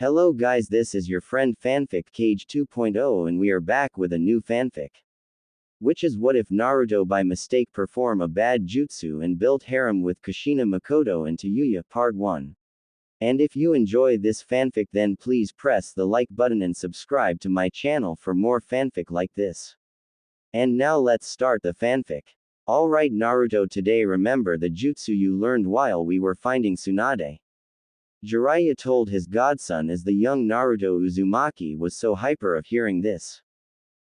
Hello guys, this is your friend Fanfic Cage 2.0 and we are back with a new fanfic. Which is what if Naruto by mistake perform a bad jutsu and built harem with Kushina, Mikoto and Tayuya part 1. And if you enjoy this fanfic then please press the like button and subscribe to my channel for more fanfic like this. And now let's start the fanfic. Alright Naruto, today remember the jutsu you learned while we were finding Tsunade. Jiraiya told his godson as the young Naruto Uzumaki was so hyper of hearing this.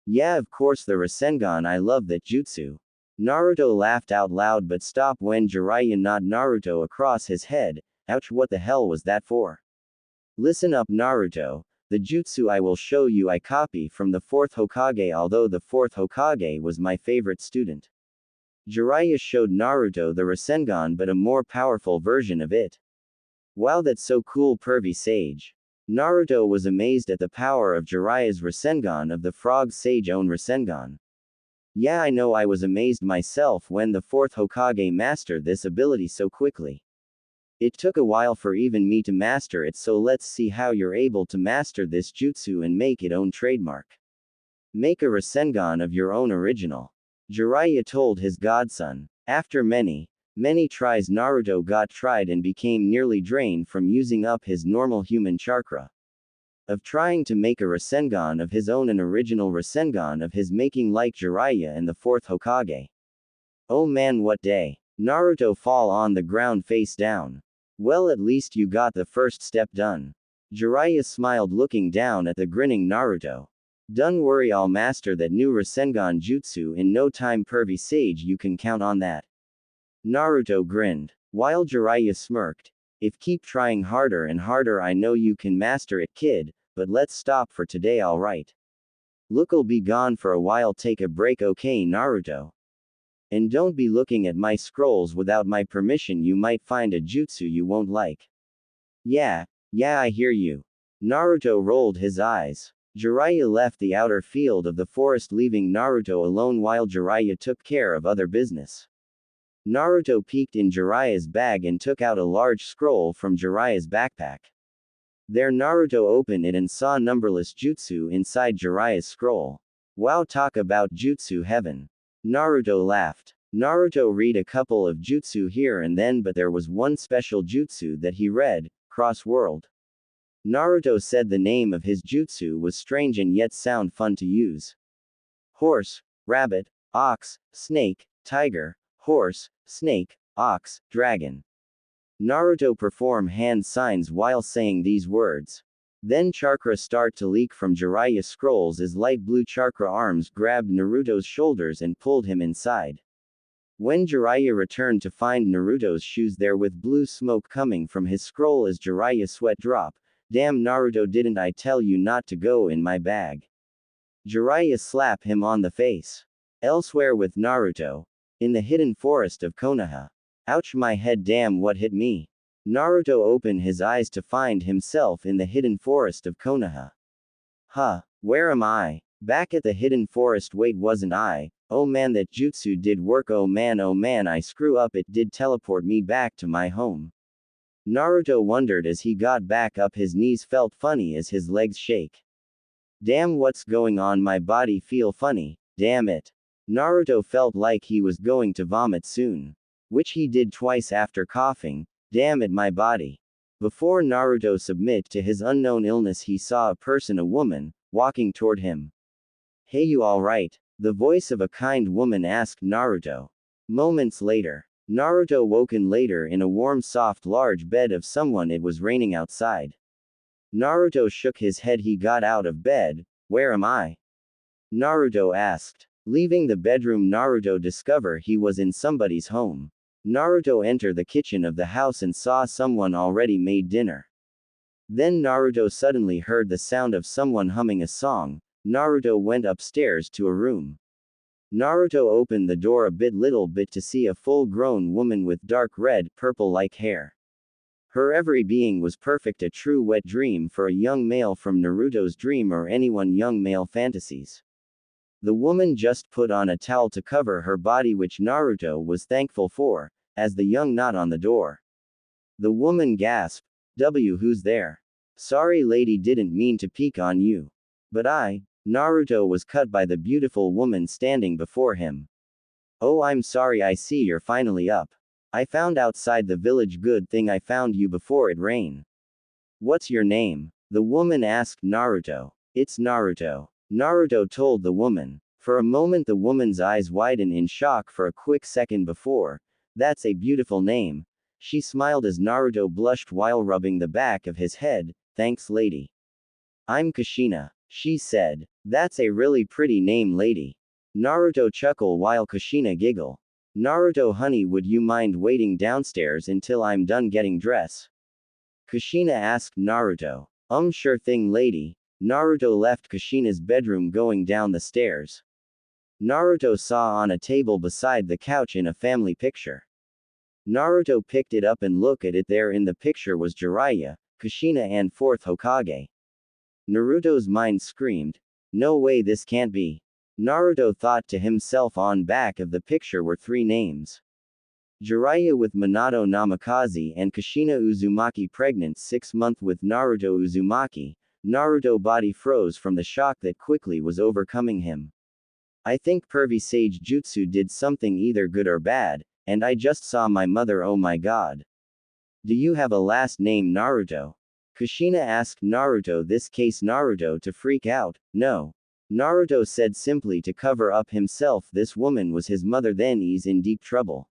Yeah, of course the Rasengan, I love that jutsu. Naruto laughed out loud but stopped when Jiraiya nodded Naruto across his head. Ouch, what the hell was that for? Listen up Naruto, the jutsu I will show you I copy from the 4th Hokage, although the 4th Hokage was my favorite student. Jiraiya showed Naruto the Rasengan but a more powerful version of it. Wow, that's so cool, pervy sage. Naruto was amazed at the power of Jiraiya's Rasengan of the frog sage own Rasengan. Yeah, I know, I was amazed myself when the 4th Hokage mastered this ability so quickly. It took a while for even me to master it, so let's see how you're able to master this jutsu and make it own trademark. Make a Rasengan of your own original. Jiraiya told his godson. After many tries Naruto got tried and became nearly drained from using up his normal human chakra. Of trying to make a Rasengan of his own, an original Rasengan of his making like Jiraiya and the 4th Hokage. Oh man, what day. Naruto fall on the ground face down. Well, at least you got the first step done. Jiraiya smiled looking down at the grinning Naruto. Don't worry, I'll master that new Rasengan jutsu in no time, pervy sage, you can count on that. Naruto grinned, while Jiraiya smirked. If keep trying harder and harder, I know you can master it, kid, but let's stop for today, alright? Look'll be gone for a while, take a break, okay Naruto? And don't be looking at my scrolls without my permission, you might find a jutsu you won't like. Yeah, I hear you. Naruto rolled his eyes. Jiraiya left the outer field of the forest, leaving Naruto alone while Jiraiya took care of other business. Naruto peeked in Jiraiya's bag and took out a large scroll from Jiraiya's backpack. There Naruto opened it and saw numberless jutsu inside Jiraiya's scroll. Wow, talk about jutsu heaven. Naruto laughed. Naruto read a couple of jutsu here and then, but there was one special jutsu that he read, Cross World. Naruto said the name of his jutsu was strange and yet sound fun to use. Horse, rabbit, ox, snake, tiger, horse, snake, ox, dragon. Naruto perform hand signs while saying these words. Then chakra start to leak from Jiraiya's scrolls as light blue chakra arms grabbed Naruto's shoulders and pulled him inside. When Jiraiya returned to find Naruto's shoes there with blue smoke coming from his scroll as Jiraiya sweat drop. Damn Naruto, didn't I tell you not to go in my bag? Jiraiya slap him on the face. Elsewhere with Naruto. In the hidden forest of Konoha. Ouch, my head, damn, what hit me? Naruto opened his eyes to find himself in the hidden forest of Konoha. Huh, where am I? Back at the hidden forest, wait, wasn't I? Oh man, that jutsu did work, oh man, I screw up, it did teleport me back to my home. Naruto wondered as he got back up, his knees felt funny as his legs shake. Damn, what's going on, my body feel funny, damn it. Naruto felt like he was going to vomit soon. Which he did twice after coughing. Damn it, my body. Before Naruto submit to his unknown illness, he saw a person, a woman, walking toward him. Hey, you alright? The voice of a kind woman asked Naruto. Moments later, Naruto woken later in a warm, soft, large bed of someone. It was raining outside. Naruto shook his head. He got out of bed. Where am I? Naruto asked. Leaving the bedroom, Naruto discovered he was in somebody's home. Naruto entered the kitchen of the house and saw someone already made dinner. Then Naruto suddenly heard the sound of someone humming a song. Naruto went upstairs to a room. Naruto opened the door a little bit to see a full-grown woman with dark red, purple-like hair. Her every being was perfect, a true wet dream for a young male from Naruto's dream or anyone young male fantasies. The woman just put on a towel to cover her body, which Naruto was thankful for, as the young knocked on the door. The woman gasped, "W, who's there?" Sorry lady, didn't mean to peek on you. But Naruto was cut by the beautiful woman standing before him. Oh, I'm sorry, I see you're finally up. I found outside the village, good thing I found you before it rained. What's your name? The woman asked Naruto. It's Naruto. Naruto told the woman. For a moment the woman's eyes widened in shock for a quick second before. That's a beautiful name. She smiled as Naruto blushed while rubbing the back of his head. Thanks lady. I'm Kushina, she said. That's a really pretty name lady. Naruto chuckled while Kushina giggled. Naruto honey, would you mind waiting downstairs until I'm done getting dressed? Kushina asked Naruto. Sure thing lady. Naruto left Kushina's bedroom going down the stairs. Naruto saw on a table beside the couch in a family picture. Naruto picked it up and looked at it. There in the picture was Jiraiya, Kushina and fourth Hokage. Naruto's mind screamed. No way, this can't be. Naruto thought to himself. On back of the picture were three names. Jiraiya with Minato Namikaze and Kushina Uzumaki pregnant 6 months with Naruto Uzumaki. Naruto body froze from the shock that quickly was overcoming him. I think pervy sage Jutsu did something either good or bad, and I just saw my mother. Oh my god. Do you have a last name Naruto? Kushina asked Naruto. This case Naruto to freak out. No. Naruto said simply to cover up himself. This woman was his mother, then he's in deep trouble.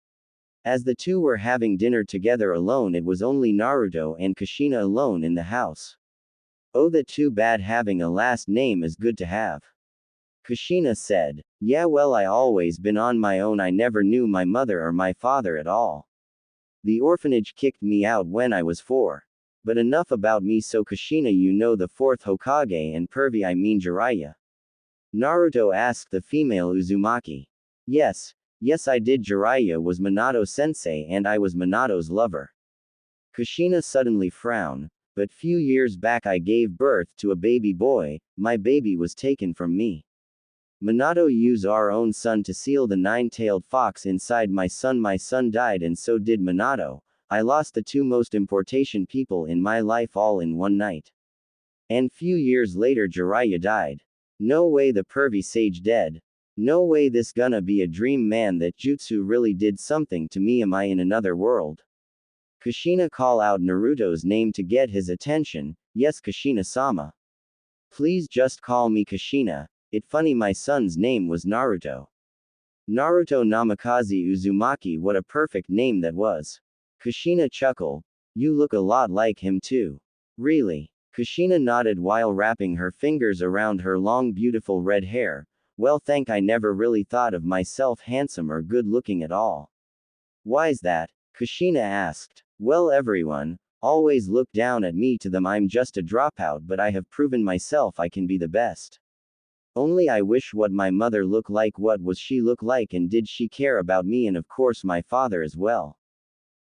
As the two were having dinner together alone, it was only Naruto and Kushina alone in the house. Oh, that too bad, having a last name is good to have. Kushina said. Yeah, well, I always been on my own. I never knew my mother or my father at all. The orphanage kicked me out when I was 4. But enough about me. So Kushina, you know the fourth Hokage and pervy, I mean Jiraiya? Naruto asked the female Uzumaki. Yes, I did. Jiraiya was Minato sensei and I was Minato's lover. Kushina suddenly frowned. But few years back I gave birth to a baby boy. My baby was taken from me. Minato used our own son to seal the 9-tailed fox inside my son. My son died and so did Minato. I lost the two most important people in my life all in one night. And few years later Jiraiya died. No way, the pervy sage dead. No way, this gonna be a dream, man. That Jutsu really did something to me. Am I in another world? Kushina called out Naruto's name to get his attention. Yes, Kushina-sama. Please just call me Kushina. It funny my son's name was Naruto. Naruto Namikaze Uzumaki, what a perfect name that was. Kushina chuckled. You look a lot like him too. Really? Kushina nodded while wrapping her fingers around her long beautiful red hair. Well, I never really thought of myself handsome or good looking at all. Why's that? Kushina asked. Well, everyone always look down at me. To them I'm just a dropout, but I have proven myself I can be the best. Only I wish what my mother looked like. What was she look like, and did she care about me, and of course my father as well?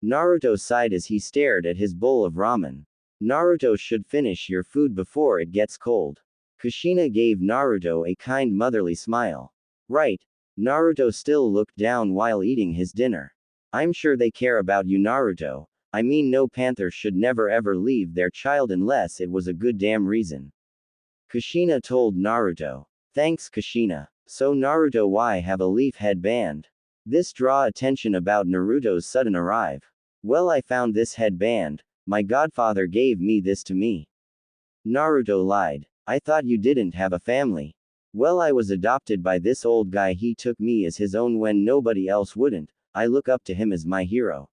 Naruto sighed as he stared at his bowl of ramen. Naruto should finish your food before it gets cold. Kushina gave Naruto a kind motherly smile. Right. Naruto still looked down while eating his dinner. I'm sure they care about you, Naruto. I mean, no panther should never ever leave their child unless it was a good damn reason. Kushina told Naruto. Thanks, Kushina. So Naruto, why have a leaf headband? This draw attention about Naruto's sudden arrive. Well, I found this headband. My godfather gave me this to me. Naruto lied. I thought you didn't have a family. Well, I was adopted by this old guy. He took me as his own when nobody else wouldn't. I look up to him as my hero.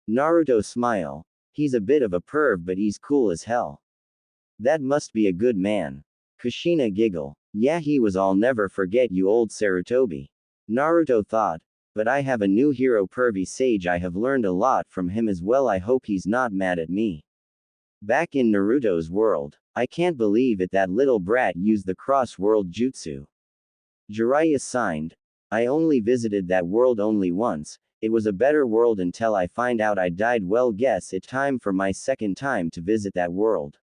Naruto smiled. He's a bit of a perv, but he's cool as hell. That must be a good man. Kushina giggled. Yeah, he was. I'll never forget you, old Sarutobi. Naruto thought. But I have a new hero, pervy sage. I have learned a lot from him as well. I hope he's not mad at me. Back in Naruto's world. I can't believe it, that little brat used the cross-world jutsu. Jiraiya signed. I only visited that world only once. It was a better world until I find out I died. Well, guess it's time for my second time to visit that world.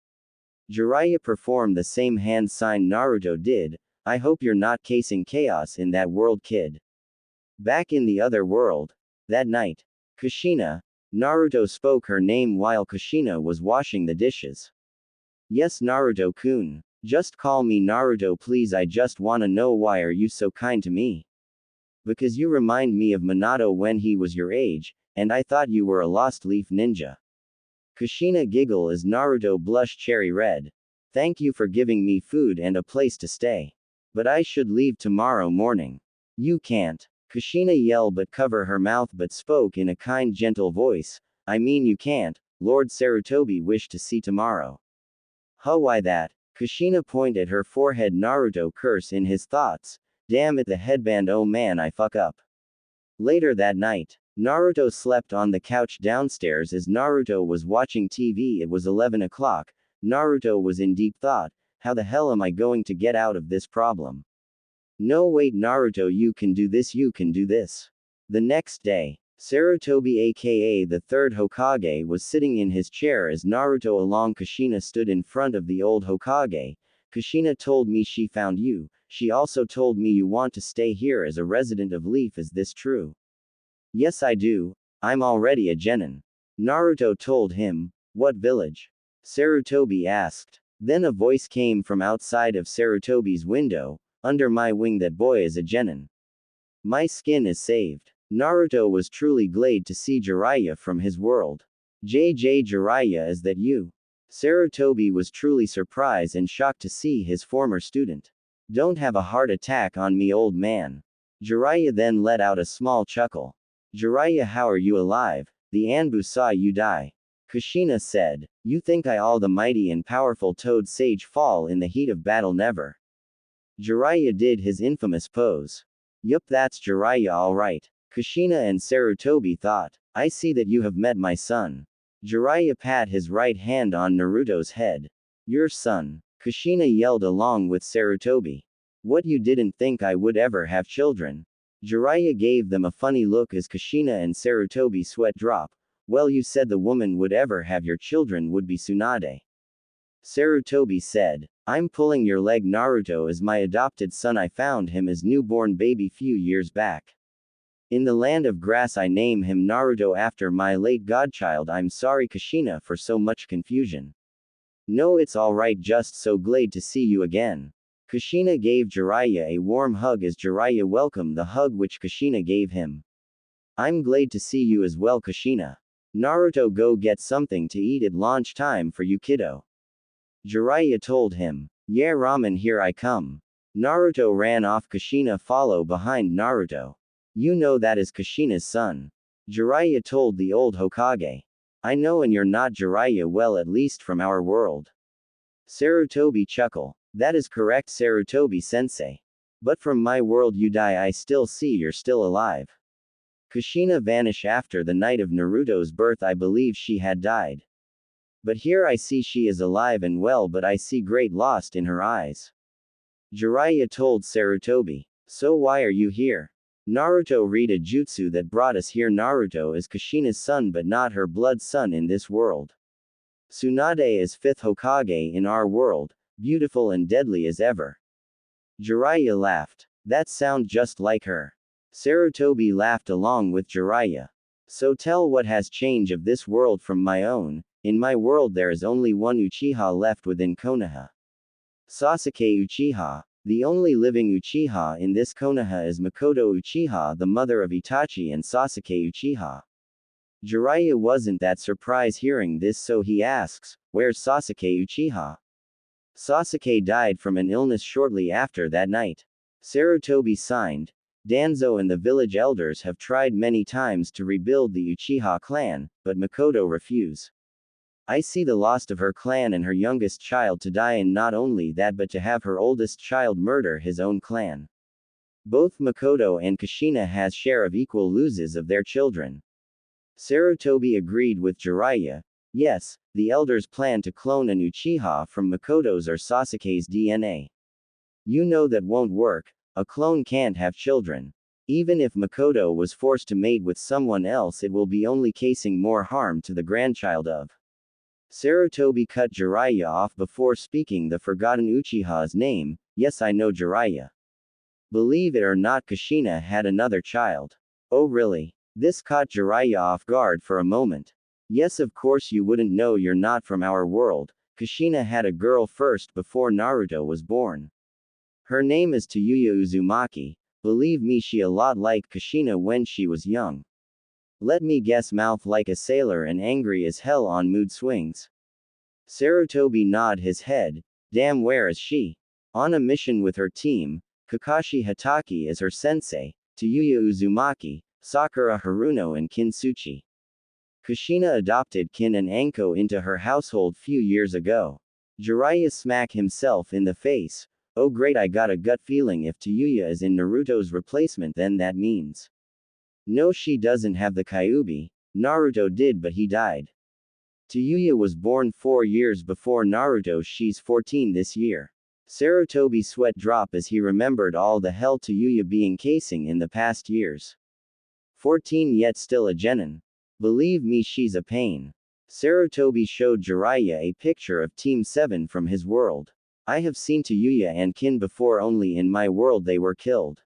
Jiraiya performed the same hand sign Naruto did. I hope you're not causing chaos in that world, kid. Back in the other world. That night. Kushina. Naruto spoke her name while Kushina was washing the dishes. Yes, Naruto-kun. Just call me Naruto please, I just wanna know why are you so kind to me? Because you remind me of Minato when he was your age, and I thought you were a lost leaf ninja. Kushina giggle as Naruto blush cherry red. Thank you for giving me food and a place to stay. But I should leave tomorrow morning. You can't. Kushina yelled but cover her mouth but spoke in a kind gentle voice. I mean you can't, Lord Sarutobi wished to see tomorrow. Huh, why that? Kushina pointed at her forehead. Naruto curse in his thoughts. Damn it, the headband, oh man, I fuck up. Later that night, Naruto slept on the couch downstairs as Naruto was watching TV. It was 11 o'clock. Naruto was in deep thought. How the hell am I going to get out of this problem? No, wait, Naruto, you can do this, you can do this. The next day, Sarutobi aka the third Hokage was sitting in his chair as Naruto along Kushina stood in front of the old Hokage. Kushina told me she found you. She also told me you want to stay here as a resident of Leaf. Is this true? Yes, I do. I'm already a genin. Naruto told him. What village? Sarutobi asked. Then a voice came from outside of Sarutobi's window. Under my wing, that boy is a genin. My skin is saved. Naruto was truly glad to see Jiraiya from his world. JJ Jiraiya, is that you? Sarutobi was truly surprised and shocked to see his former student. Don't have a heart attack on me, old man. Jiraiya then let out a small chuckle. Jiraiya, how are you alive? The Anbu saw you die. Kushina said. You think I all the mighty and powerful Toad Sage fall in the heat of battle? Never. Jiraiya did his infamous pose. Yup, that's Jiraiya alright. Kushina and Sarutobi thought. I see that you have met my son. Jiraiya pat his right hand on Naruto's head. Your son. Kushina yelled along with Sarutobi. What, you didn't think I would ever have children? Jiraiya gave them a funny look as Kushina and Sarutobi sweat drop. Well, you said the woman would ever have your children would be Tsunade. Sarutobi said. I'm pulling your leg. Naruto is my adopted son. I found him as newborn baby few years back. In the land of grass. I name him Naruto after my late godchild. I'm sorry, Kushina, for so much confusion. No, it's alright, just so glad to see you again. Kushina gave Jiraiya a warm hug as Jiraiya welcomed the hug which Kushina gave him. I'm glad to see you as well, Kushina. Naruto, go get something to eat at lunch time for you, kiddo. Jiraiya told him. Yeah, ramen, here I come. Naruto ran off. Kushina follow behind Naruto. You know that is Kushina's son. Jiraiya told the old Hokage. I know, and you're not Jiraiya, well, at least from our world. Sarutobi chuckle. That is correct, Sarutobi sensei. But from my world you die. I still see you're still alive. Kushina vanish after the night of Naruto's birth. I believe she had died. But here I see she is alive and well, but I see great lost in her eyes. Jiraiya told Sarutobi. So why are you here? Naruto, read a jutsu that brought us here. Naruto is Kushina's son but not her blood son in this world. Tsunade is 5th Hokage in our world, beautiful and deadly as ever. Jiraiya laughed. That sounds just like her. Sarutobi laughed along with Jiraiya. So tell what has changed of this world from my own. In my world there is only one Uchiha left within Konoha. Sasuke Uchiha. The only living Uchiha in this Konoha is Mikoto Uchiha, the mother of Itachi and Sasuke Uchiha. Jiraiya wasn't that surprised hearing this, so he asks, where's Sasuke Uchiha? Sasuke died from an illness shortly after that night. Sarutobi signed. Danzo and the village elders have tried many times to rebuild the Uchiha clan, but Mikoto refused. I see the loss of her clan and her youngest child to die, and not only that but to have her oldest child murder his own clan. Both Mikoto and Kushina has share of equal losses of their children. Sarutobi agreed with Jiraiya. Yes, the elders plan to clone an Uchiha from Mikoto's or Sasuke's DNA. You know that won't work, a clone can't have children. Even if Mikoto was forced to mate with someone else, it will be only causing more harm to the grandchild of. Sarutobi cut Jiraiya off before speaking the forgotten Uchiha's name. Yes, I know Jiraiya. Believe it or not, Kushina had another child. Oh really? This caught Jiraiya off guard for a moment. Yes, of course you wouldn't know, you're not from our world. Kushina had a girl first before Naruto was born. Her name is Tayuya Uzumaki. Believe me, she a lot like Kushina when she was young. Let me guess, mouth like a sailor and angry as hell on mood swings. Sarutobi nod his head. Damn, where is she? On a mission with her team. Kakashi Hatake is her sensei, Tayuya Uzumaki, Sakura Haruno and Kintsuchi. Kushina adopted Kin and Anko into her household few years ago. Jiraiya smack himself in the face. Oh great, I got a gut feeling if Tayuya is in Naruto's replacement, then that means. No, she doesn't have the Kyuubi. Naruto did, but he died. Tayuya was born 4 years before Naruto. She's 14 this year. Sarutobi's sweat drop as he remembered all the hell Tayuya being casing in the past years. 14 yet still a genin. Believe me, she's a pain. Sarutobi showed Jiraiya a picture of Team 7 from his world. I have seen Tayuya and Kin before, only in my world they were killed.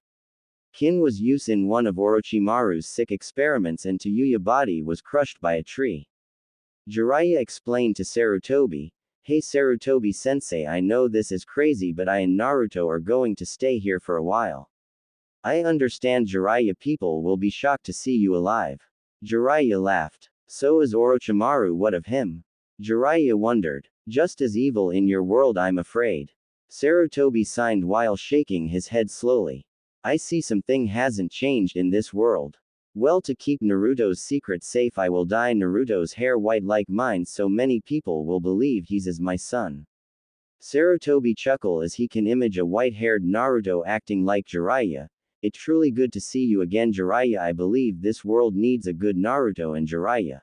Kin was used in one of Orochimaru's sick experiments and Tayuya's body was crushed by a tree. Jiraiya explained to Sarutobi, hey Sarutobi sensei, I know this is crazy, but I and Naruto are going to stay here for a while. I understand Jiraiya, people will be shocked to see you alive. Jiraiya laughed. So is Orochimaru, what of him? Jiraiya wondered. Just as evil in your world, I'm afraid. Sarutobi signed while shaking his head slowly. I see something hasn't changed in this world. Well, to keep Naruto's secret safe, I will dye Naruto's hair white like mine so many people will believe he's as my son. Sarutobi chuckled as he can image a white-haired Naruto acting like Jiraiya. It's truly good to see you again, Jiraiya. I believe this world needs a good Naruto and Jiraiya.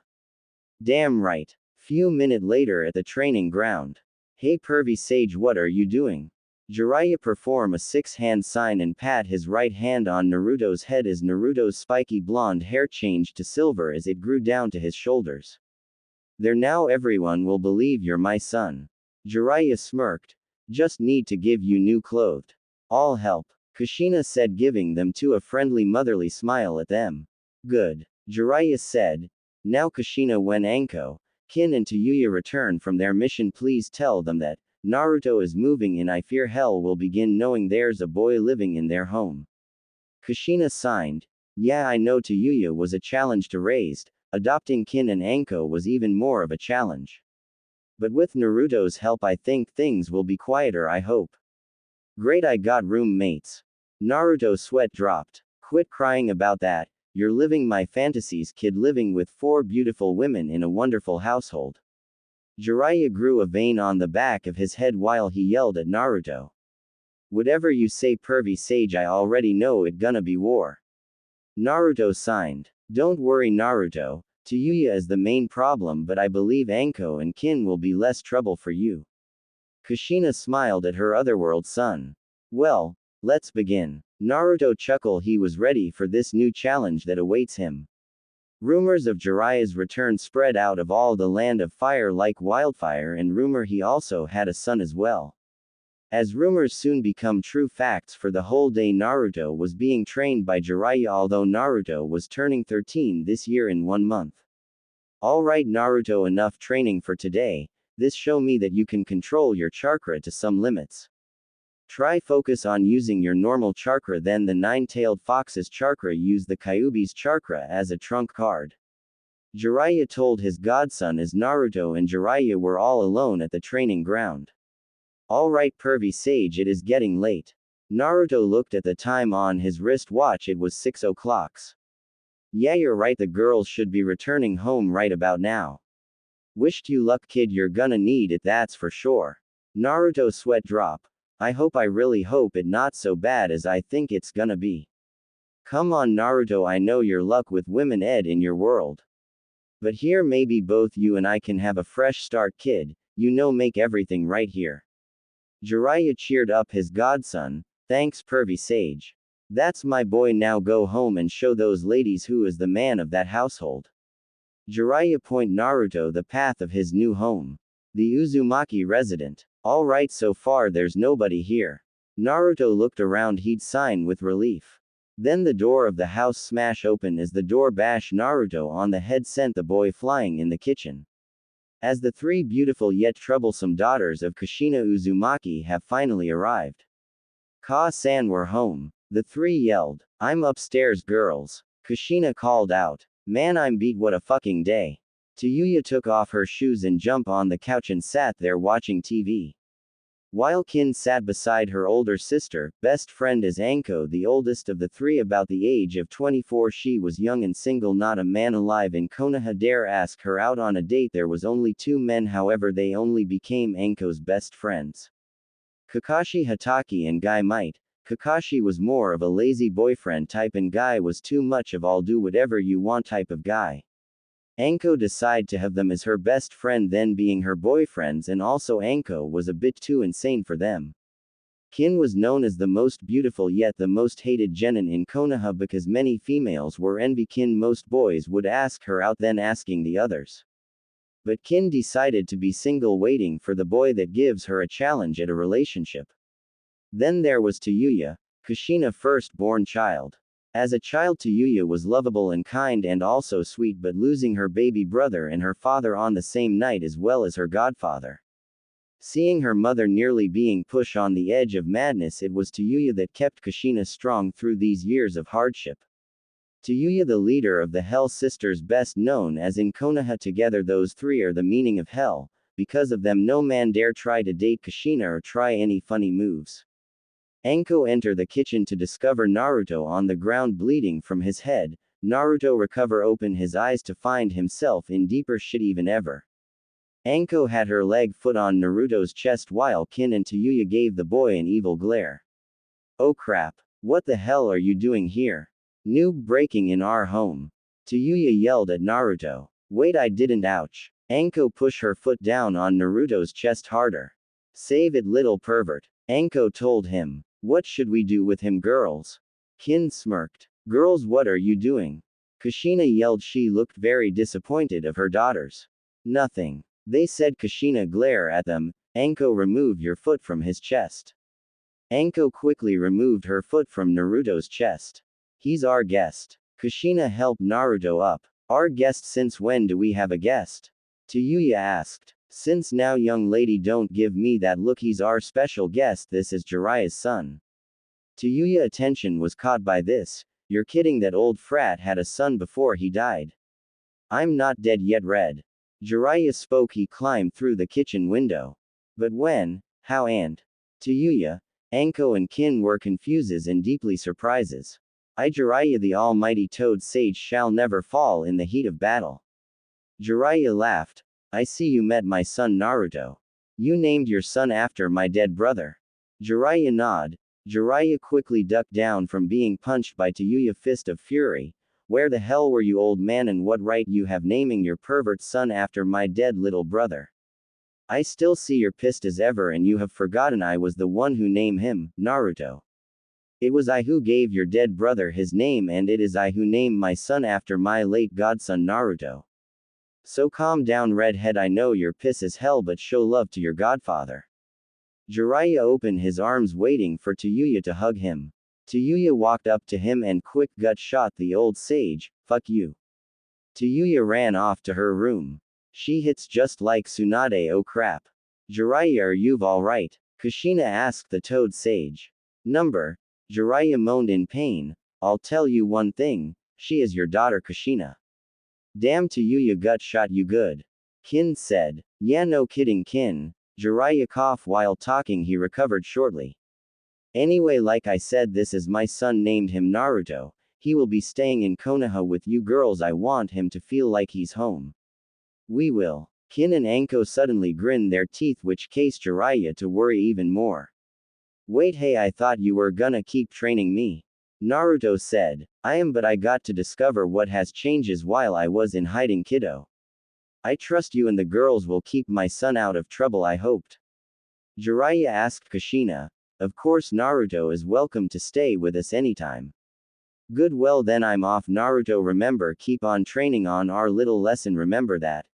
Damn right. Few minutes later at the training ground. Hey pervy sage, what are you doing? Jiraiya perform a 6-hand sign and pat his right hand on Naruto's head as Naruto's spiky blonde hair changed to silver as it grew down to his shoulders. There, now everyone will believe you're my son. Jiraiya smirked. Just need to give you new clothes. All help. Kushina said, giving them to a friendly motherly smile at them. Good. Jiraiya said. Now Kushina, when Anko, Kin and Tayuya return from their mission, please tell them that Naruto is moving in. I fear hell will begin knowing there's a boy living in their home. Kushina signed. Yeah, I know Tayuya was a challenge to raise. Adopting Kin and Anko was even more of a challenge. But with Naruto's help, I think things will be quieter, I hope. Great, I got roommates. Naruto's sweat dropped. Quit crying about that. You're living my fantasies, kid, living with 4 beautiful women in a wonderful household. Jiraiya grew a vein on the back of his head while he yelled at Naruto. Whatever you say, pervy sage, I already know it gonna be war. Naruto signed. Don't worry, Naruto. Tayuya is the main problem, but I believe Anko and Kin will be less trouble for you. Kushina smiled at her otherworld son. Well, let's begin. Naruto chuckled. He was ready for this new challenge that awaits him. Rumors of Jiraiya's return spread out of all the land of fire like wildfire, and rumor he also had a son as well. As rumors soon become true facts, for the whole day Naruto was being trained by Jiraiya, although Naruto was turning 13 this year in 1 month. Alright Naruto, enough training for today. This show me that you can control your chakra to some limits. Try focus on using your normal chakra, then the 9-tailed fox's chakra. Use the Kyuubi's chakra as a trump card. Jiraiya told his godson as Naruto and Jiraiya were all alone at the training ground. Alright pervy sage, it is getting late. Naruto looked at the time on his wristwatch. It was 6 o'clock. Yeah, you're right, the girls should be returning home right about now. Wished you luck, kid, you're gonna need it, that's for sure. Naruto sweat drop. I really hope it not so bad as I think it's gonna be. Come on Naruto, I know your luck with women ed in your world. But here maybe both you and I can have a fresh start, kid, you know, make everything right here. Jiraiya cheered up his godson. Thanks pervy sage. That's my boy, now go home and show those ladies who is the man of that household. Jiraiya point Naruto the path of his new home. The Uzumaki resident. Alright, so far there's nobody here. Naruto looked around. He'd sign with relief. Then the door of the house smash open as the door bash Naruto on the head sent the boy flying in the kitchen. as the three beautiful yet troublesome daughters of Kushina Uzumaki have finally arrived. Ka-san, we're home. The three yelled. I'm upstairs, girls. Kushina called out. Man, I'm beat, what a fucking day. Tayuya took off her shoes and jumped on the couch and sat there watching TV. While Kin sat beside her older sister, best friend is Anko, the oldest of the three, about the age of 24. She was young and single, not a man alive in Konoha dare ask her out on a date. There was only two men, however they only became Anko's best friends. Kakashi Hatake and Guy Might. Kakashi was more of a lazy boyfriend type and Guy was too much of I'll do whatever you want type of guy. Anko decided to have them as her best friend, then being her boyfriends, and also Anko was a bit too insane for them. Kin was known as the most beautiful yet the most hated genin in Konoha because many females were envy Kin. Most boys would ask her out then asking the others. But Kin decided to be single, waiting for the boy that gives her a challenge at a relationship. Then there was Tayuya, Kushina's first-born child. As a child, Tayuya was lovable and kind and also sweet, but losing her baby brother and her father on the same night as well as her godfather. Seeing her mother nearly being pushed on the edge of madness, it was Tayuya that kept Kushina strong through these years of hardship. Tayuya, the leader of the Hell Sisters, best known as in Konoha. Together those three are the meaning of hell. Because of them no man dare try to date Kushina or try any funny moves. Anko enter the kitchen to discover Naruto on the ground bleeding from his head. Naruto recover, open his eyes to find himself in deeper shit even ever. Anko had her leg foot on Naruto's chest while Kin and Tayuya gave the boy an evil glare. Oh crap. What the hell are you doing here? Noob breaking in our home. Tayuya yelled at Naruto. Wait, I didn't, ouch. Anko pushed her foot down on Naruto's chest harder. Save it, little pervert. Anko told him. What should we do with him, girls? Kin smirked. Girls, what are you doing? Kushina yelled. She looked very disappointed of her daughters. Nothing. They said. Kushina glare at them. Anko, remove your foot from his chest. Anko quickly removed her foot from Naruto's chest. He's our guest. Kushina helped Naruto up. Our guest? Since when do we have a guest? Tayuya asked. Since now, young lady, don't give me that look. He's our special guest. This is Jiraiya's son. Tayuya's attention was caught by this. You're kidding, that old frat had a son before he died. I'm not dead yet, Red. Jiraiya spoke. He climbed through the kitchen window. But when, how, and Tayuya, Anko and Kin were confuses and deeply surprises. I, Jiraiya, the almighty toad sage, shall never fall in the heat of battle. Jiraiya laughed. I see you met my son Naruto. You named your son after my dead brother. Jiraiya nod. Jiraiya quickly ducked down from being punched by Tayuya fist of fury. Where the hell were you, old man, and what right you have naming your pervert son after my dead little brother? I still see you're pissed as ever, and you have forgotten I was the one who named him, Naruto. It was I who gave your dead brother his name, and it is I who named my son after my late godson Naruto. So calm down, redhead. I know you're pissed as hell, but show love to your godfather. Jiraiya opened his arms waiting for Tayuya to hug him. Tayuya walked up to him and quick gut shot the old sage. Fuck you. Tayuya ran off to her room. She hits just like Tsunade. Oh crap. Jiraiya, are you alright? Kushina asked the toad sage. Number. Jiraiya moaned in pain. I'll tell you one thing. She is your daughter, Kushina. Damn, Tayuya gut shot you good. Kin said. Yeah, no kidding, Kin. Jiraiya coughed while talking. He recovered shortly. Anyway, like I said, this is my son, named him Naruto. He will be staying in Konoha with you girls. I want him to feel like he's home. We will. Kin and Anko suddenly grinned their teeth, which caused Jiraiya to worry even more. Wait, hey, I thought you were gonna keep training me. Naruto said. I am, but I got to discover what has changes while I was in hiding, kiddo. I trust you and the girls will keep my son out of trouble, I hoped. Jiraiya asked Kushina. Of course, Naruto is welcome to stay with us anytime. Good, well then I'm off. Naruto, remember, keep on training on our little lesson, remember that.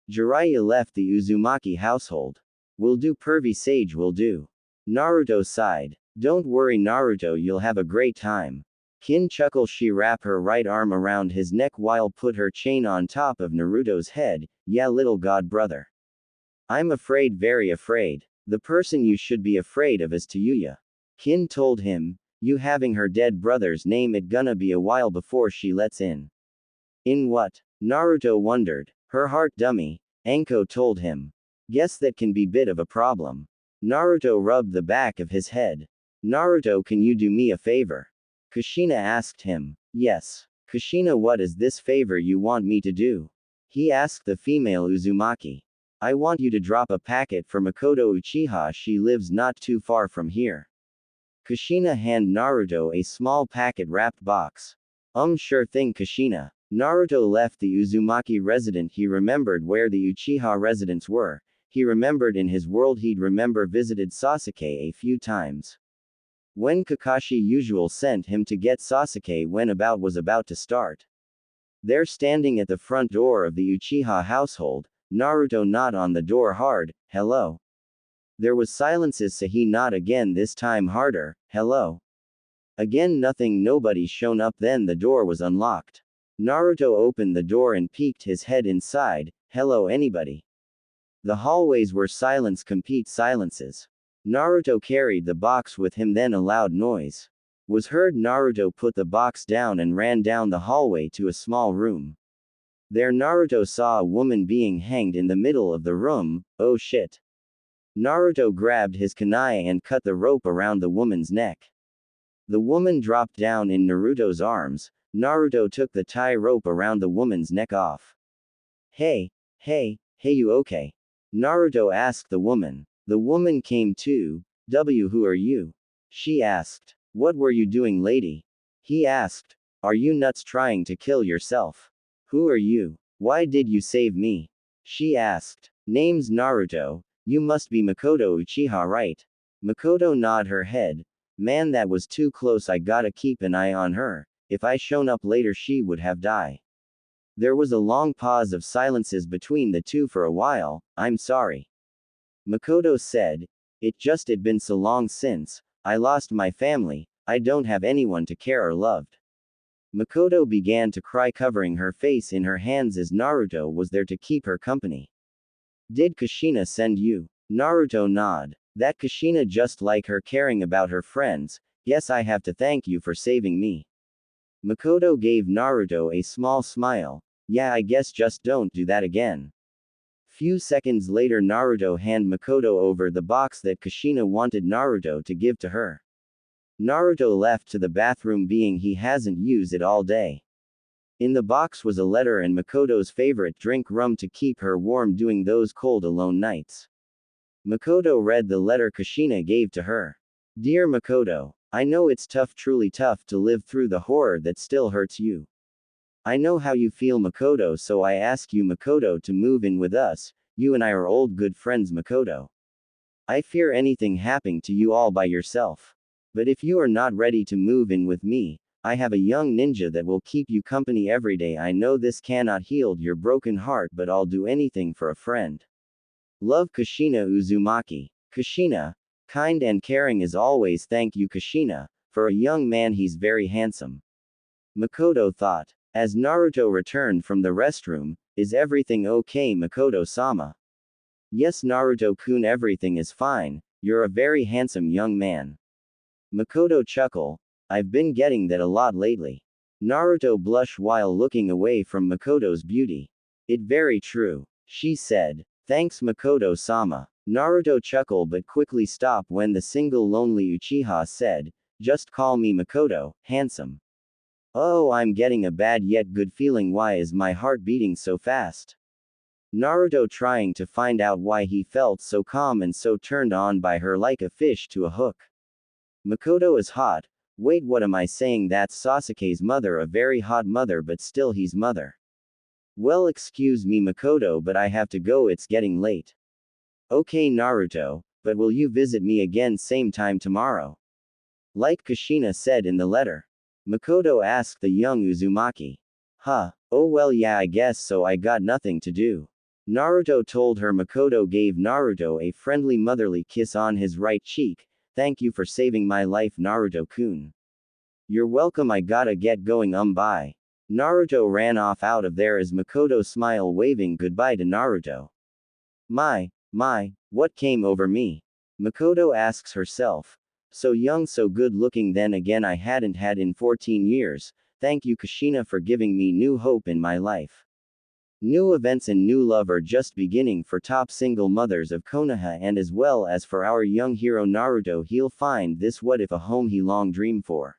Jiraiya left the Uzumaki household. Will do, pervy sage, will do. Naruto sighed. Don't worry, Naruto, you'll have a great time. Kin chuckle. She wrap her right arm around his neck while put her chain on top of Naruto's head. Yeah, little god brother. I'm afraid, very afraid. The person you should be afraid of is Tayuya. Kin told him, you having her dead brother's name, it gonna be a while before she lets in. In what? Naruto wondered. Her heart dummy, Anko told him. Guess that can be bit of a problem. Naruto rubbed the back of his head. Naruto, can you do me a favor? Kushina asked him. Yes. Kushina, what is this favor you want me to do? He asked the female Uzumaki. I want you to drop a packet for Mikoto Uchiha, she lives not too far from here. Kushina handed Naruto a small packet wrapped box. Sure thing, Kushina. Naruto left the Uzumaki residence. He remembered where the Uchiha residents were. He remembered in his world he'd visited Sasuke a few times. When Kakashi usual sent him to get Sasuke when was about to start. There standing at the front door of the Uchiha household, Naruto knocked on the door hard. Hello. There was silences, so he knocked again, this time harder. Hello. Again nothing, nobody shown up. Then the door was unlocked. Naruto opened the door and peeked his head inside. Hello, anybody? The hallways were silence, complete silences. Naruto carried the box with him, then a loud noise was heard. Naruto put the box down and ran down the hallway to a small room. There Naruto saw a woman being hanged in the middle of the room. Oh shit. Naruto grabbed his kunai and cut the rope around the woman's neck. The woman dropped down in Naruto's arms. Naruto took the tie rope around the woman's neck off. Hey, you okay? Naruto asked the woman. The woman came to. Who are you? She asked. What were you doing, lady? He asked. Are you nuts trying to kill yourself? Who are you? Why did you save me? She asked. Name's Naruto. You must be Mikoto Uchiha, right? Mikoto nodded her head. Man, that was too close. I gotta keep an eye on her. If I shown up later, she would have died. There was a long pause of silences between the two for a while. I'm sorry. Mikoto said. It'd been so long since I lost my family. I don't have anyone to care or loved. Mikoto began to cry, covering her face in her hands as Naruto was there to keep her company. Did Kushina send you? Naruto nodded. That Kushina, just like her, caring about her friends. Yes, I have to thank you for saving me. Mikoto gave Naruto a small smile. Yeah, I guess just don't do that again. Few seconds later, Naruto handed Mikoto over the box that Kushina wanted Naruto to give to her. Naruto left to the bathroom, being he hasn't used it all day. In the box was a letter and Mikoto's favorite drink, rum, to keep her warm during those cold alone nights. Mikoto read the letter Kushina gave to her. Dear Mikoto, I know it's tough, truly tough, to live through the horror that still hurts you. I know how you feel, Mikoto, so I ask you, Mikoto, to move in with us. You and I are old good friends, Mikoto. I fear anything happening to you all by yourself. But if you are not ready to move in with me, I have a young ninja that will keep you company every day. I know this cannot heal your broken heart, but I'll do anything for a friend. Love, Kushina Uzumaki. Kushina, kind and caring as always. Thank you, Kushina. For a young man, he's very handsome. Mikoto thought. As Naruto returned from the restroom, is everything okay, Mikoto-sama? Yes, Naruto-kun, everything is fine. You're a very handsome young man. Mikoto chuckled. I've been getting that a lot lately. Naruto blushed while looking away from Mikoto's beauty. It very true. She said. Thanks, Mikoto-sama. Naruto chuckled but quickly stopped when the single lonely Uchiha said, just call me Mikoto, handsome. Oh, I'm getting a bad yet good feeling. Why is my heart beating so fast? Naruto trying to find out why he felt so calm and so turned on by her like a fish to a hook. Mikoto is hot. Wait, what am I saying? That's Sasuke's mother, a very hot mother, but still he's mother. Well, excuse me, Mikoto, but I have to go, it's getting late. Okay, Naruto, but will you visit me again same time tomorrow? Like Kushina said in the letter. Mikoto asked the young Uzumaki. Huh, oh well, yeah, I guess so, I got nothing to do. Naruto told her. Mikoto gave Naruto a friendly motherly kiss on his right cheek. Thank you for saving my life, Naruto-kun. You're welcome, I gotta get going, bye. Naruto ran off out of there as Mikoto smiled, waving goodbye to Naruto. My, what came over me? Mikoto asks herself. So young, so good looking, then again I hadn't had in 14 years, thank you Kushina for giving me new hope in my life. New events and new love are just beginning for top single mothers of Konoha, and as well as for our young hero Naruto. He'll find this what if a home he long dreamed for.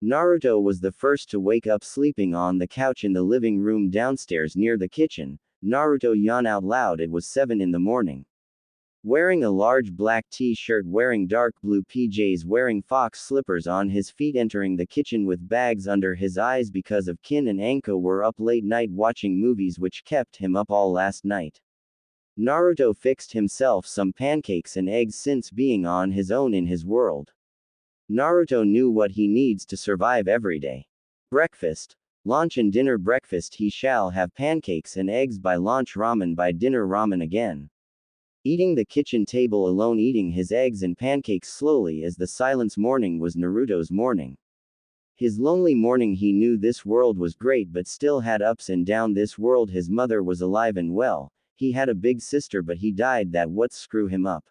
Naruto was the first to wake up, sleeping on the couch in the living room downstairs near the kitchen. Naruto yawned out loud. It was 7 in the morning. Wearing a large black t-shirt, wearing dark blue PJs, wearing fox slippers on his feet, entering the kitchen with bags under his eyes because of Kin and Anko were up late night watching movies which kept him up all last night. Naruto fixed himself some pancakes and eggs since being on his own in his world. Naruto knew what he needs to survive every day. Breakfast, lunch and dinner. Breakfast he shall have pancakes and eggs, by lunch ramen, by dinner ramen again. Eating the kitchen table alone, eating his eggs and pancakes slowly as the silence. Morning was Naruto's morning. His lonely morning. He knew this world was great but still had ups and downs. This world, his mother was alive and well, he had a big sister but he died, that what screw him up.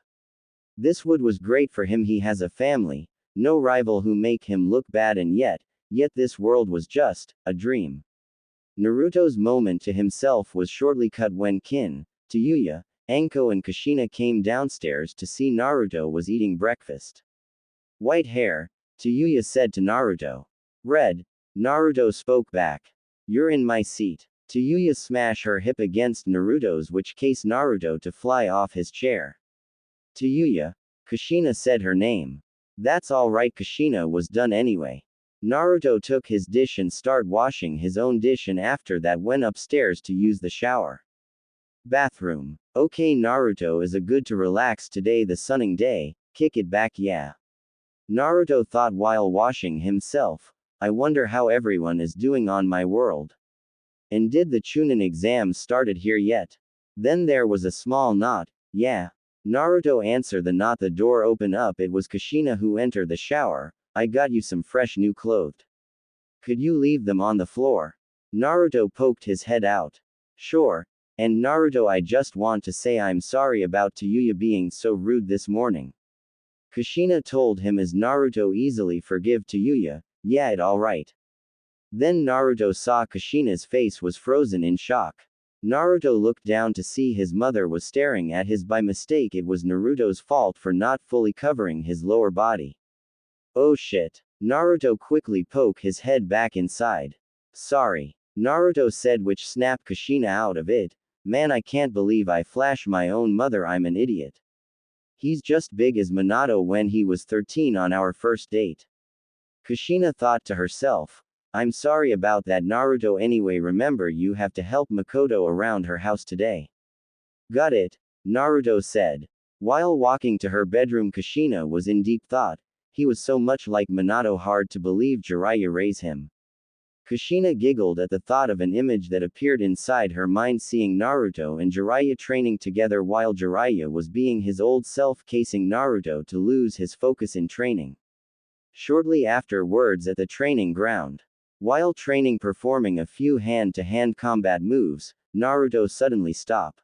This wood was great for him, he has a family, no rival who make him look bad, and yet this world was just a dream. Naruto's moment to himself was shortly cut when Kin, Tayuya, Anko and Kushina came downstairs to see Naruto was eating breakfast. White hair, Tayuya said to Naruto. Red, Naruto spoke back. You're in my seat. Tayuya smashed her hip against Naruto's, which caused Naruto to fly off his chair. Tayuya, Kushina said her name. That's alright, Kushina was done anyway. Naruto took his dish and started washing his own dish, and after that went upstairs to use the shower. Bathroom. Okay, Naruto is a good to relax today, the sunning day, kick it back, yeah. Naruto thought while washing himself. I wonder how everyone is doing on my world. And did the Chunin exam started here yet? Then there was a small knot. Yeah. Naruto answered the knot. The door opened up. It was Kushina who entered the shower. I got you some fresh new clothes. Could you leave them on the floor? Naruto poked his head out. Sure. And Naruto, I just want to say I'm sorry about Tayuya being so rude this morning. Kushina told him as Naruto easily forgive Tayuya. Yeah, it alright. Then Naruto saw Kushina's face was frozen in shock. Naruto looked down to see his mother was staring at his. By mistake, it was Naruto's fault for not fully covering his lower body. Oh shit. Naruto quickly poked his head back inside. Sorry. Naruto said, which snapped Kushina out of it. Man, I can't believe I flashed my own mother, I'm an idiot. He's just big as Minato when he was 13 on our first date. Kushina thought to herself. I'm sorry about that, Naruto. Anyway, remember you have to help Mikoto around her house today. Got it, Naruto said. While walking to her bedroom, Kushina was in deep thought. He was so much like Minato, hard to believe Jiraiya raised him. Kushina giggled at the thought of an image that appeared inside her mind, seeing Naruto and Jiraiya training together while Jiraiya was being his old self, casing Naruto to lose his focus in training. Shortly afterwards at the training ground. While training, performing a few hand-to-hand combat moves, Naruto suddenly stopped.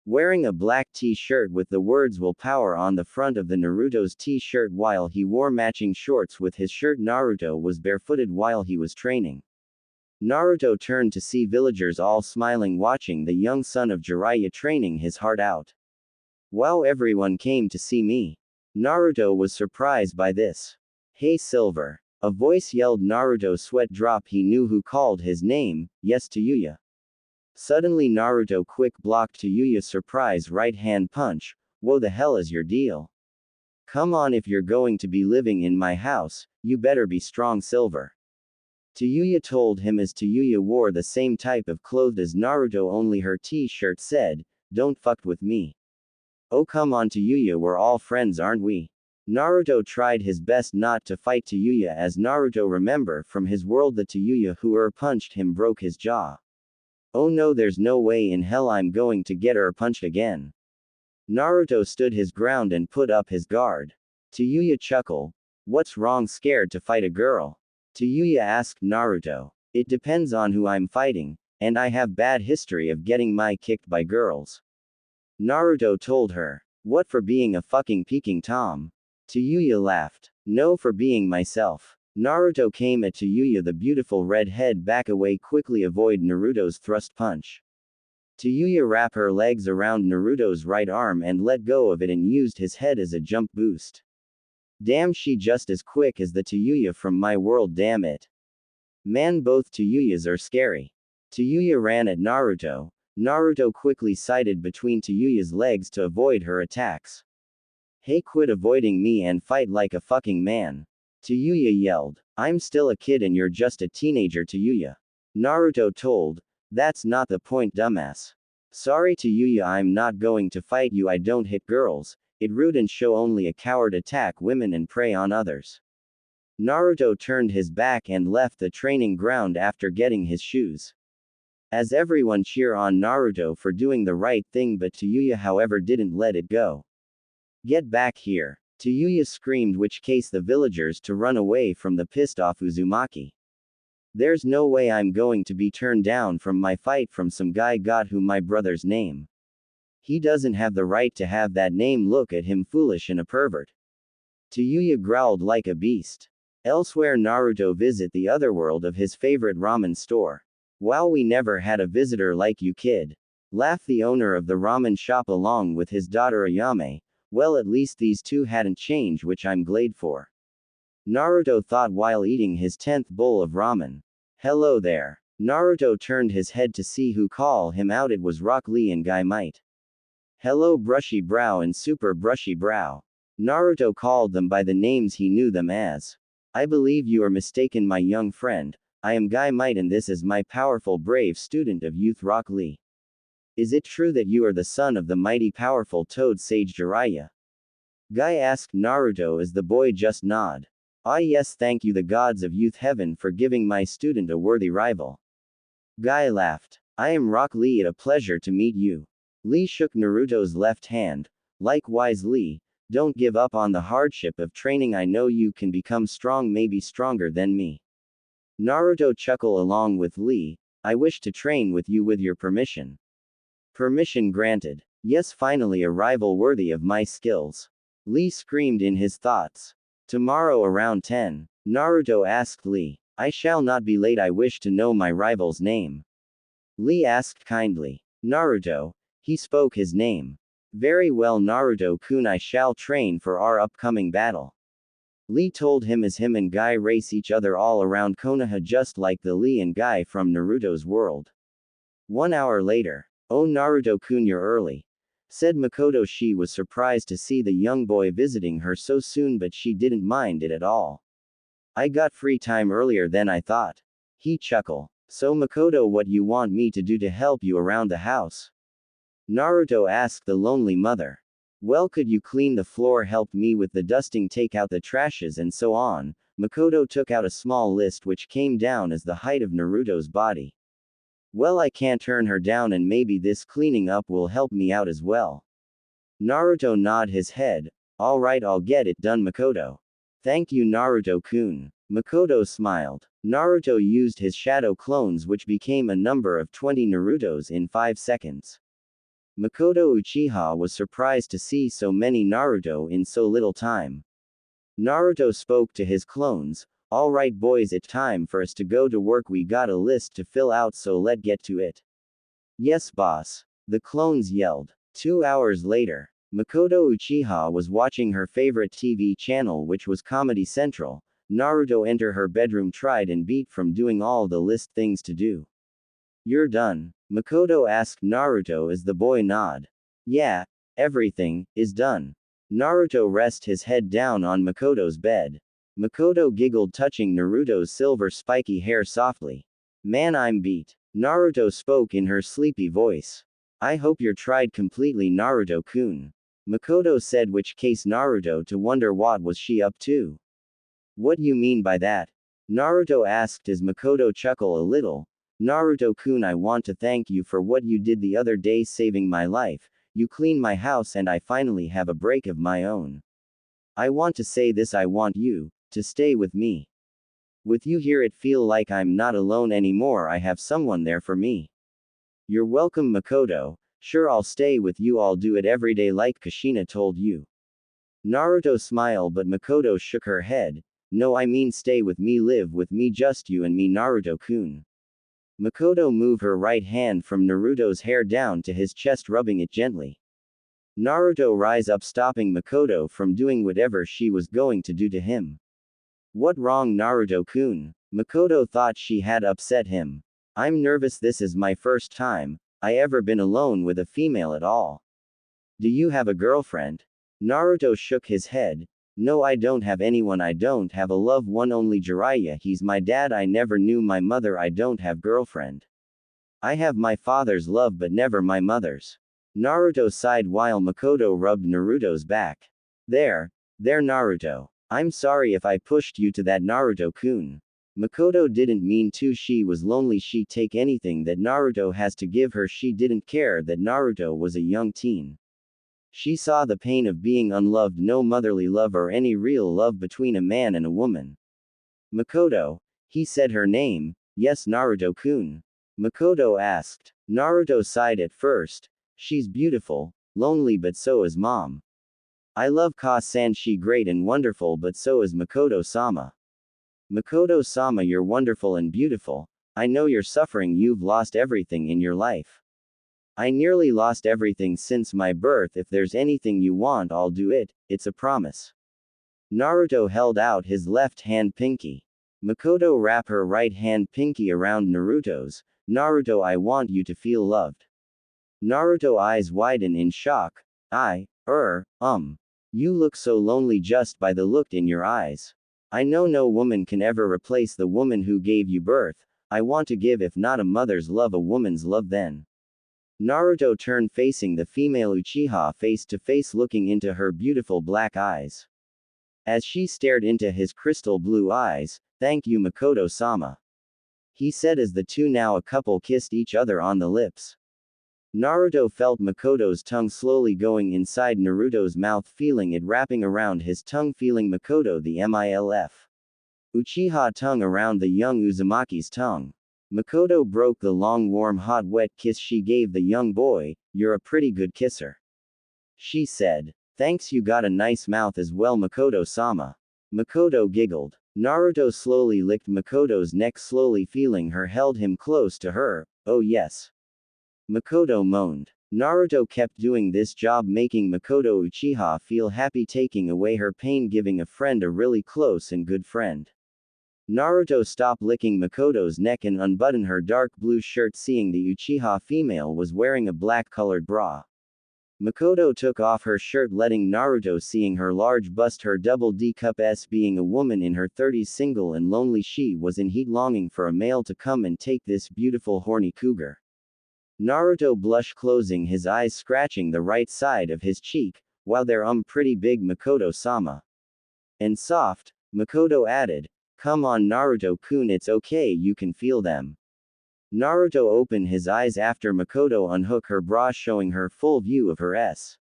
Wearing a black t-shirt with the words "Will Power" on the front of the Naruto's t-shirt while he wore matching shorts with his shirt. Naruto was barefooted while he was training. Naruto turned to see villagers all smiling, watching the young son of Jiraiya training his heart out. Wow, everyone came to see me. Naruto was surprised by this. Hey Silver. A voice yelled. Naruto sweat drop. He knew who called his name. Yes, Tayuya. Suddenly Naruto quick blocked Tayuya's surprise right hand punch. Whoa, the hell is your deal? Come on, if you're going to be living in my house, you better be strong, Silver. Tayuya told him as Tayuya wore the same type of clothes as Naruto, only her t-shirt said, "Don't fuck with me." Oh come on Tayuya, we're all friends, aren't we? Naruto tried his best not to fight Tayuya, as Naruto remember from his world the Tayuya who punched him broke his jaw. Oh no, there's no way in hell I'm going to get punched again. Naruto stood his ground and put up his guard. Tayuya chuckled. What's wrong, scared to fight a girl? Tayuya asked Naruto. It depends on who I'm fighting, and I have bad history of getting my kicked by girls. Naruto told her. What for being a fucking peeking Tom? Tayuya laughed. No, for being myself. Naruto came at Tayuya, the beautiful red head, back away quickly, avoid Naruto's thrust punch. Tayuya wrapped her legs around Naruto's right arm and let go of it and used his head as a jump boost. Damn, she just as quick as the Tayuya from my world, damn it. Man, both Tayuyas are scary. Tayuya ran at Naruto. Naruto quickly sighted between Tayuya's legs to avoid her attacks. Hey, quit avoiding me and fight like a fucking man. Tayuya yelled. I'm still a kid and you're just a teenager, Tayuya. Naruto told. That's not the point, dumbass. Sorry, Tayuya, I'm not going to fight you. I don't hit girls. It rude and show only a coward attack women and prey on others. Naruto turned his back and left the training ground after getting his shoes. As everyone cheer on Naruto for doing the right thing, but Tayuya however didn't let it go. Get back here. Tayuya screamed, which caused the villagers to run away from the pissed off Uzumaki. There's no way I'm going to be turned down from my fight from some guy got who my brother's name. He doesn't have the right to have that name. Look at him, foolish and a pervert. Tayuya growled like a beast. Elsewhere, Naruto visit the other world of his favorite ramen store. Wow, we never had a visitor like you, kid. Laughed the owner of the ramen shop along with his daughter Ayame. Well, at least these two hadn't changed, which I'm glad for. Naruto thought while eating his 10th bowl of ramen. Hello there. Naruto turned his head to see who called him out. It was Rock Lee and Guy Might. Hello, Brushy Brow and Super Brushy Brow. Naruto called them by the names he knew them as. I believe you are mistaken, my young friend. I am Guy Might and this is my powerful brave student of youth, Rock Lee. Is it true that you are the son of the mighty powerful Toad Sage Jiraiya? Guy asked Naruto as the boy just nodded. Ah yes, thank you the gods of youth heaven for giving my student a worthy rival. Guy laughed. I am Rock Lee, it a pleasure to meet you. Lee shook Naruto's left hand. Likewise Lee, don't give up on the hardship of training. I know you can become strong, maybe stronger than me. Naruto chuckled along with Lee. I wish to train with you with your permission. Permission granted. Yes, finally a rival worthy of my skills. Lee screamed in his thoughts. Tomorrow around 10. Naruto asked Lee. I shall not be late. I wish to know my rival's name. Lee asked kindly. Naruto. He spoke his name. Very well, Naruto-kun, I shall train for our upcoming battle. Lee told him as him and Guy race each other all around Konoha just like the Lee and Guy from Naruto's world. 1 hour later. Oh Naruto-kun, you're early, said Mikoto. She was surprised to see the young boy visiting her so soon, but she didn't mind it at all. I got free time earlier than I thought. He chuckled. So Mikoto, what you want me to do to help you around the house? Naruto asked the lonely mother. Well, could you clean the floor, help me with the dusting, take out the trashes and so on? Mikoto took out a small list which came down as the height of Naruto's body. Well, I can't turn her down and maybe this cleaning up will help me out as well. Naruto nodded his head. Alright, I'll get it done, Mikoto. Thank you, Naruto-kun. Mikoto smiled. Naruto used his shadow clones, which became a number of 20 Narutos in 5 seconds. Mikoto Uchiha was surprised to see so many Naruto in so little time. Naruto spoke to his clones. Alright boys, it's time for us to go to work. We got a list to fill out, so let's get to it. Yes, boss. The clones yelled. 2 hours later, Mikoto Uchiha was watching her favorite TV channel, which was Comedy Central. Naruto entered her bedroom, tried and beat from doing all the list things to do. You're done? Mikoto asked Naruto as the boy nodded. Yeah, everything is done. Naruto rested his head down on Mikoto's bed. Mikoto giggled, touching Naruto's silver spiky hair softly. Man, I'm beat. Naruto spoke in her sleepy voice. I hope you're tried completely, Naruto-kun. Mikoto said, which caused Naruto to wonder what was she up to. What you mean by that? Naruto asked as Mikoto chuckled a little. Naruto-kun, I want to thank you for what you did the other day, saving my life. You cleaned my house and I finally have a break of my own. I want to say this, I want you to stay with me. With you here it feel like I'm not alone anymore, I have someone there for me. You're welcome Mikoto, sure I'll stay with you, I'll do it every day like Kushina told you. Naruto smiled but Mikoto shook her head, no I mean stay with me, live with me, just you and me Naruto-kun. Mikoto moved her right hand from Naruto's hair down to his chest, rubbing it gently. Naruto rise up, stopping Mikoto from doing whatever she was going to do to him. What wrong Naruto-kun? Mikoto thought she had upset him. I'm nervous, this is my first time I ever been alone with a female at all. Do you have a girlfriend? Naruto shook his head. No I don't have anyone, I don't have a loved one, only Jiraiya, he's my dad, I never knew my mother, I don't have girlfriend. I have my father's love but never my mother's. Naruto sighed while Mikoto rubbed Naruto's back. There Naruto. I'm sorry if I pushed you to that Naruto-kun. Mikoto didn't mean to, she was lonely, she'd take anything that Naruto has to give her, she didn't care that Naruto was a young teen. She saw the pain of being unloved, no motherly love or any real love between a man and a woman. Mikoto. He said her name. Yes Naruto-kun. Mikoto asked. Naruto sighed at first. She's beautiful, lonely, but so is mom. I love Ka-san, she great and wonderful, but so is Mikoto-sama. Mikoto-sama, you're wonderful and beautiful. I know you're suffering, you've lost everything in your life. I nearly lost everything since my birth, if there's anything you want I'll do it, it's a promise. Naruto held out his left hand pinky. Mikoto wrapped her right hand pinky around Naruto's. Naruto, I want you to feel loved. Naruto eyes widen in shock. You look so lonely just by the look in your eyes. I know no woman can ever replace the woman who gave you birth. I want to give, if not a mother's love, a woman's love then. Naruto turned facing the female Uchiha face to face, looking into her beautiful black eyes. As she stared into his crystal blue eyes, thank you Mikoto-sama. He said as the two, now a couple, kissed each other on the lips. Naruto felt Mikoto's tongue slowly going inside Naruto's mouth, feeling it wrapping around his tongue, feeling Mikoto the MILF Uchiha tongue around the young Uzumaki's tongue. Mikoto broke the long, warm, hot, wet kiss she gave the young boy. You're a pretty good kisser, she said. Thanks, you got a nice mouth as well Mikoto-sama. Mikoto giggled. Naruto slowly licked Mikoto's neck, slowly feeling her, held him close to her. Oh yes. Mikoto moaned. Naruto kept doing this job, making Mikoto Uchiha feel happy, taking away her pain, giving a friend a really close and good friend. Naruto stopped licking Mikoto's neck and unbuttoned her dark blue shirt, seeing the Uchiha female was wearing a black-colored bra. Mikoto took off her shirt, letting Naruto seeing her large bust, her double D cup S. Being a woman in her 30s, single and lonely, she was in heat, longing for a male to come and take this beautiful horny cougar. Naruto blushed, closing his eyes, scratching the right side of his cheek. Wow, they're pretty big Mikoto-sama. And soft, Mikoto added. Come on Naruto-kun, it's okay, you can feel them. Naruto opened his eyes after Mikoto unhooked her bra, showing her full view of her S.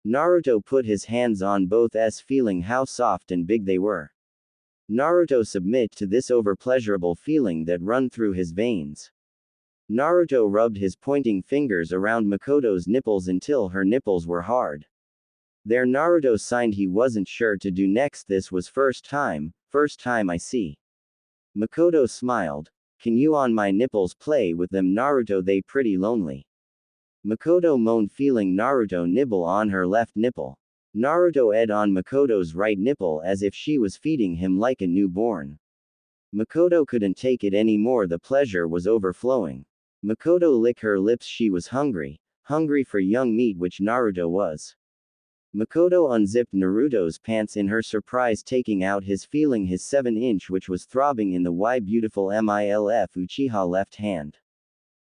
Naruto put his hands on both S, feeling how soft and big they were. Naruto submit to this over-pleasurable feeling that run through his veins. Naruto rubbed his pointing fingers around Mikoto's nipples until her nipples were hard. There Naruto signed he wasn't sure to do next. This was first time I see. Mikoto smiled. Can you on my nipples play with them Naruto, they pretty lonely. Mikoto moaned, feeling Naruto nibble on her left nipple. Naruto ed on Mikoto's right nipple as if she was feeding him like a newborn. Mikoto couldn't take it anymore, the pleasure was overflowing. Mikoto licked her lips, she was hungry for young meat, which Naruto was. Mikoto unzipped Naruto's pants in her surprise, taking out his 7-inch, which was throbbing in the Y beautiful MILF Uchiha left hand.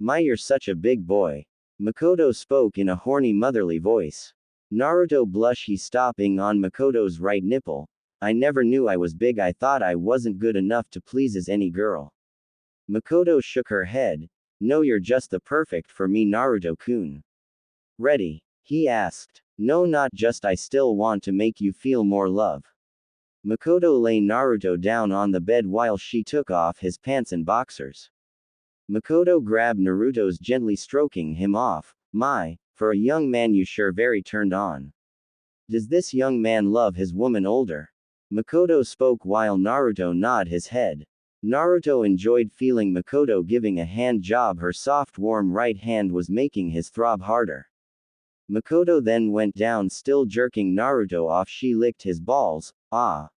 My, you're such a big boy. Mikoto spoke in a horny motherly voice. Naruto blushed, he stopping on Mikoto's right nipple. I never knew I was big, I thought I wasn't good enough to please as any girl. Mikoto shook her head. No, you're just the perfect for me Naruto-kun. Ready? He asked. No, not just, I still want to make you feel more love. Mikoto lay Naruto down on the bed while she took off his pants and boxers. Mikoto grabbed Naruto's, gently stroking him off. My, for a young man you sure very turned on. Does this young man love his woman older? Mikoto spoke while Naruto nodded his head. Naruto enjoyed feeling Mikoto giving a hand job. Her soft warm right hand was making his throb harder. Mikoto then went down, still jerking Naruto off. She licked his balls. Ah.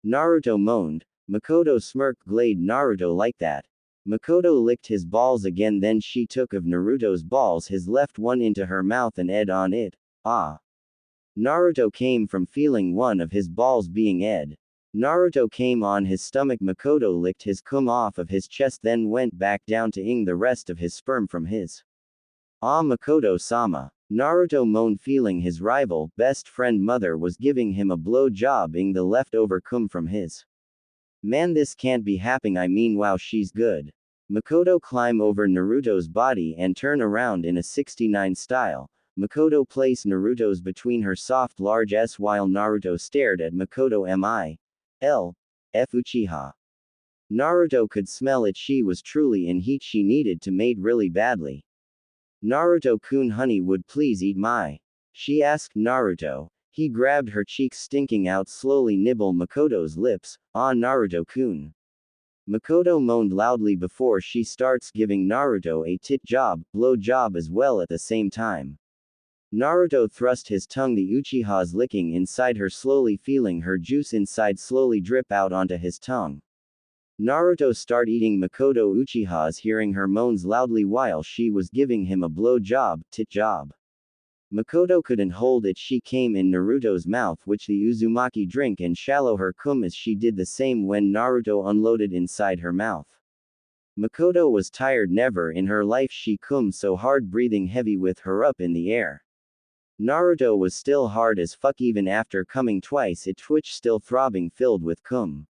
Naruto moaned. Mikoto smirked. Glade Naruto like that. Mikoto licked his balls again, then she took of Naruto's balls, his left one, into her mouth and ed on it. Ah. Naruto came from feeling one of his balls being ed. Naruto came on his stomach. Mikoto licked his cum off of his chest, then went back down to ing the rest of his sperm from his. Ah, Mikoto-sama. Naruto moaned, feeling his rival, best friend mother was giving him a blow job ing the leftover cum from his. Man, this can't be happening. I mean, wow, she's good. Mikoto climb over Naruto's body and turn around in a 69 style. Mikoto placed Naruto's between her soft large S while Naruto stared at Mikoto. F Uchiha. Naruto could smell it. She was truly in heat. She needed to mate really badly. Naruto-kun, honey, would please eat my? She asked Naruto. He grabbed her cheeks, stinking out, slowly nibble Mikoto's lips. Ah, Naruto-kun. Mikoto moaned loudly before she starts giving Naruto a tit job, blow job as well at the same time. Naruto thrust his tongue, the Uchiha's licking inside her, slowly feeling her juice inside slowly drip out onto his tongue. Naruto start eating Mikoto Uchiha's, hearing her moans loudly while she was giving him a blow job, tit job. Mikoto couldn't hold it. She came in Naruto's mouth, which the Uzumaki drink, and shallow her cum as she did the same when Naruto unloaded inside her mouth. Mikoto was tired. Never in her life she cum so hard, breathing heavy with her up in the air. Naruto was still hard as fuck even after coming twice. It twitched, still throbbing, filled with cum.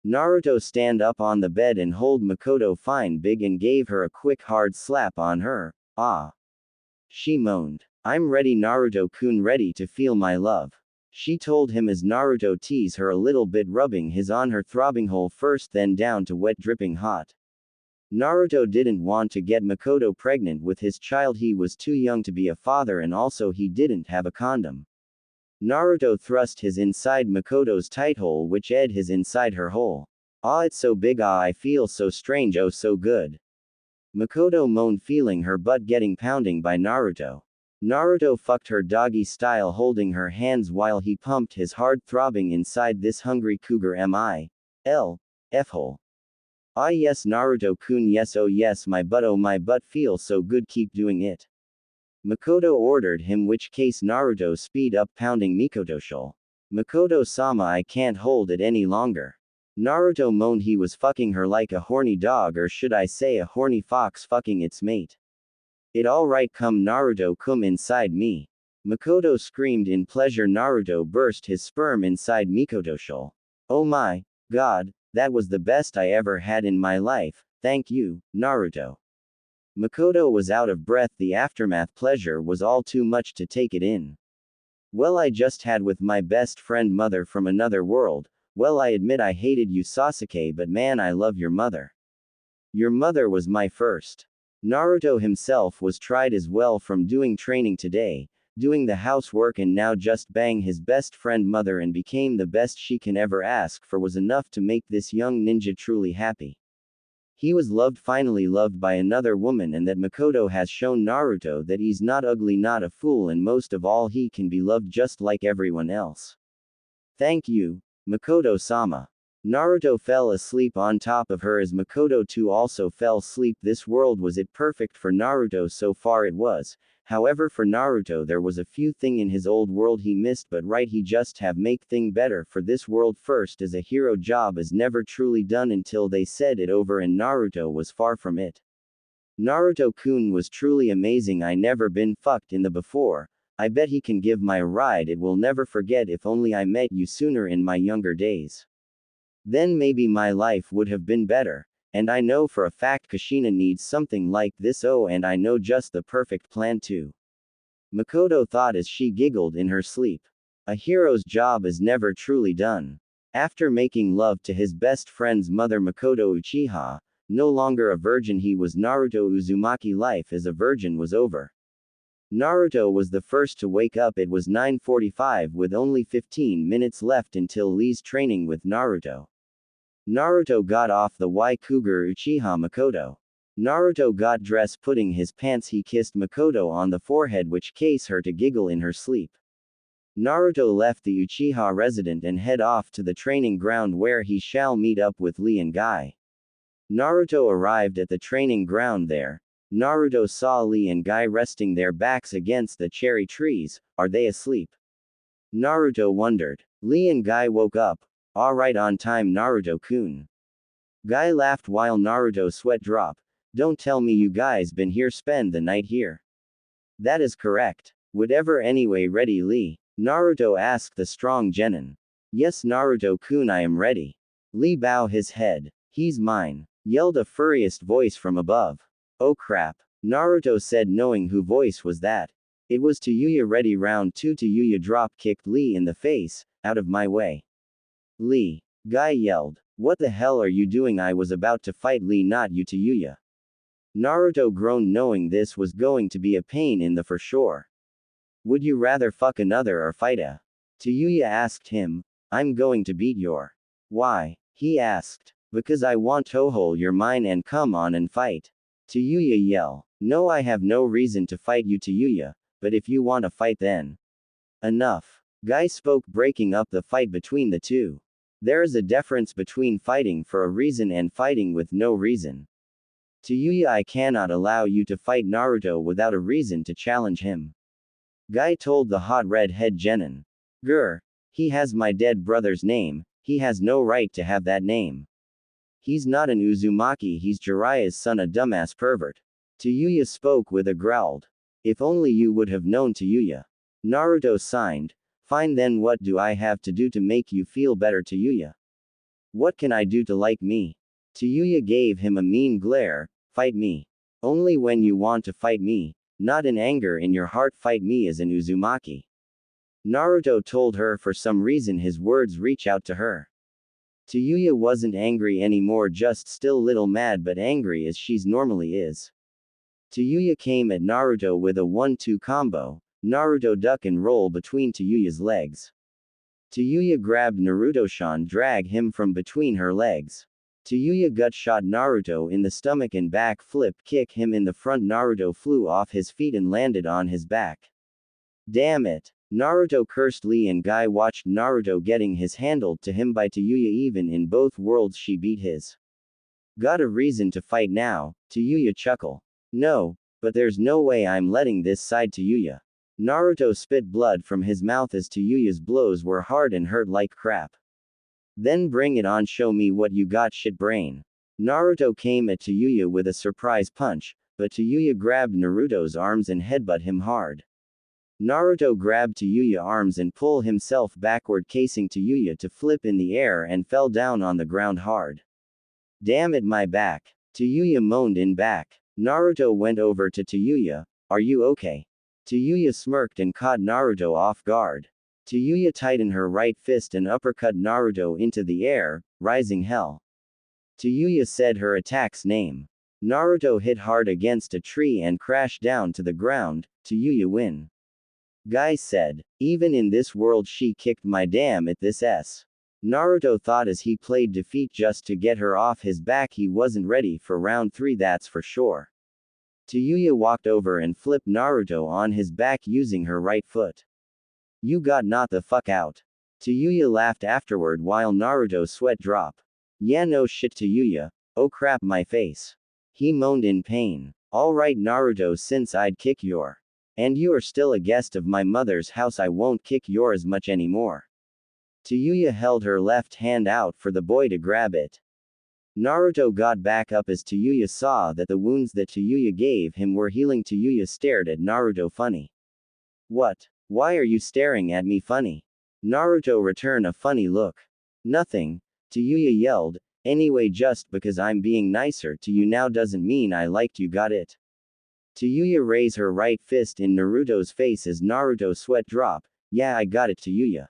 Naruto stand up on the bed and hold Mikoto fine big and gave her a quick hard slap on her. Ah. She moaned. I'm ready, Naruto-kun, ready to feel my love. She told him as Naruto teased her a little bit, rubbing his on her throbbing hole first, then down to wet, dripping hot. Naruto didn't want to get Mikoto pregnant with his child. He was too young to be a father, and also he didn't have a condom. Naruto thrust his inside Mikoto's tight hole, which ed his inside her hole. Ah, it's so big. Ah, I feel so strange. Oh, so good. Mikoto moaned, feeling her butt getting pounding by Naruto. Naruto fucked her doggy style, holding her hands while he pumped his hard throbbing inside this hungry cougar. F hole. Ah yes, Naruto-kun, yes, oh yes, my butt, oh my butt feels so good, keep doing it. Mikoto ordered him, which case Naruto speed up pounding Mikoto-shul. Mikoto-sama, I can't hold it any longer. Naruto moaned. He was fucking her like a horny dog, or should I say a horny fox fucking its mate. It alright, come Naruto, come inside me. Mikoto screamed in pleasure. Naruto burst his sperm inside Mikoto-shul. Oh my god, that was the best I ever had in my life, thank you, Naruto. Mikoto was out of breath. The aftermath pleasure was all too much to take it in. Well, I just had with my best friend mother from another world. Well, I admit I hated you, Sasuke, but man, I love your mother. Your mother was my first. Naruto himself was tried as well from doing training today, doing the housework, and now just bang his best friend mother and became the best she can ever ask for, was enough to make this young ninja truly happy. He was loved, finally loved by another woman, and that Mikoto has shown Naruto that he's not ugly, not a fool, and most of all, he can be loved just like everyone else. Thank you, Mikoto-sama. Naruto fell asleep on top of her as Mikoto too also fell asleep. This world was it perfect for Naruto so far. It was. However, for Naruto there was a few thing in his old world he missed, but right, he just have make thing better for this world. First, as a hero job is never truly done until they said it over, and Naruto was far from it. Naruto-kun was truly amazing. I never been fucked in the before. I bet he can give my ride. It will never forget. If only I met you sooner in my younger days. Then maybe my life would have been better. And I know for a fact Kushina needs something like this. Oh, and I know just the perfect plan too. Mikoto thought as she giggled in her sleep. A hero's job is never truly done. After making love to his best friend's mother Mikoto Uchiha, no longer a virgin he was Naruto Uzumaki life as a virgin was over. Naruto was the first to wake up. It was 9:45 with only 15 minutes left until Lee's training with Naruto. Naruto got off the Y Cougar Uchiha Mikoto. Naruto got dressed, putting his pants. He kissed Mikoto on the forehead which caused her to giggle in her sleep. Naruto left the Uchiha residence and head off to the training ground where he shall meet up with Lee and Guy. Naruto arrived at the training ground there. Naruto saw Lee and Guy resting their backs against the cherry trees. Are they asleep? Naruto wondered. Lee and Guy woke up. Alright, on time, Naruto-kun. Guy laughed while Naruto sweat dropped. Don't tell me you guys been here, spend the night here. That is correct. Whatever anyway, ready Lee? Naruto asked the strong genin. Yes Naruto-kun, I am ready. Lee bowed his head. He's mine, yelled a furious voice from above. Oh crap, Naruto said, knowing who voice was that. It was Tayuya. Ready, round 2. Tayuya drop kicked Lee in the face. Out of my way. Lee. Guy yelled. What the hell are you doing? I was about to fight Lee, not you, Tayuya. Naruto groaned, knowing this was going to be a pain in the for sure. Would you rather fuck another or fight a? Tayuya asked him. I'm going to beat your. Why? He asked. Because I want to hold your mind and come on and fight. Tayuya yell. No, I have no reason to fight you, Tayuya, but if you want to fight then. Enough. Guy spoke, breaking up the fight between the two. There is a difference between fighting for a reason and fighting with no reason. Tayuya, I cannot allow you to fight Naruto without a reason to challenge him. Guy told the hot red-head genin. Grr. He has my dead brother's name, he has no right to have that name. He's not an Uzumaki, he's Jiraiya's son, a dumbass pervert. Tayuya spoke with a growl. If only you would have known, Tayuya. Naruto signed. Fine then, what do I have to do to make you feel better, Tayuya? What can I do to like me? Tayuya gave him a mean glare. Fight me. Only when you want to fight me, not in anger in your heart. Fight me as an Uzumaki. Naruto told her. For some reason his words reach out to her. Tayuya wasn't angry anymore, just still little mad, but angry as she's normally is. Tayuya came at Naruto with a 1-2 combo. Naruto duck and roll between Tayuya's legs. Tayuya grabbed Naruto-shan, drag him from between her legs. Tayuya gut shot Naruto in the stomach and back flip kick him in the front. Naruto flew off his feet and landed on his back. Damn it. Naruto cursed. Lee and Guy watched Naruto getting his handled to him by Tayuya. Even in both worlds she beat his. Got a reason to fight now, Tayuya chuckle. No, but there's no way I'm letting this side, Tayuya. Naruto spit blood from his mouth as Tayuya's blows were hard and hurt like crap. Then bring it on, show me what you got, shit brain. Naruto came at Tayuya with a surprise punch, but Tayuya grabbed Naruto's arms and headbutt him hard. Naruto grabbed Tayuya's arms and pulled himself backward, casing Tayuya to flip in the air and fell down on the ground hard. Damn it, my back. Tayuya moaned in back. Naruto went over to Tayuya. Are you okay? Tayuya smirked and caught Naruto off guard. Tayuya tightened her right fist and uppercut Naruto into the air, rising hell. Tayuya said her attack's name. Naruto hit hard against a tree and crashed down to the ground. Tayuya win. Guy said, even in this world she kicked my damn at this s. Naruto thought as he played defeat just to get her off his back. He wasn't ready for round 3, that's for sure. Tayuya walked over and flipped Naruto on his back using her right foot. You got knocked the fuck out. Tayuya laughed afterward while Naruto sweat dropped. Yeah, no shit, Tayuya. Oh crap, my face. He moaned in pain. Alright Naruto, since I'd kick your. And you are still a guest of my mother's house, I won't kick yours much anymore. Tayuya held her left hand out for the boy to grab it. Naruto got back up as Tayuya saw that the wounds that Tayuya gave him were healing. Tayuya stared at Naruto funny. What? Why are you staring at me funny? Naruto returned a funny look. Nothing, Tayuya yelled. Anyway, just because I'm being nicer to you now doesn't mean I liked you, got it? Tayuya raised her right fist in Naruto's face as Naruto sweat dropped. Yeah, I got it, Tayuya.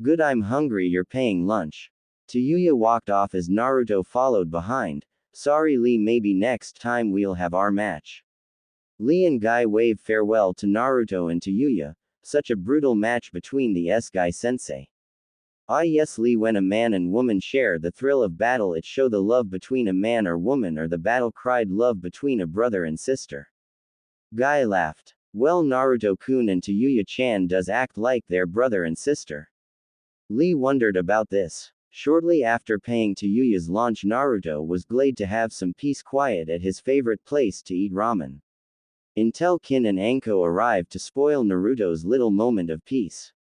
Good, I'm hungry, you're paying lunch. Tayuya walked off as Naruto followed behind. Sorry Lee, maybe next time we'll have our match. Lee and Guy wave farewell to Naruto and Tayuya. Such a brutal match between the Guy sensei. Ah yes Lee, when a man and woman share the thrill of battle it show the love between a man or woman, or the battle cried love between a brother and sister. Guy laughed. Well, Naruto-kun and Tayuya-chan does act like they're brother and sister. Lee wondered about this. Shortly after paying Tayuya's lunch, Naruto was glad to have some peace quiet at his favorite place to eat ramen. Until Kin and Anko arrived to spoil Naruto's little moment of peace.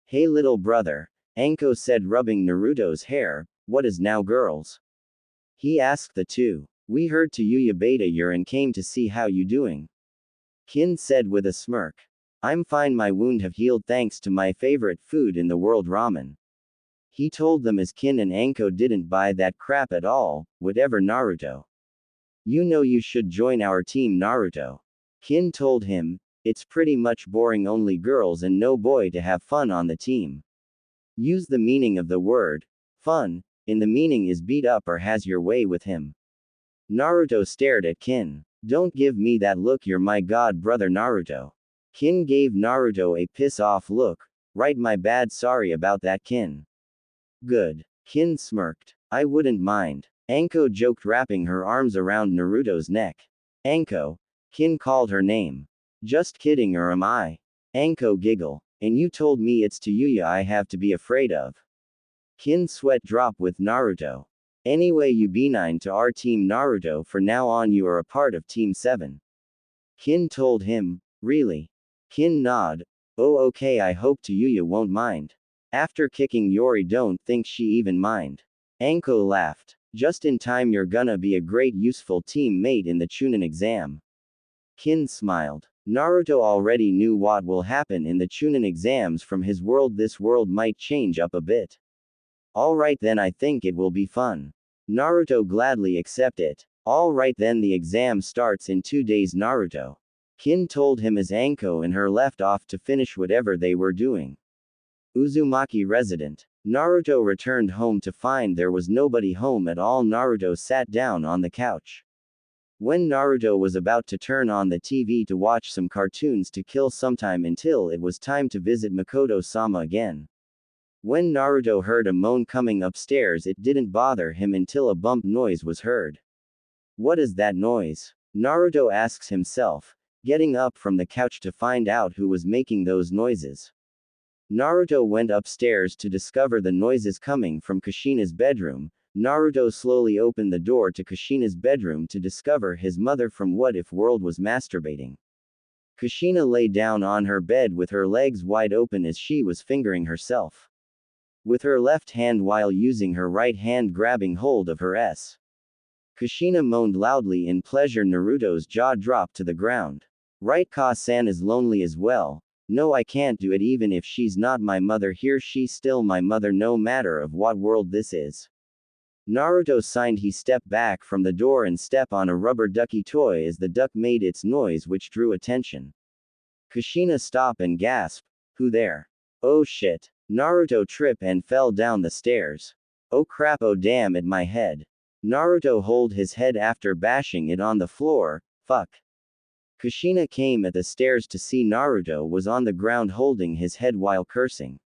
Hey little brother, Anko said, rubbing Naruto's hair, what is now girls? He asked the two. We heard Tayuya beta your and came to see how you doing. Kin said with a smirk. I'm fine, my wound have healed thanks to my favorite food in the world, ramen. He told them as Kin and Anko didn't buy that crap at all, whatever Naruto. You know you should join our team Naruto. Kin told him, it's pretty much boring, only girls and no boy to have fun on the team. Use the meaning of the word, fun, in the meaning is beat up or has your way with him. Naruto stared at Kin. Don't give me that look, you're my god brother Naruto. Kin gave Naruto a piss-off look. Right, my bad, sorry about that Kin. Good. Kin smirked. I wouldn't mind. Anko joked, wrapping her arms around Naruto's neck. Anko. Kin called her name. Just kidding, or am I? Anko giggled. And you told me it's Tayuya I have to be afraid of. Kin sweat drop with Naruto. Anyway, you be 9 to our team Naruto, for now on you are a part of Team 7. Kin told him. Really? Kin nod. Oh okay, I hope Tayuya won't mind. After kicking Yori, don't think she even mind. Anko laughed. Just in time, you're gonna be a great useful teammate in the Chunin exam. Kin smiled. Naruto already knew what will happen in the Chunin exams from his world. This world might change up a bit. Alright then, I think it will be fun. Naruto gladly accept it. Alright then, the exam starts in 2 days Naruto. Kin told him as Anko and her left off to finish whatever they were doing. Uzumaki resident. Naruto returned home to find there was nobody home at all. Naruto sat down on the couch. When Naruto was about to turn on the TV to watch some cartoons to kill some time until it was time to visit Mikoto-sama again. When Naruto heard a moan coming upstairs, it didn't bother him until a bump noise was heard. What is that noise? Naruto asks himself, getting up from the couch to find out who was making those noises. Naruto went upstairs to discover the noises coming from Kushina's bedroom. Naruto slowly opened the door to Kushina's bedroom to discover his mother from What If World was masturbating. Kushina lay down on her bed with her legs wide open as she was fingering herself with her left hand while using her right hand grabbing hold of her S. Kushina moaned loudly in pleasure. Naruto's jaw dropped to the ground. Right, Ka-san is lonely as well. No, I can't do it even if she's not my mother here, she's still my mother no matter of what world this is. Naruto signed. He stepped back from the door and stepped on a rubber ducky toy as the duck made its noise which drew attention. Kushina stopped and gasped. Who there? Oh shit. Naruto tripped and fell down the stairs. Oh crap, oh damn it, my head. Naruto hold his head after bashing it on the floor. Fuck. Kushina came at the stairs to see Naruto was on the ground holding his head while cursing.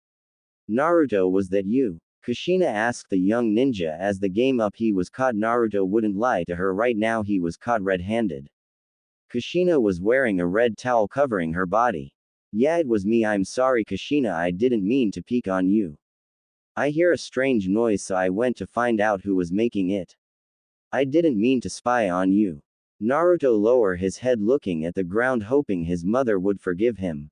Naruto, was that you? Kushina asked the young ninja as the game up. He was caught. Naruto wouldn't lie to her. Right now he was caught red-handed. Kushina was wearing a red towel covering her body. Yeah, it was me. I'm sorry Kushina, I didn't mean to peek on you. I hear a strange noise so I went to find out who was making it. I didn't mean to spy on you. Naruto lowered his head looking at the ground hoping his mother would forgive him.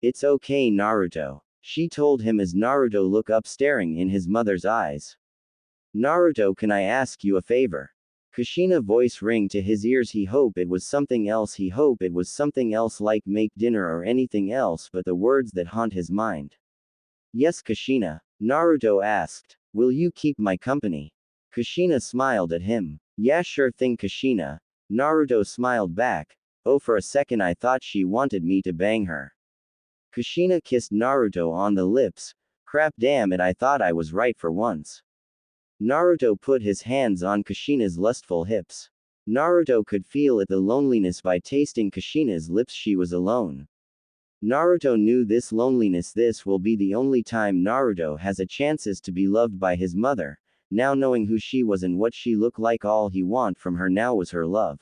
It's okay Naruto, she told him as Naruto looked up staring in his mother's eyes. Naruto, can I ask you a favor? Kushina voice ring to his ears. He hope it was something else. He hope it was something else like make dinner or anything else but the words that haunt his mind. Yes Kushina, Naruto asked. Will you keep my company? Kushina smiled at him. Yeah sure thing Kushina. Naruto smiled back. Oh, for a second I thought she wanted me to bang her. Kushina kissed Naruto on the lips, Crap, damn it, I thought I was right for once. Naruto put his hands on Kushina's lustful hips. Naruto could feel the loneliness by tasting Kushina's lips. She was alone. Naruto knew this loneliness. This will be the only time Naruto has a chances to be loved by his mother. Now knowing who she was and what she looked like, all he want from her now was her love.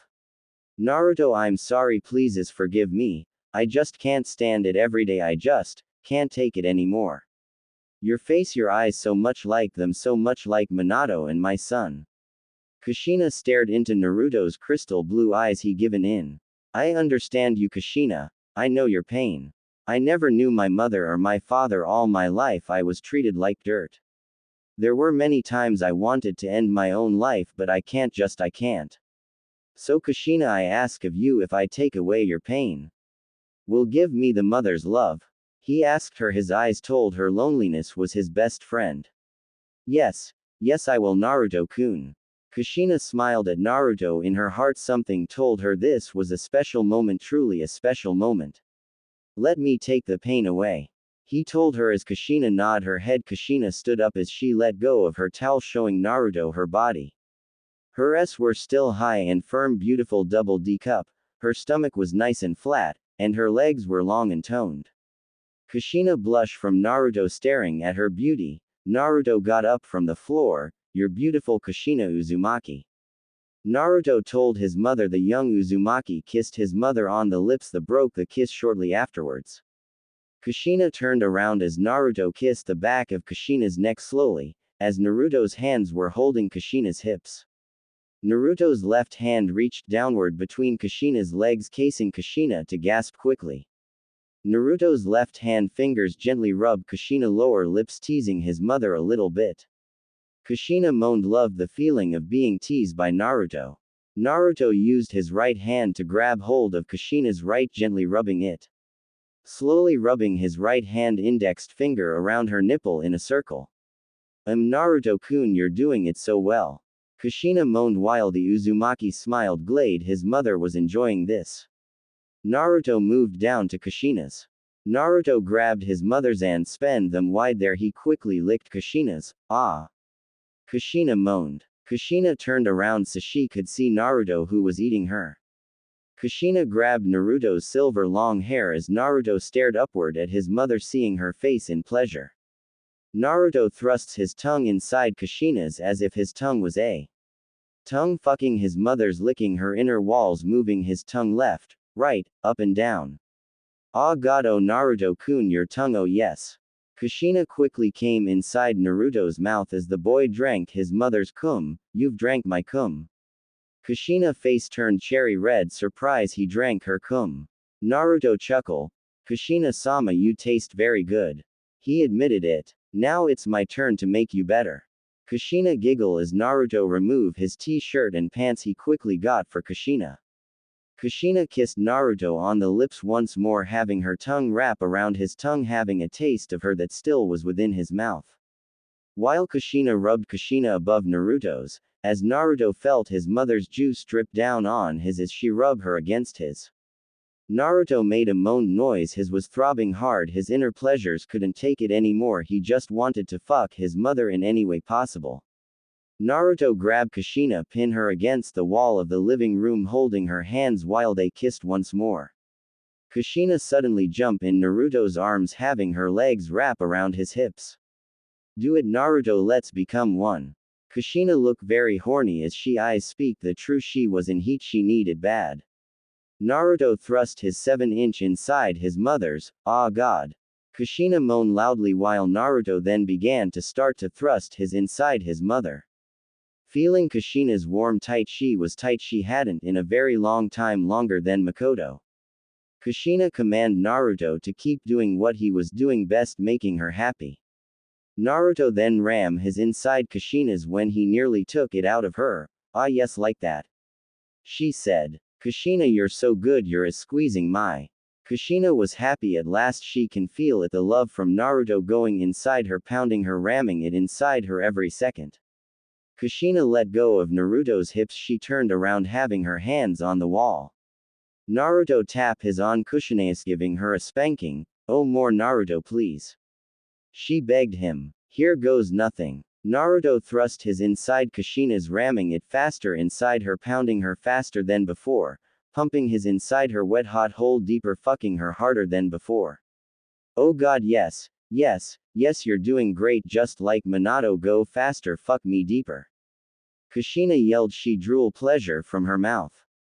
Naruto, I'm sorry, please forgive me. I just can't stand it every day. I just can't take it anymore. Your face, your eyes, so much like them, so much like Minato and my son. Kushina stared into Naruto's crystal blue eyes. He given in. I understand you, Kushina. I know your pain. I never knew my mother or my father all my life. I was treated like dirt. There were many times I wanted to end my own life, but I can't. I can't. So Kushina, I ask of you, if I take away your pain, will give me the mother's love? He asked her. His eyes told her loneliness was his best friend. Yes, I will, Naruto-kun. Kushina smiled at Naruto. In her heart something told her this was a special moment, truly a special moment. Let me take the pain away, he told her as Kushina nodded her head. Kushina stood up as she let go of her towel, showing Naruto her body. Her S were still high and firm, beautiful double D cup, her stomach was nice and flat, and her legs were long and toned. Kushina blushed from Naruto staring at her beauty. Naruto got up from the floor. You're beautiful, Kushina Uzumaki. Naruto told his mother. The young Uzumaki kissed his mother on the lips. They broke the kiss shortly afterwards. Kushina turned around as Naruto kissed the back of Kushina's neck slowly, as Naruto's hands were holding Kushina's hips. Naruto's left hand reached downward between Kushina's legs, causing Kushina to gasp quickly. Naruto's left hand fingers gently rubbed Kushina's lower lips, teasing his mother a little bit. Kushina moaned, loved the feeling of being teased by Naruto. Naruto used his right hand to grab hold of Kushina's right, gently rubbing it. Slowly rubbing his right hand indexed finger around her nipple in a circle. Naruto-kun, you're doing it so well. Kushina moaned while the Uzumaki smiled. Glad his mother was enjoying this. Naruto moved down to Kushina's. Naruto grabbed his mother's and spanned them wide there. He quickly licked Kushina's. Ah! Kushina moaned. Kushina turned around so she could see Naruto, who was eating her. Kushina grabbed Naruto's silver long hair as Naruto stared upward at his mother, seeing her face in pleasure. Naruto thrusts his tongue inside Kushina's as if his tongue was a tongue fucking his mother's, licking her inner walls, moving his tongue left, right, up and down. Ah god, oh Naruto-kun, your tongue, oh yes. Kushina quickly came inside Naruto's mouth as the boy drank his mother's cum. You've drank my cum. Kushina face turned cherry red, surprise he drank her cum. Naruto chuckle. Kushina-sama, you taste very good. He admitted it. Now it's my turn to make you better. Kushina giggle as Naruto remove his t-shirt and pants he quickly got for Kushina. Kushina kissed Naruto on the lips once more, having her tongue wrap around his tongue, having a taste of her that still was within his mouth. While Kushina rubbed Kushina above Naruto's, as Naruto felt his mother's juice drip down on his as she rubbed her against his. Naruto made a moaned noise. His was throbbing hard. His inner pleasures couldn't take it anymore. He just wanted to fuck his mother in any way possible. Naruto grabbed Kushina, pinned her against the wall of the living room, holding her hands while they kissed once more. Kushina suddenly jumped in Naruto's arms, having her legs wrap around his hips. Do it, Naruto, let's become one. Kushina looked very horny as she eyes speak the truth. She was in heat, she needed bad. Naruto thrust his 7-inch inside his mother's. Ah god. Kushina moaned loudly while Naruto then began to start to thrust his inside his mother. Feeling Kushina's warm tight, she was tight, she hadn't in a very long time, longer than Mikoto. Kushina commanded Naruto to keep doing what he was doing best, making her happy. Naruto then rammed his inside Kushina's when he nearly took it out of her. Ah yes, like that. She said. Kushina, you're so good, you're squeezing my. Kushina was happy at last. She can feel it, the love from Naruto going inside her, pounding her, ramming it inside her every second. Kushina let go of Naruto's hips. She turned around, having her hands on the wall. Naruto tapped his on Kushina's, giving her a spanking. Oh more Naruto, please. She begged him. Here goes nothing. Naruto thrust his inside Kushina's, ramming it faster inside her, pounding her faster than before, pumping his inside her wet hot hole deeper, fucking her harder than before. Oh god, yes, yes, yes, you're doing great, just like Minato, go faster, fuck me deeper. Kushina yelled. She drooled pleasure from her mouth.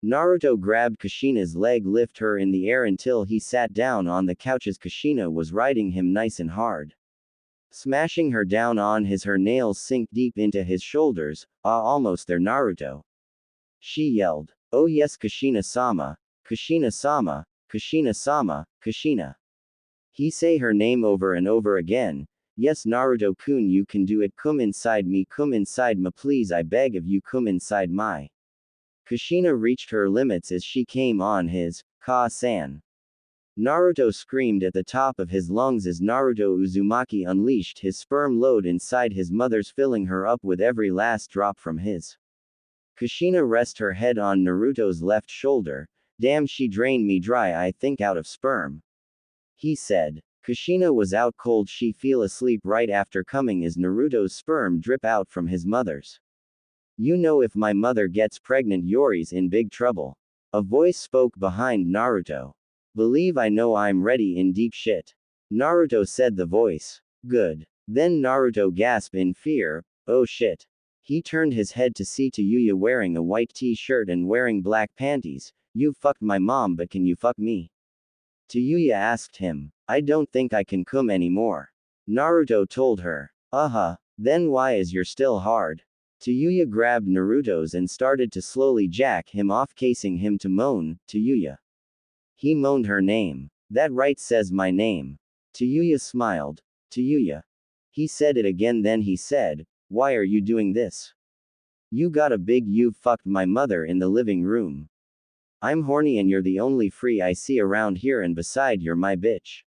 Naruto grabbed Kushina's leg, lift her in the air until he sat down on the couch as Kushina was riding him nice and hard. Smashing her down on her nails sink deep into his shoulders. Ah, almost there, Naruto. She yelled. Oh yes, Kushina-sama, Kushina-sama, Kushina-sama, Kushina. He say her name over and over again. Yes, Naruto-kun, you can do it. Come inside me, please, I beg of you, come inside my. Kushina reached her limits as she came on his, Ka-san. Naruto screamed at the top of his lungs as Naruto Uzumaki unleashed his sperm load inside his mother's, filling her up with every last drop from his. Kushina rest her head on Naruto's left shoulder. Damn, she drained me dry, I think, out of sperm. He said. Kushina was out cold. She fell asleep right after coming as Naruto's sperm drip out from his mother's. You know, if my mother gets pregnant, Yori's in big trouble. A voice spoke behind Naruto. Believe I know, I'm ready, in deep shit. Naruto said the voice. Good. Then Naruto gasped in fear. Oh shit. He turned his head to see Tayuya wearing a white t-shirt and wearing black panties. You fucked my mom, but can you fuck me? Tayuya asked him. I don't think I can come anymore. Naruto told her. Then why is you're still hard? Tayuya grabbed Naruto's and started to slowly jack him off, casing him to moan. Tayuya. He moaned her name. That right, says my name. Tayuya smiled. Tayuya. He said it again, then he said, why are you doing this? You got a big, you fucked my mother in the living room. I'm horny and you're the only free I see around here, and beside you're my bitch.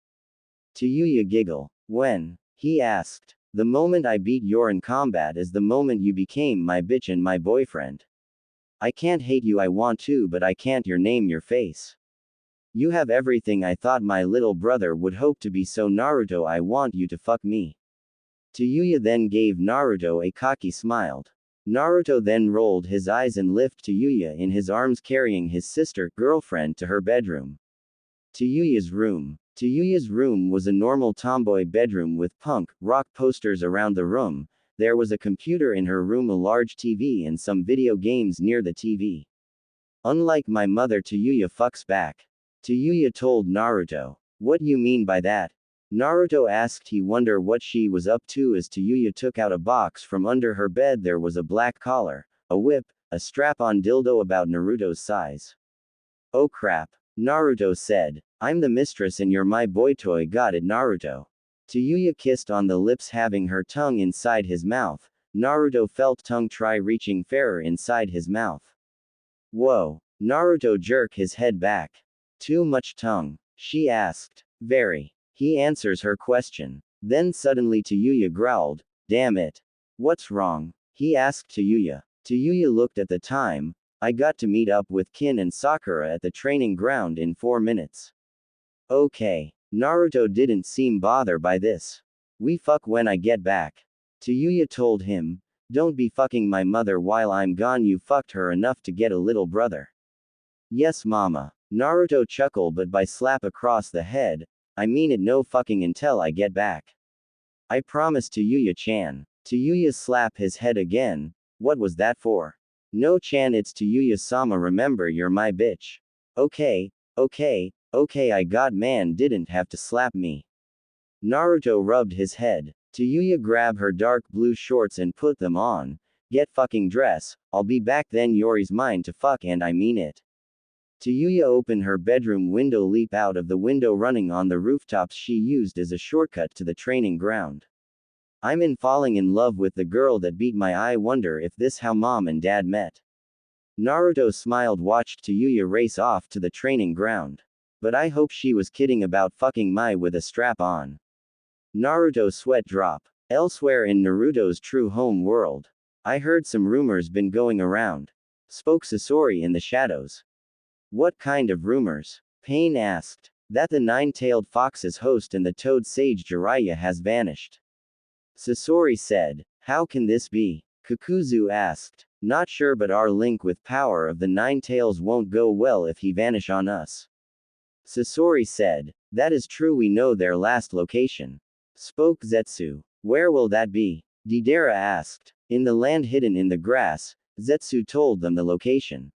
Tayuya giggle. When? He asked. The moment I beat you in combat is the moment you became my bitch and my boyfriend. I can't hate you, I want to, but I can't. Your name, your face. You have everything I thought my little brother would hope to be, so Naruto, I want you to fuck me. Tayuya then gave Naruto a cocky smile. Naruto then rolled his eyes and lifted Tayuya in his arms, carrying his sister, girlfriend, to her bedroom. Tayuya's room. Tayuya's room was a normal tomboy bedroom with punk rock posters around the room. There was a computer in her room, a large TV, and some video games near the TV. Unlike my mother, Tayuya fucks back. Tayuya told Naruto. What you mean by that? Naruto asked. He wonder what she was up to as Tayuya took out a box from under her bed. There was a black collar, a whip, a strap-on dildo about Naruto's size. Oh crap. Naruto said. I'm the mistress and you're my boy toy. Got it, Naruto. Tayuya kissed on the lips, having her tongue inside his mouth. Naruto felt tongue try reaching fairer inside his mouth. Whoa. Naruto jerked his head back. Too much tongue? She asked. Very. He answers her question. Then suddenly Tayuya growled. Damn it. What's wrong? He asked Tayuya. Tayuya looked at the time. I got to meet up with Kin and Sakura at the training ground in 4 minutes. Okay. Naruto didn't seem bothered by this. We fuck when I get back. Tayuya told him. Don't be fucking my mother while I'm gone. You fucked her enough to get a little brother. Yes, mama. Naruto chuckled, but by slap across the head. I mean it, no fucking until I get back. I promise, Tayuya-chan. Tayuya slapped his head again. What was that for? No, Chan, it's Tayuya-sama, remember you're my bitch. Okay, I got, man, didn't have to slap me. Naruto rubbed his head. Tayuya grabbed her dark blue shorts and put them on. Get fucking dress, I'll be back then. Yori's mine to fuck, and I mean it. Tayuya opened her bedroom window, leap out of the window, running on the rooftops she used as a shortcut to the training ground. I'm falling in love with the girl that beat my eye. Wonder if this how mom and dad met. Naruto smiled, watched Tayuya race off to the training ground. But I hope she was kidding about fucking Mai with a strap on. Naruto sweat drop. Elsewhere in Naruto's true home world. I heard some rumors been going around. Spoke Sasori in the shadows. What kind of rumors? Pain asked. That the nine-tailed fox's host and the toad sage Jiraiya has vanished. Sasori said. How can this be? Kakuzu asked. Not sure, but our link with power of the nine tails won't go well if he vanish on us. Sasori said. That is true, we know their last location. Spoke Zetsu. Where will that be? Deidara asked. In the land hidden in the grass. Zetsu told them the location.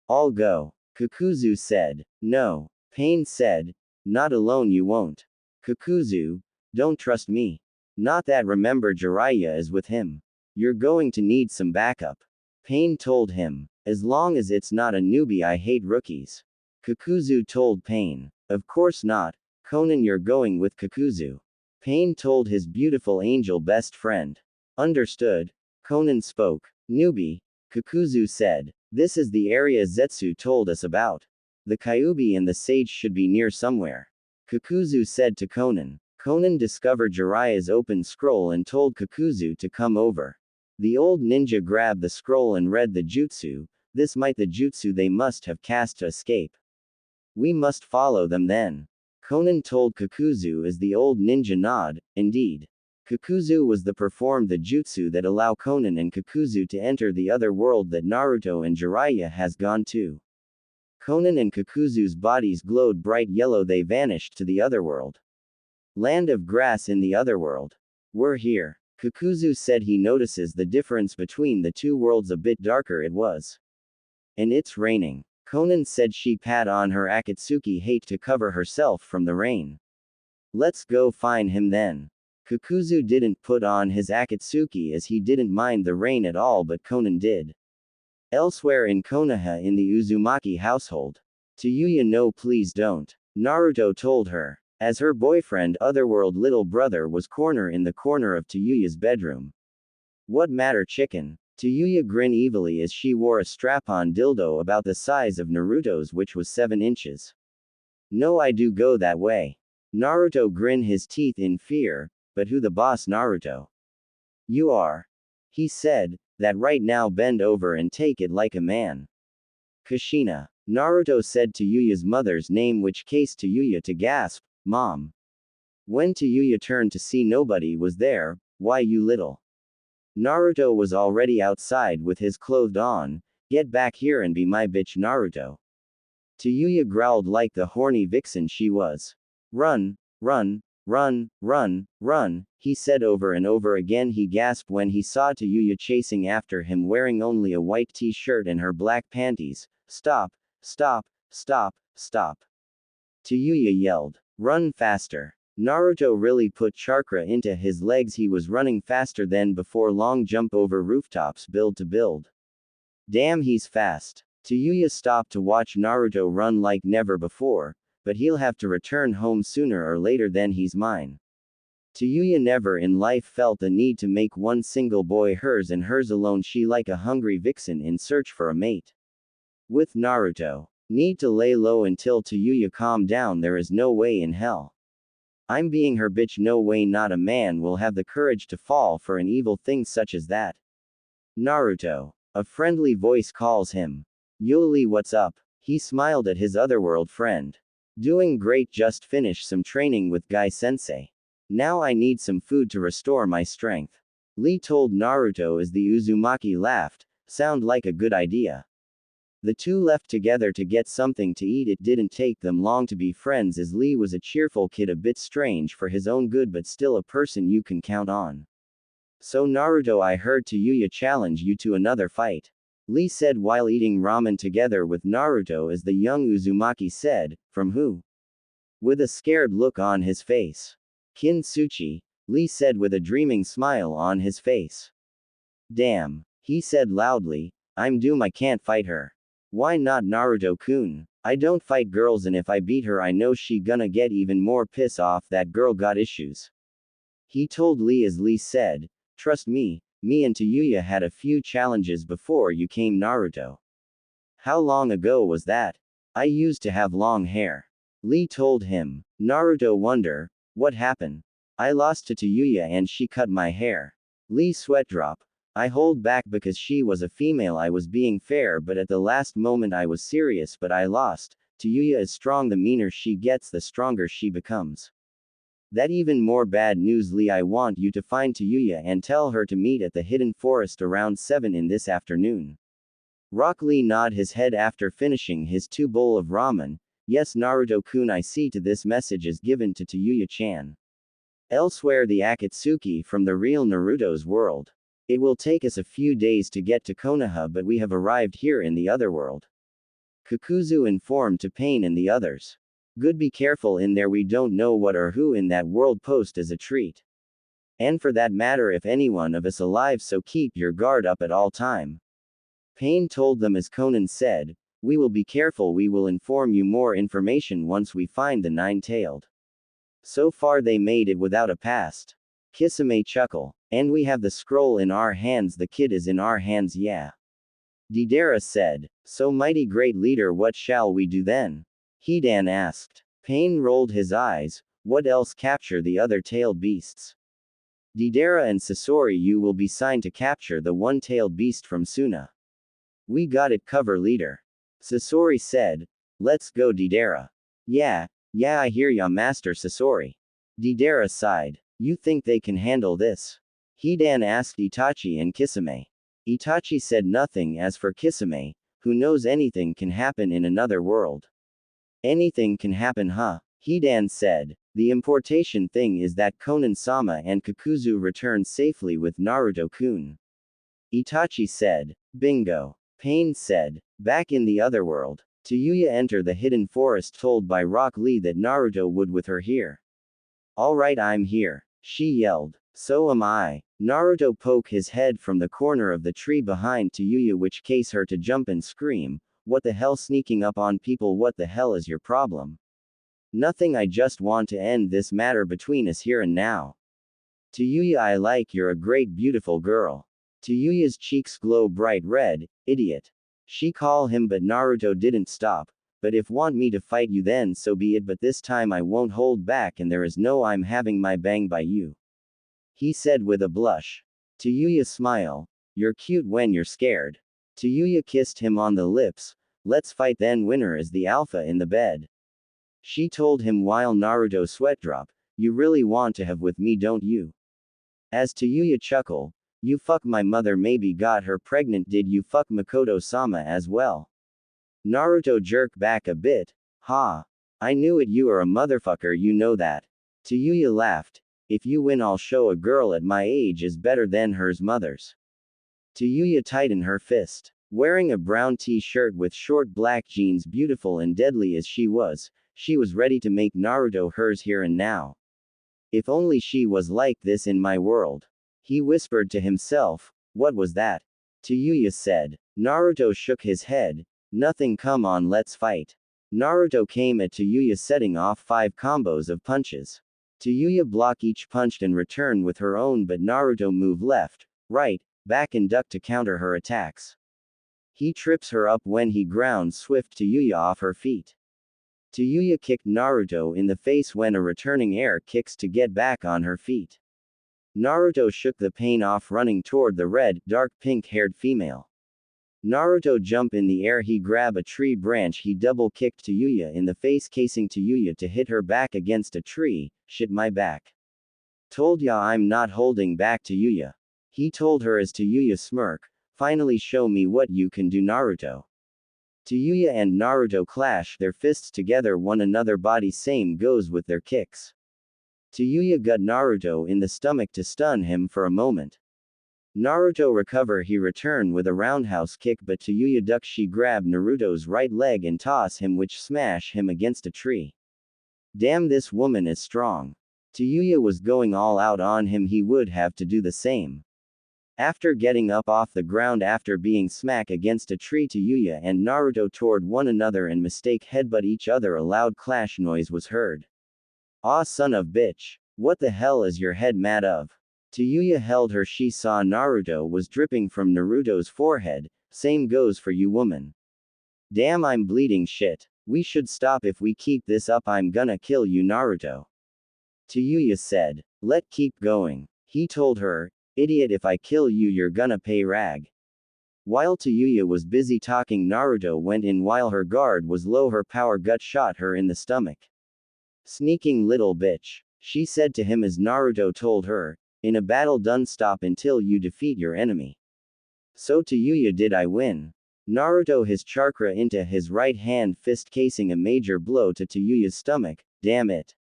I'll go. Kakuzu said. No. Pain said. Not alone you won't. Kakuzu. Don't trust me. Not that, remember Jiraiya is with him. You're going to need some backup. Pain told him. As long as it's not a newbie, I hate rookies. Kakuzu told Pain. Of course not. Conan, you're going with Kakuzu. Pain told his beautiful angel best friend. Understood. Conan spoke. Newbie. Kakuzu said. This is the area Zetsu told us about. The Kyuubi and the sage should be near somewhere. Kakuzu said to Conan. Conan discovered Jiraiya's open scroll and told Kakuzu to come over. The old ninja grabbed the scroll and read the jutsu. This might the jutsu they must have cast to escape. We must follow them then. Conan told Kakuzu as the old ninja nod. Indeed. Kakuzu was the performed the jutsu that allow Conan and Kakuzu to enter the other world that Naruto and Jiraiya has gone to. Conan and Kakuzu's bodies glowed bright yellow. They vanished to the other world. Land of grass in the other world. We're here. Kakuzu said he notices the difference between the two worlds, a bit darker it was. And it's raining. Conan said she pat on her Akatsuki hate to cover herself from the rain. Let's go find him then. Kakuzu didn't put on his Akatsuki as he didn't mind the rain at all, but Conan did. Elsewhere in Konoha in the Uzumaki household. Tayuya, no please don't. Naruto told her. As her boyfriend otherworld little brother was corner in the corner of Tayuya's bedroom. What matter chicken? Tayuya grinned evilly as she wore a strap-on dildo about the size of Naruto's, which was 7 inches. No, I do go that way. Naruto grinned his teeth in fear. But who the boss, Naruto? You are. He said. That right now, bend over and take it like a man. Kushina. Naruto said Tayuya's mother's name, which caused Tayuya to gasp. Mom. When Tayuya turned to see nobody was there. Why, you little. Naruto was already outside with his clothes on. Get back here and be my bitch, Naruto. Tayuya growled like the horny vixen she was. Run, run, run, run, run, he said over and over again. He gasped when he saw Tayuya chasing after him wearing only a white t-shirt and her black panties. Stop, stop, stop, stop. Tayuya yelled. Run faster. Naruto really put chakra into his legs. He was running faster than before. Long jump over rooftops, build to build. Damn, he's fast. Tayuya stopped to watch Naruto run like never before, but he'll have to return home sooner or later, then he's mine. Tayuya never in life felt the need to make one single boy hers and hers alone. She like a hungry vixen in search for a mate. With Naruto. Need to lay low until Tayuya calm down. There is no way in hell. I'm being her bitch. No way, not a man will have the courage to fall for an evil thing such as that. Naruto. A friendly voice calls him. Yoli, what's up? He smiled at his otherworld friend. Doing great, just finished some training with Guy Sensei. Now I need some food to restore my strength. Lee told Naruto as the Uzumaki laughed. Sound like a good idea. The two left together to get something to eat. It didn't take them long to be friends as Lee was a cheerful kid, a bit strange for his own good, but still a person you can count on. So Naruto, I heard Tayuya challenge you to another fight. Lee said while eating ramen together with Naruto as the young Uzumaki said, from who? With a scared look on his face. Kintsuchi, Lee said with a dreaming smile on his face. Damn, he said loudly, I'm doomed, I can't fight her. Why not, Naruto-kun? I don't fight girls, and if I beat her I know she gonna get even more piss off. That girl got issues. He told Lee as Lee said, trust me, me and Tayuya had a few challenges before you came, Naruto. How long ago was that? I used to have long hair. Lee told him. Naruto wonder, what happened? I lost to Tayuya and she cut my hair. Lee sweat drop. I hold back because she was a female. I was being fair, but at the last moment I was serious, but I lost. Tayuya is strong, the meaner she gets, the stronger she becomes. That even more bad news, Lee. I want you to find Tayuya and tell her to meet at the hidden forest around 7 in this afternoon. Rock Lee nod his head after finishing his 2 bowl of ramen. Yes, Naruto-kun, I see to this message is given to Tayuya-chan. Elsewhere, the Akatsuki from the real Naruto's world. It will take us a few days to get to Konoha, but we have arrived here in the other world. Kakuzu informed to Pain and the others. Good, be careful in there, we don't know what or who in that world post as a treat. And for that matter, if anyone of us alive, so keep your guard up at all time. Pain told them as Conan said, we will be careful, we will inform you more information once we find the 9-tailed. So far they made it without a past. Kisame chuckle. And we have the scroll in our hands, the kid is in our hands, yeah. Deidara said, so mighty great leader, what shall we do then? Hidan asked. Pain rolled his eyes, what else? Capture the other tailed beasts. Deidara and Sasori, you will be signed to capture the one-tailed beast from Suna. We got it, cover leader. Sasori said, let's go, Deidara. Yeah, I hear ya, Master Sasori. Deidara sighed. You think they can handle this? Hidan asked Itachi and Kisame. Itachi said nothing. As for Kisame, who knows, anything can happen in another world. Anything can happen, huh? Hidan said. The importation thing is that Konan-sama and Kakuzu returned safely with Naruto-kun. Itachi said. Bingo. Pain said. Back in the other world, Tayuya enter the hidden forest told by Rock Lee that Naruto would with her here. Alright, I'm here, she yelled. So am I. Naruto poke his head from the corner of the tree behind Tayuya, which case her to jump and scream, what the hell, sneaking up on people, what the hell is your problem? Nothing, I just want to end this matter between us here and now. Tayuya, I like, you're a great beautiful girl. Tayuya's cheeks glow bright red, idiot. She call him, but Naruto didn't stop. But if want me to fight you, then so be it, but this time I won't hold back, and there is no I'm having my bang by you. He said with a blush. Tayuya smile. You're cute when you're scared. Tayuya kissed him on the lips. Let's fight then, winner is the alpha in the bed. She told him while Naruto sweat drop. You really want to have with me, don't you? As Tayuya chuckle. You fuck my mother, maybe got her pregnant, did you fuck Mikoto-sama as well? Naruto jerked back a bit. Ha. I knew it, you are a motherfucker, you know that. Tayuya laughed. If you win, I'll show a girl at my age is better than hers mother's. Tayuya tightened her fist. Wearing a brown t-shirt with short black jeans, beautiful and deadly as she was ready to make Naruto hers here and now. If only she was like this in my world. He whispered to himself. What was that? Tayuya said. Naruto shook his head. Nothing, come on, let's fight. Naruto came at Tayuya, setting off 5 combos of punches. Tayuya block each punch and return with her own, but Naruto move left, right, back and duck to counter her attacks. He trips her up when he grounds swift Tayuya off her feet. Tayuya kicked Naruto in the face when a returning air kicks to get back on her feet. Naruto shook the pain off, running toward the red, dark pink-haired female. Naruto jump in the air, he grab a tree branch, he double kicked Tayuya in the face, casing Tayuya to hit her back against a tree. Shit, my back. Told ya I'm not holding back, Tayuya. He told her as Tayuya smirk. Finally show me what you can do, Naruto. Tayuya and Naruto clash their fists together one another body, same goes with their kicks. Tayuya got Naruto in the stomach to stun him for a moment. Naruto recover, he return with a roundhouse kick, but Tayuya duck, she grab Naruto's right leg and toss him, which smash him against a tree. Damn, this woman is strong. Tayuya was going all out on him, he would have to do the same. After getting up off the ground after being smack against a tree, Tayuya and Naruto toward one another and mistake headbutt each other. A loud clash noise was heard. Aw, son of bitch. What the hell is your head mad of? Tayuya held her, she saw Naruto was dripping from Naruto's forehead. Same goes for you, woman. Damn, I'm bleeding, shit. We should stop, if we keep this up I'm gonna kill you, Naruto. Tayuya said. Let keep going. He told her. Idiot, if I kill you you're gonna pay rag. While Tayuya was busy talking, Naruto went in while her guard was low. Her power gut shot her in the stomach. Sneaking little bitch, she said to him as Naruto told her, in a battle done stop until you defeat your enemy. So Tayuya did I win? Naruto his chakra into his right hand fist casing a major blow to Tayuya's stomach, damn it.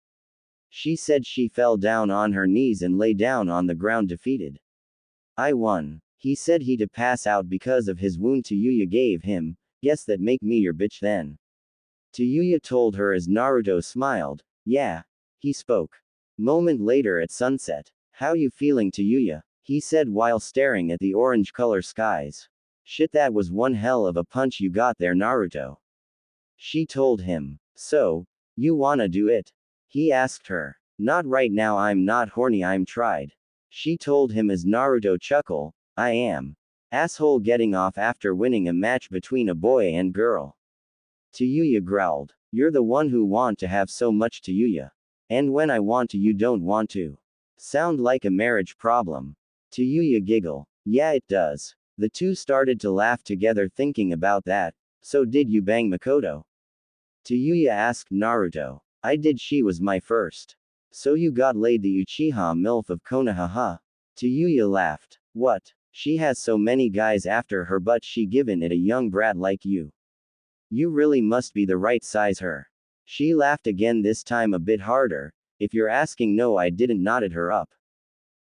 She said she fell down on her knees and lay down on the ground defeated. I won. He said he to pass out because of his wound Tayuya gave him, guess that make me your bitch then. Tayuya told her as Naruto smiled, yeah. He spoke. Moment later at sunset. How you feeling Tayuya? He said while staring at the orange color skies. Shit, that was one hell of a punch you got there Naruto. She told him. So, you wanna do it? He asked her. Not right now, I'm not horny, I'm tried. She told him as Naruto chuckled, I am. Asshole getting off after winning a match between a boy and girl. Tayuya growled. You're the one who want to have so much Tayuya. And when I want to you don't want to. Sound like a marriage problem. Tayuya giggle. Yeah it does. The two started to laugh together thinking about that. So did you bang Mikoto? Tayuya asked Naruto. I did, she was my first. So you got laid the Uchiha MILF of Konoha? Tayuya laughed. What? She has so many guys after her but she given it a young brat like you. You really must be the right size her. She laughed again, this time a bit harder. If you're asking, no I didn't, knotted her up.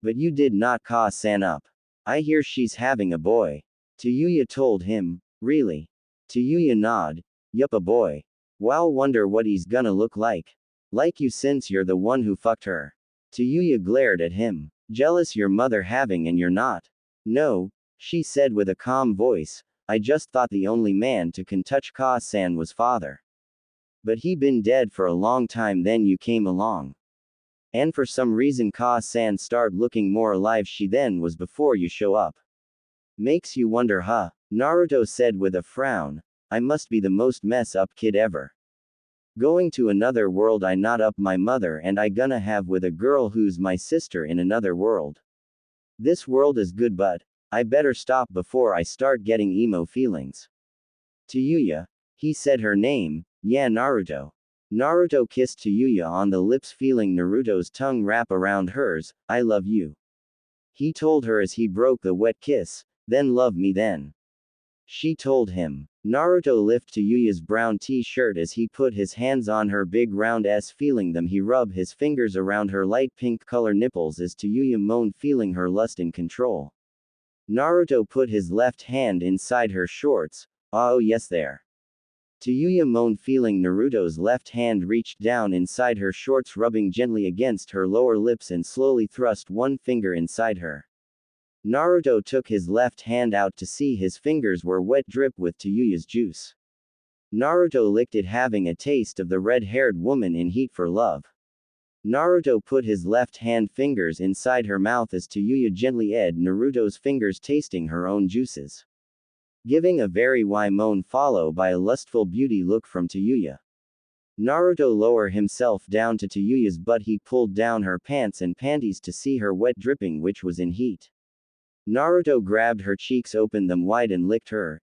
But you did not Ka-san up. I hear she's having a boy. Tayuya told him. Really? Tayuya nod. Yup, a boy. Wow, wonder what he's gonna look like. Like you since you're the one who fucked her. Tayuya glared at him. Jealous your mother having and you're not? No, she said with a calm voice. I just thought the only man to can touch Ka-san was father. But he been dead for a long time, then you came along. And for some reason Ka-san start looking more alive she then was before you show up. Makes you wonder, huh? Naruto said with a frown. I must be the most mess up kid ever. Going to another world, I not up my mother and I gonna have with a girl who's my sister in another world. This world is good but I better stop before I start getting emo feelings. Tayuya. He said her name. Yeah, Naruto. Naruto kissed Tayuya on the lips, feeling Naruto's tongue wrap around hers. I love you. He told her as he broke the wet kiss. Then love me then. She told him. Naruto lifted Tayuya's brown t-shirt as he put his hands on her big round S, feeling them. He rubbed his fingers around her light pink color nipples as Tayuya moaned, feeling her lust in control. Naruto put his left hand inside her shorts. Oh yes there. Tayuya moaned, feeling Naruto's left hand reached down inside her shorts, rubbing gently against her lower lips and slowly thrust one finger inside her. Naruto took his left hand out to see his fingers were wet, drip with Tayuya's juice. Naruto licked it, having a taste of the red-haired woman in Heat for Love. Naruto put his left hand fingers inside her mouth as Tayuya gently ed Naruto's fingers, tasting her own juices. Giving a very why moan followed by a lustful beauty look from Tayuya. Naruto lowered himself down to Tayuya's butt. He pulled down her pants and panties to see her wet dripping, which was in heat. Naruto grabbed her cheeks, opened them wide and licked her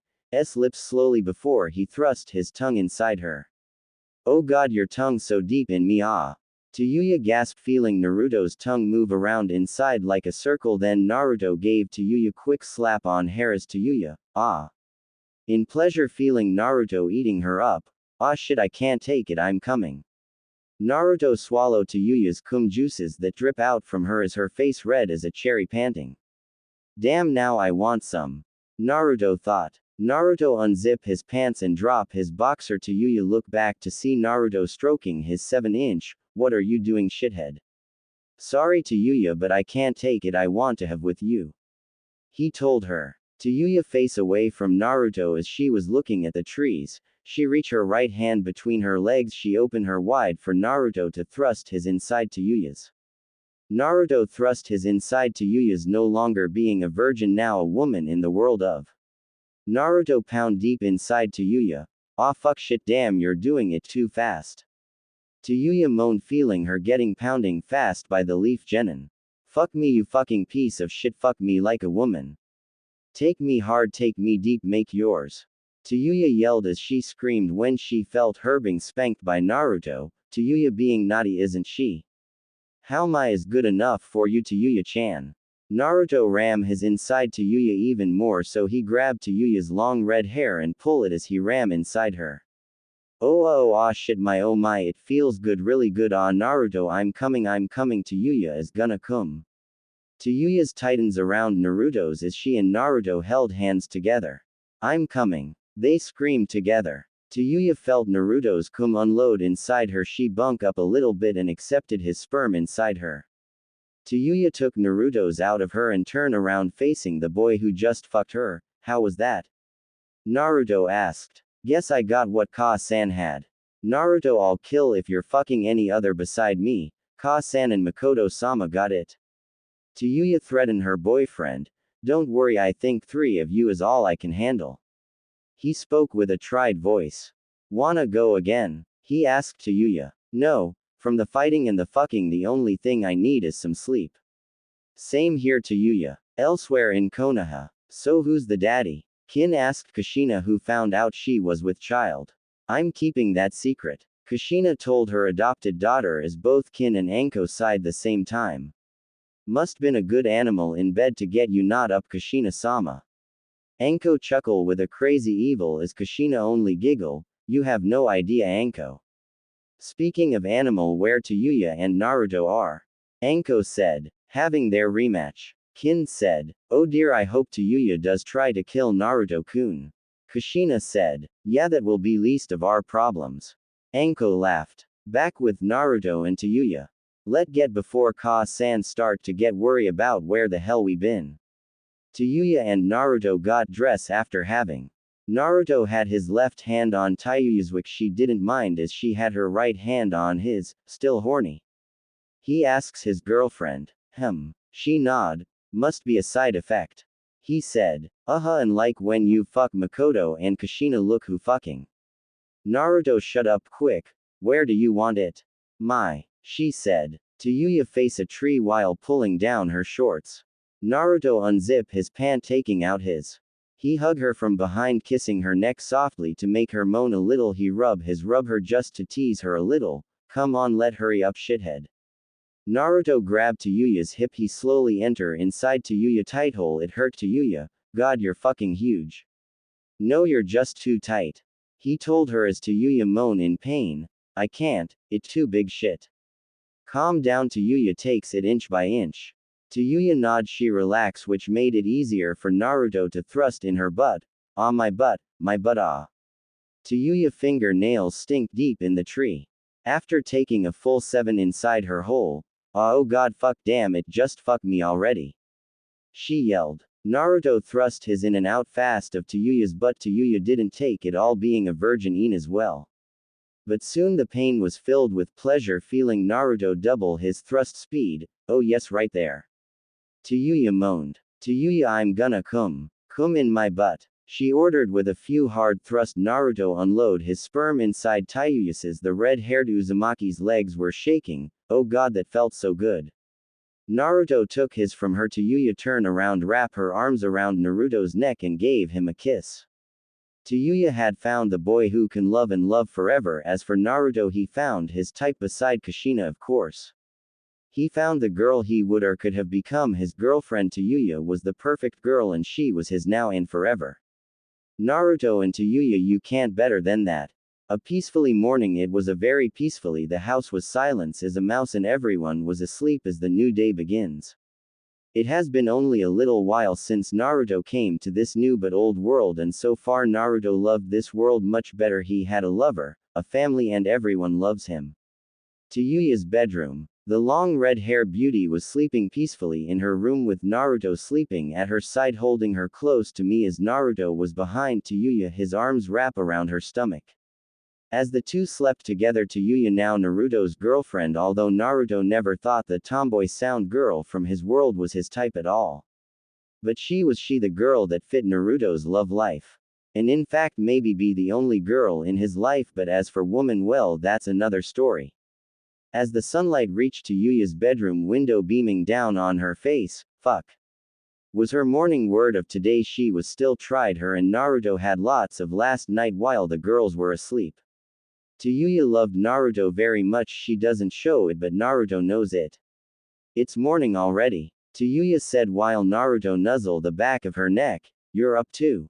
lips slowly before he thrust his tongue inside her. Oh god, your tongue so deep in me, ah. Tayuya gasped, feeling Naruto's tongue move around inside like a circle. Then Naruto gave Tayuya quick slap on hair as Tayuya, ah. In pleasure, feeling Naruto eating her up. Ah shit, I can't take it, I'm coming. Naruto swallowed Tayuya's cum juices that drip out from her as her face red as a cherry, panting. Damn, now I want some. Naruto thought. Naruto unzip his pants and drop his boxer. Tayuya looked back to see Naruto stroking his 7-inch. What are you doing, shithead? Sorry Tayuya, but I can't take it, I want to have with you. He told her. Tayuya face away from Naruto as she was looking at the trees. She reached her right hand between her legs. She opened her wide for Naruto to thrust his inside Tayuya's. Naruto thrust his inside Tayuya's, no longer being a virgin, now a woman in the world of. Naruto pound deep inside Tayuya. Aw fuck shit, damn, you're doing it too fast. Tayuya moaned, feeling her getting pounding fast by the leaf genin. Fuck me, you fucking piece of shit, fuck me like a woman. Take me hard, take me deep, make yours. Tayuya yelled as she screamed when she felt her being spanked by Naruto. Tayuya being naughty, isn't she? How am I is good enough for you, Tayuya-chan? Naruto ram his inside Tayuya even more, so he grabbed Tayuya's long red hair and pull it as he ram inside her. Oh ah shit, my oh my, it feels good, really good. Ah Naruto, I'm coming, Tayuya is gonna come. Tayuya's tightens around Naruto's as she and Naruto held hands together. I'm coming. They screamed together. Tayuya felt Naruto's cum unload inside her. She bunk up a little bit and accepted his sperm inside her. Tayuya took Naruto's out of her and turned around facing the boy who just fucked her. How was that? Naruto asked. Guess I got what Ka-san had. Naruto, I'll kill if you're fucking any other beside me. Ka-san and Mikoto-sama got it. Tayuya threatened her boyfriend. Don't worry, I think 3 of you is all I can handle. He spoke with a tried voice. Wanna go again? He asked Tayuya. No, from the fighting and the fucking the only thing I need is some sleep. Same here, Tayuya. Elsewhere in Konoha. So who's the daddy? Kin asked Kushina, who found out she was with child. I'm keeping that secret. Kushina told her adopted daughter as both Kin and Anko sighed the same time. Must been a good animal in bed to get you not up, Kushina-sama. Anko chuckle with a crazy evil as Kushina only giggle. You have no idea, Anko. Speaking of animal, where Tayuya and Naruto are? Anko said. Having their rematch. Kin said. Oh dear, I hope Tayuya does try to kill Naruto-kun. Kushina said. Yeah, that will be least of our problems. Anko laughed. Back with Naruto and Tayuya. Let get before Ka-san start to get worry about where the hell we been. Tayuya and Naruto got dressed after having. Naruto had his left hand on Tayuya's, which she didn't mind as she had her right hand on his, still horny. He asks his girlfriend. She nod. Must be a side effect. He said. And like when you fuck Mikoto and Kushina, look who fucking. Naruto, shut up quick. Where do you want it? She said. Tayuya face a tree while pulling down her shorts. Naruto unzip his pant, taking out his. He hug her from behind, kissing her neck softly to make her moan a little. He rub her just to tease her a little. Come on, let hurry up, shithead. Naruto grabbed Tayuya's hip. He slowly enter inside Tayuya tight hole. It hurt Tayuya. God, you're fucking huge. No, you're just too tight. He told her as Tayuya moan in pain. I can't, it too big shit. Calm down, Tayuya takes it inch by inch. Tayuya nod, she relax, which made it easier for Naruto to thrust in her butt. Ah, my butt ah. Tayuya fingernails stink deep in the tree. After taking a full 7 inside her hole. Oh god, fuck, damn it, just fuck me already. She yelled. Naruto thrust his in and out fast of Tayuya's butt. Tayuya didn't take it all, being a virgin in as well. But soon the pain was filled with pleasure, feeling Naruto double his thrust speed. Oh yes, right there. Tayuya moaned. Tayuya, I'm gonna come in my butt. She ordered with a few hard thrusts. Naruto unload his sperm inside Tayuya's. The red-haired Uzumaki's legs were shaking. Oh god, that felt so good. Naruto took his from her. Tayuya turned around, wrap her arms around Naruto's neck and gave him a kiss. Tayuya had found the boy who can love and love forever. As for Naruto, he found his type beside Kushina, of course. He found the girl he would or could have become his girlfriend. Tayuya was the perfect girl and she was his now and forever. Naruto and Tayuya, you can't better than that. A peacefully morning, it was a very peacefully. The house was silence as a mouse and everyone was asleep as the new day begins. It has been only a little while since Naruto came to this new but old world, and so far Naruto loved this world much better. He had a lover, a family, and everyone loves him. Tayuya's bedroom. The long red-haired beauty was sleeping peacefully in her room with Naruto sleeping at her side, holding her close to me as Naruto was behind Tayuya, his arms wrap around her stomach. As the two slept together, Tayuya, now Naruto's girlfriend, although Naruto never thought the tomboy sound girl from his world was his type at all. But she was the girl that fit Naruto's love life. And in fact maybe be the only girl in his life. But as for woman, well, that's another story. As the sunlight reached Tayuya's bedroom window beaming down on her face, fuck. Was her morning word of today. She was still tried her and Naruto had lots of last night while the girls were asleep. Tayuya loved Naruto very much. She doesn't show it but Naruto knows it. It's morning already, Tayuya said while Naruto nuzzled the back of her neck. You're up too?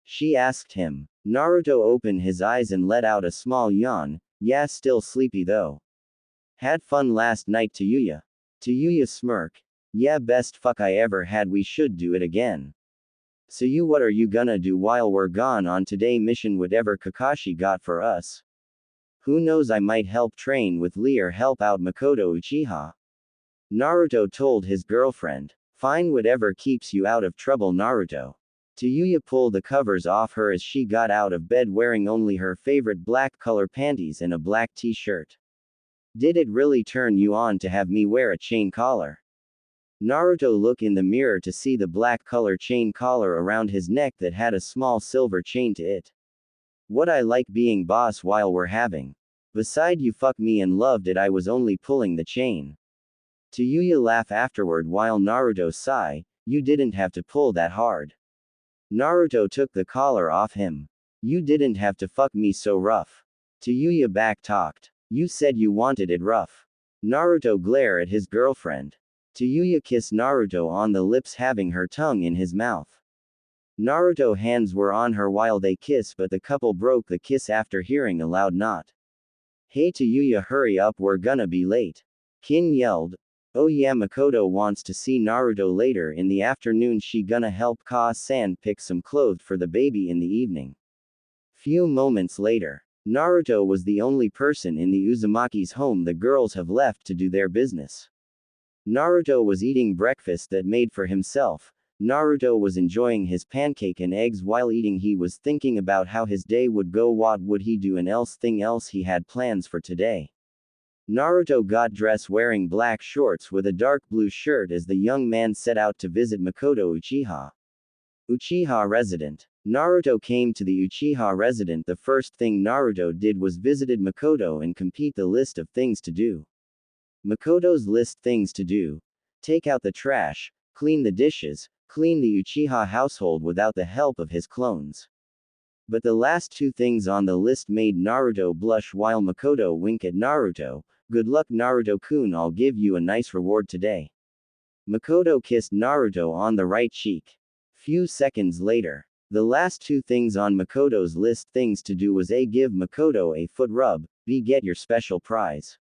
She asked him. Naruto opened his eyes and let out a small yawn. Yeah, still sleepy though. Had fun last night, Tayuya? Tayuya smirked. Yeah, best fuck I ever had. We should do it again. So what are you gonna do while we're gone on today mission? Whatever Kakashi got for us. Who knows, I might help train with Lee or help out Mikoto Uchiha. Naruto told his girlfriend. Fine, whatever keeps you out of trouble, Naruto. Tayuya pulled the covers off her as she got out of bed wearing only her favorite black color panties and a black t-shirt. Did it really turn you on to have me wear a chain collar? Naruto looked in the mirror to see the black color chain collar around his neck that had a small silver chain to it. What I like being boss while we're having. Beside you fuck me and loved it, I was only pulling the chain. Tayuya laughed afterward while Naruto sighed. You didn't have to pull that hard. Naruto took the collar off him. You didn't have to fuck me so rough. Tayuya back-talked. You said you wanted it rough. Naruto glared at his girlfriend. Tayuya kissed Naruto on the lips, having her tongue in his mouth. Naruto's hands were on her while they kissed, but the couple broke the kiss after hearing a loud knot. Hey Tayuya, hurry up, we're gonna be late. Kin yelled. Oh yeah, Mikoto wants to see Naruto later in the afternoon. She gonna help Ka-san pick some clothes for the baby in the evening. Few moments later. Naruto was the only person in the Uzumaki's home. The girls have left to do their business. Naruto was eating breakfast that made for himself. Naruto was enjoying his pancake and eggs while eating. He was thinking about how his day would go. What would he do and else he had plans for today. Naruto got dressed wearing black shorts with a dark blue shirt as the young man set out to visit Mikoto Uchiha resident. Naruto came to the Uchiha resident. The first thing Naruto did was visited Mikoto and complete the list of things to do. Mikoto's list things to do. Take out the trash, clean the dishes, clean the Uchiha household without the help of his clones. But the last two things on the list made Naruto blush while Mikoto winked at Naruto. Good luck Naruto-kun, I'll give you a nice reward today. Mikoto kissed Naruto on the right cheek. Few seconds later. The last two things on Mikoto's list things to do was A. Give Mikoto a foot rub, B. Get your special prize.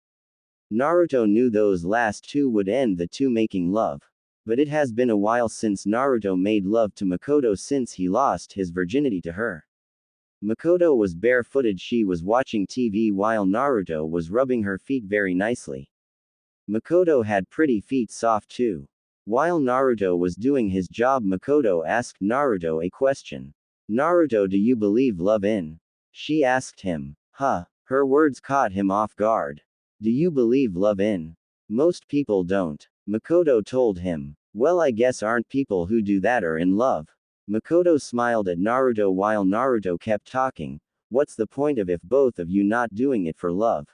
Naruto knew those last two would end the two making love. But it has been a while since Naruto made love to Mikoto since he lost his virginity to her. Mikoto was barefooted. She was watching TV while Naruto was rubbing her feet very nicely. Mikoto had pretty feet, soft too. While Naruto was doing his job, Mikoto asked Naruto a question. Naruto, do you believe love in? She asked him. Huh. Her words caught him off guard. Do you believe love in? Most people don't. Mikoto told him. Well, I guess aren't people who do that are in love? Mikoto smiled at Naruto while Naruto kept talking. What's the point of if both of you not doing it for love?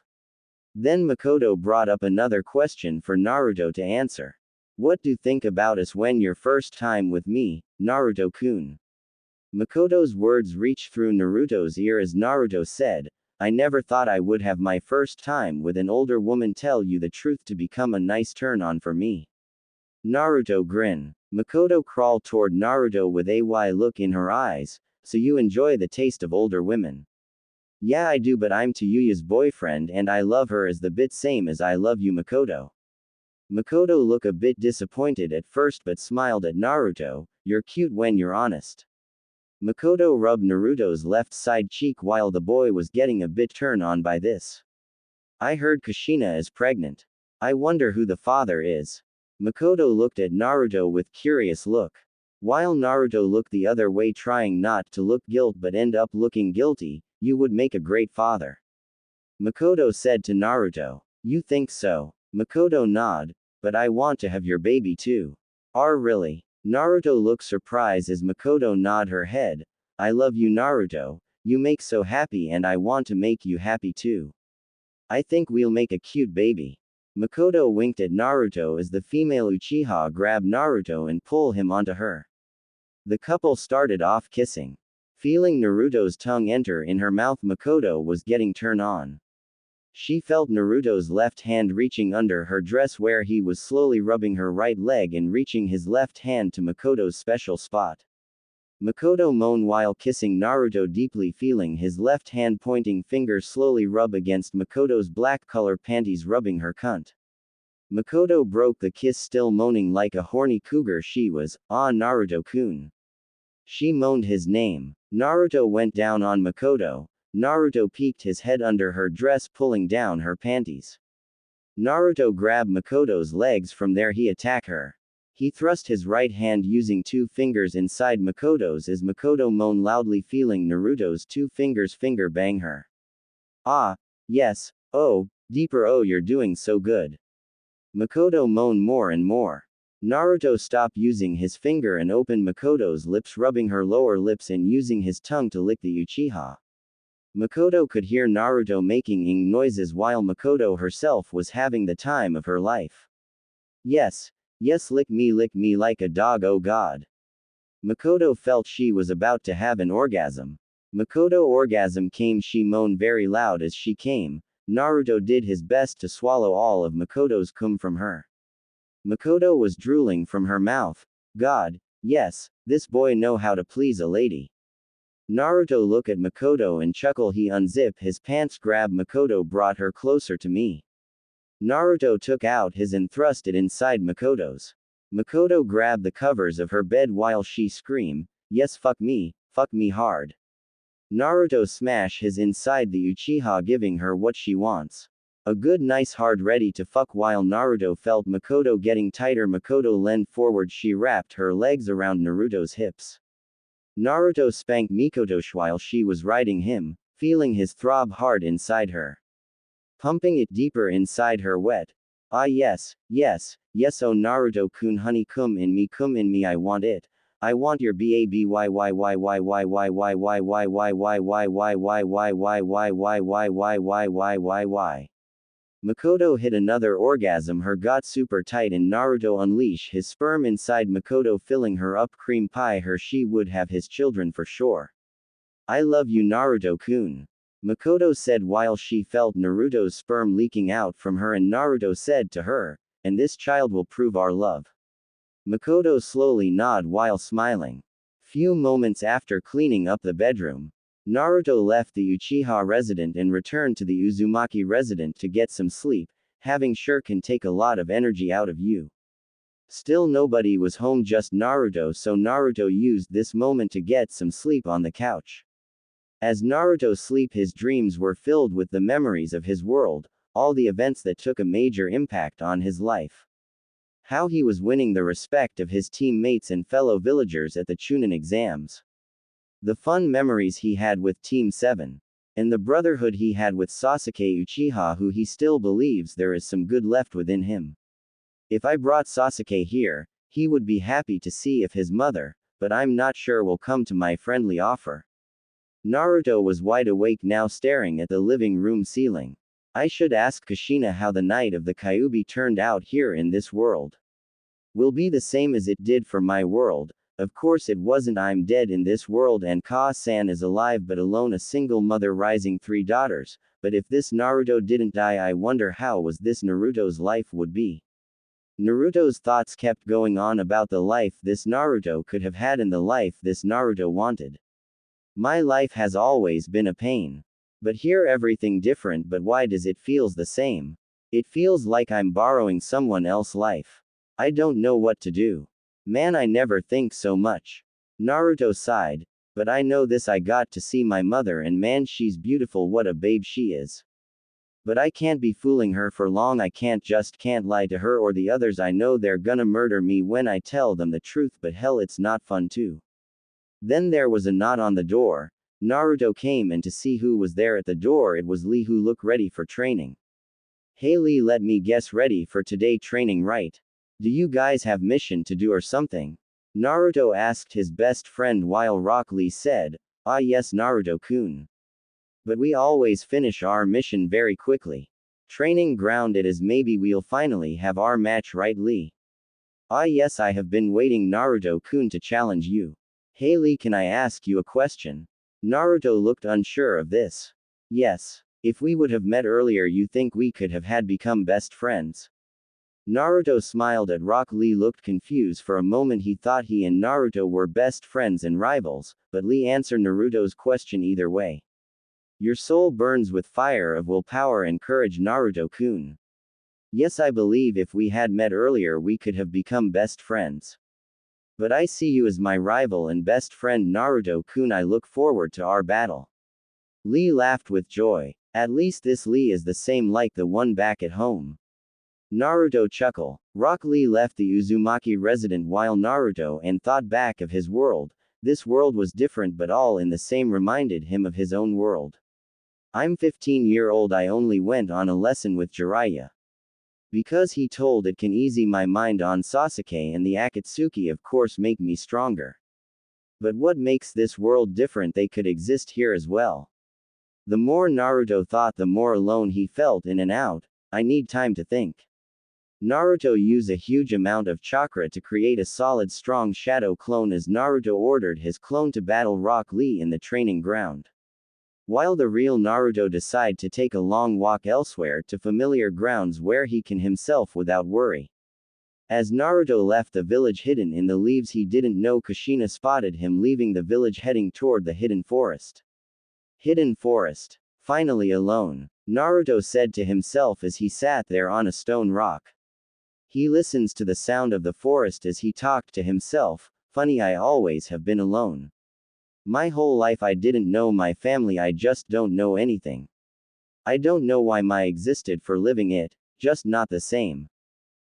Then Mikoto brought up another question for Naruto to answer. What do you think about us when your first time with me, Naruto-kun? Mikoto's words reached through Naruto's ear as Naruto said, I never thought I would have my first time with an older woman. Tell you the truth, to become a nice turn-on for me. Naruto grinned. Mikoto crawled toward Naruto with a wry look in her eyes. So you enjoy the taste of older women? Yeah, I do, but I'm Tayuya's boyfriend and I love her as the bit same as I love you, Mikoto. Mikoto looked a bit disappointed at first but smiled at Naruto. You're cute when you're honest. Mikoto rubbed Naruto's left side cheek while the boy was getting a bit turned on by this. I heard Kushina is pregnant. I wonder who the father is. Mikoto looked at Naruto with curious look. While Naruto looked the other way, trying not to look guilt but end up looking guilty. You would make a great father. Mikoto said to Naruto. You think so? Mikoto nodded. But I want to have your baby too. Really? Naruto looked surprised as Mikoto nodded her head. I love you, Naruto. You make so happy and I want to make you happy too. I think we'll make a cute baby. Mikoto winked at Naruto as the female Uchiha grabbed Naruto and pulled him onto her. The couple started off kissing. Feeling Naruto's tongue enter in her mouth, Mikoto was getting turned on. She felt Naruto's left hand reaching under her dress where he was slowly rubbing her right leg and reaching his left hand to Mikoto's special spot. Mikoto moaned while kissing Naruto deeply, feeling his left hand pointing finger slowly rub against Mikoto's black color panties, rubbing her cunt. Mikoto broke the kiss, still moaning like a horny cougar she was. "Ah, Naruto-kun." She moaned his name. Naruto went down on Mikoto. Naruto peeked his head under her dress, pulling down her panties. Naruto grabbed Mikoto's legs. From there he attacked her. He thrust his right hand using 2 fingers inside Mikoto's as Mikoto moaned loudly, feeling Naruto's 2 fingers finger bang her. "Ah, yes, oh, deeper, oh, you're doing so good." Mikoto moaned more and more. Naruto stopped using his finger and opened Mikoto's lips, rubbing her lower lips and using his tongue to lick the Uchiha. Mikoto could hear Naruto making ing noises while Mikoto herself was having the time of her life. Yes, lick me like a dog, oh god. Mikoto felt she was about to have an orgasm. Mikoto orgasm came, she moaned very loud as she came. Naruto did his best to swallow all of Mikoto's cum from her. Mikoto was drooling from her mouth. God, yes, this boy know how to please a lady. Naruto looked at Mikoto and chuckled. He unzipped his pants, grabbed Mikoto, brought her closer to me. Naruto took out his and thrust it inside Mikoto's. Mikoto grabbed the covers of her bed while she screamed, "Yes, fuck me hard." Naruto smashed his inside the Uchiha, giving her what she wants. A good nice hard ready to fuck. While Naruto felt Mikoto getting tighter, Mikoto leaned forward. She wrapped her legs around Naruto's hips. Naruto spanked Mikoto while she was riding him, feeling his throb hard inside her. Pumping it deeper inside her wet. "Ah yes, oh Naruto-kun, honey, come in me, I want it. I want your baby, why. Mikoto hit another orgasm. Her got super tight and Naruto unleashed his sperm inside Mikoto, filling her up cream pie. She would have his children for sure. "I love you, Naruto-kun," Mikoto said while she felt Naruto's sperm leaking out from her, and Naruto said to her, "And this child will prove our love." Mikoto slowly nodded while smiling. Few moments after cleaning up the bedroom, Naruto left the Uchiha residence and returned to the Uzumaki residence to get some sleep. Having sure can take a lot of energy out of you. Still nobody was home, just Naruto, so Naruto used this moment to get some sleep on the couch. As Naruto slept, his dreams were filled with the memories of his world, all the events that took a major impact on his life. How he was winning the respect of his teammates and fellow villagers at the Chunin exams. The fun memories he had with Team 7. And the brotherhood he had with Sasuke Uchiha, who he still believes there is some good left within him. If I brought Sasuke here, he would be happy to see if his mother, but I'm not sure will come to my friendly offer. Naruto was wide awake now, staring at the living room ceiling. I should ask Kushina how the night of the Kyuubi turned out here in this world. Will be the same as it did for my world. Of course it wasn't. I'm dead in this world and Ka-san is alive but alone, a single mother raising 3 daughters. But if this Naruto didn't die, I wonder how was this Naruto's life would be. Naruto's thoughts kept going on about the life this Naruto could have had and the life this Naruto wanted. My life has always been a pain. But here everything different, but why does it feels the same? It feels like I'm borrowing someone else's life. I don't know what to do. Man, I never think so much. Naruto sighed. But I know this, I got to see my mother and man, she's beautiful, what a babe she is. But I can't be fooling her for long, I can't lie to her or the others. I know they're gonna murder me when I tell them the truth, but hell, it's not fun too. Then there was a knock on the door. Naruto came and to see who was there at the door. It was Lee, who looked ready for training. Hey Lee, let me guess, ready for today training, right? Do you guys have mission to do or something? Naruto asked his best friend while Rock Lee said, "Ah yes, Naruto-kun. But we always finish our mission very quickly." Training ground it is, maybe we'll finally have our match, right Lee? Ah yes, I have been waiting Naruto-kun to challenge you. Hey Lee, can I ask you a question? Naruto looked unsure of this. Yes. If we would have met earlier, you think we could have had become best friends? Naruto smiled at Rock. Lee looked confused for a moment. He thought he and Naruto were best friends and rivals, but Lee answered Naruto's question either way. Your soul burns with fire of willpower and courage, Naruto-kun. Yes, I believe if we had met earlier we could have become best friends. But I see you as my rival and best friend, Naruto-kun. I look forward to our battle. Lee laughed with joy. At least this Lee is the same like the one back at home. Naruto chuckled. Rock Lee left the Uzumaki residence while Naruto and thought back of his world. This world was different but all in the same, reminded him of his own world. I'm 15-year-old. I only went on a lesson with Jiraiya. Because he told it can ease my mind on Sasuke, and the Akatsuki of course make me stronger. But what makes this world different? They could exist here as well. The more Naruto thought, the more alone he felt. In and out. I need time to think. Naruto used a huge amount of chakra to create a solid strong shadow clone as Naruto ordered his clone to battle Rock Lee in the training ground. While the real Naruto decided to take a long walk elsewhere to familiar grounds where he can himself without worry. As Naruto left the village hidden in the leaves, he didn't know Kushina spotted him leaving the village heading toward the hidden forest. Hidden forest. Finally alone, Naruto said to himself as he sat there on a stone rock. He listens to the sound of the forest as he talked to himself. Funny, I always have been alone. My whole life I didn't know my family, I just don't know anything. I don't know why I existed for living it, just not the same.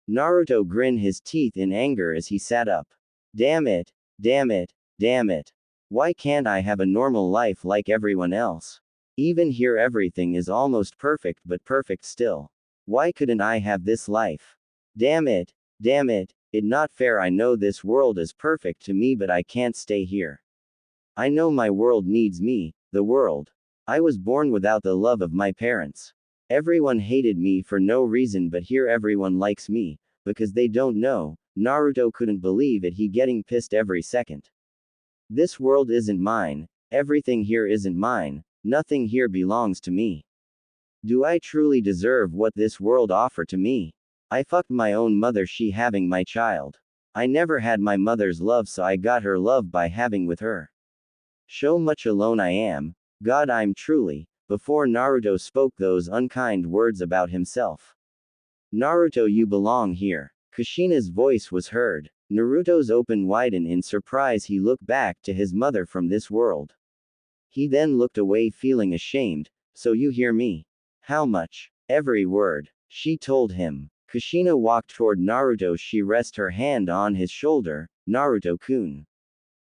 Naruto grinned his teeth in anger as he sat up. Damn it, damn it, damn it. Why can't I have a normal life like everyone else? Even here everything is almost perfect, but perfect still. Why couldn't I have this life? Damn it, it not fair. I know this world is perfect to me, but I can't stay here. I know my world needs me, the world. I was born without the love of my parents. Everyone hated me for no reason, but here everyone likes me, because they don't know. Naruto couldn't believe it. He getting pissed every second. This world isn't mine, everything here isn't mine, nothing here belongs to me. Do I truly deserve what this world offered to me? I fucked my own mother, she having my child. I never had my mother's love, so I got her love by having with her. So much alone I am. God, I'm truly. Before Naruto spoke those unkind words about himself. Naruto, you belong here. Kushina's voice was heard. Naruto's open widened in surprise. He looked back to his mother from this world. He then looked away feeling ashamed. So you hear me? How much? Every word. She told him. Kushina walked toward Naruto. She rested her hand on his shoulder. Naruto-kun.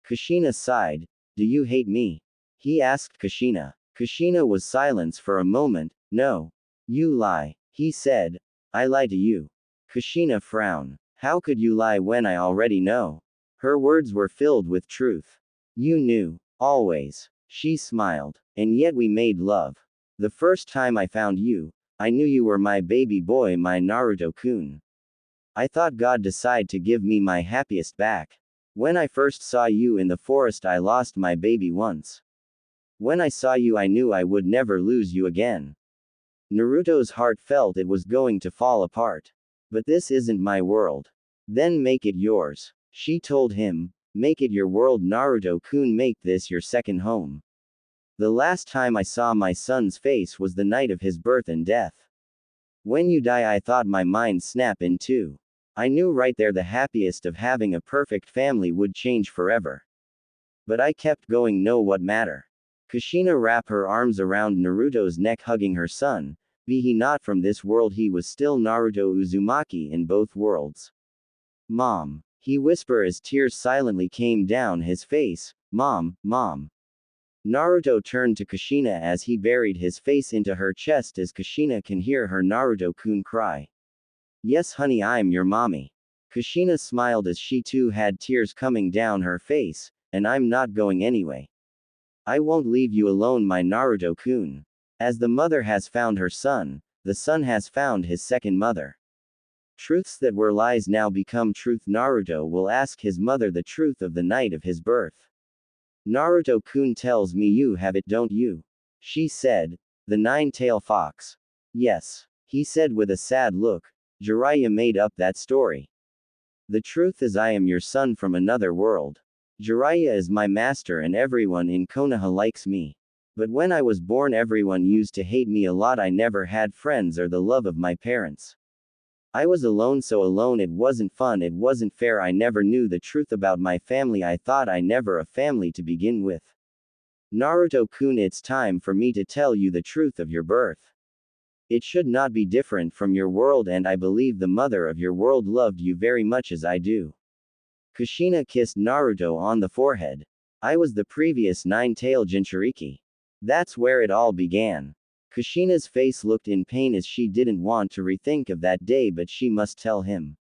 Kushina sighed. Do you hate me? He asked Kushina. Kushina was silent for a moment. No. You lie. He said. I lie to you. Kushina frowned. How could you lie when I already know? Her words were filled with truth. You knew. Always. She smiled. And yet we made love. The first time I found you, I knew you were my baby boy, my Naruto-kun. I thought God decided to give me my happiest back. When I first saw you in the forest, I lost my baby once. When I saw you, I knew I would never lose you again. Naruto's heart felt it was going to fall apart. But this isn't my world. Then make it yours. She told him. Make it your world, Naruto-kun. Make this your second home. The last time I saw my son's face was the night of his birth and death. When you die, I thought my mind snap in two. I knew right there the happiest of having a perfect family would change forever. But I kept going, no what matter. Kushina wrapped her arms around Naruto's neck, hugging her son. Be he not from this world, he was still Naruto Uzumaki in both worlds. Mom. He whispered as tears silently came down his face. Mom, mom. Naruto turned to Kushina as he buried his face into her chest as Kushina can hear her Naruto-kun cry. Yes honey, I'm your mommy. Kushina smiled as she too had tears coming down her face. And I'm not going anyway. I won't leave you alone, my Naruto-kun. As the mother has found her son, the son has found his second mother. Truths that were lies now become truth. Naruto will ask his mother the truth of the night of his birth. Naruto-kun tells me you have it, don't you? She said. The nine-tailed fox. Yes. He said with a sad look. Jiraiya made up that story. The truth is I am your son from another world. Jiraiya is my master and everyone in Konoha likes me. But when I was born everyone used to hate me a lot. I never had friends or the love of my parents. I was alone, so alone it wasn't fun, it wasn't fair. I never knew the truth about my family. I thought I never a family to begin with. Naruto-kun, it's time for me to tell you the truth of your birth. It should not be different from your world, and I believe the mother of your world loved you very much as I do. Kushina kissed Naruto on the forehead. I was the previous nine-tailed Jinchuriki. That's where it all began. Kushina's face looked in pain as she didn't want to rethink of that day, but she must tell him.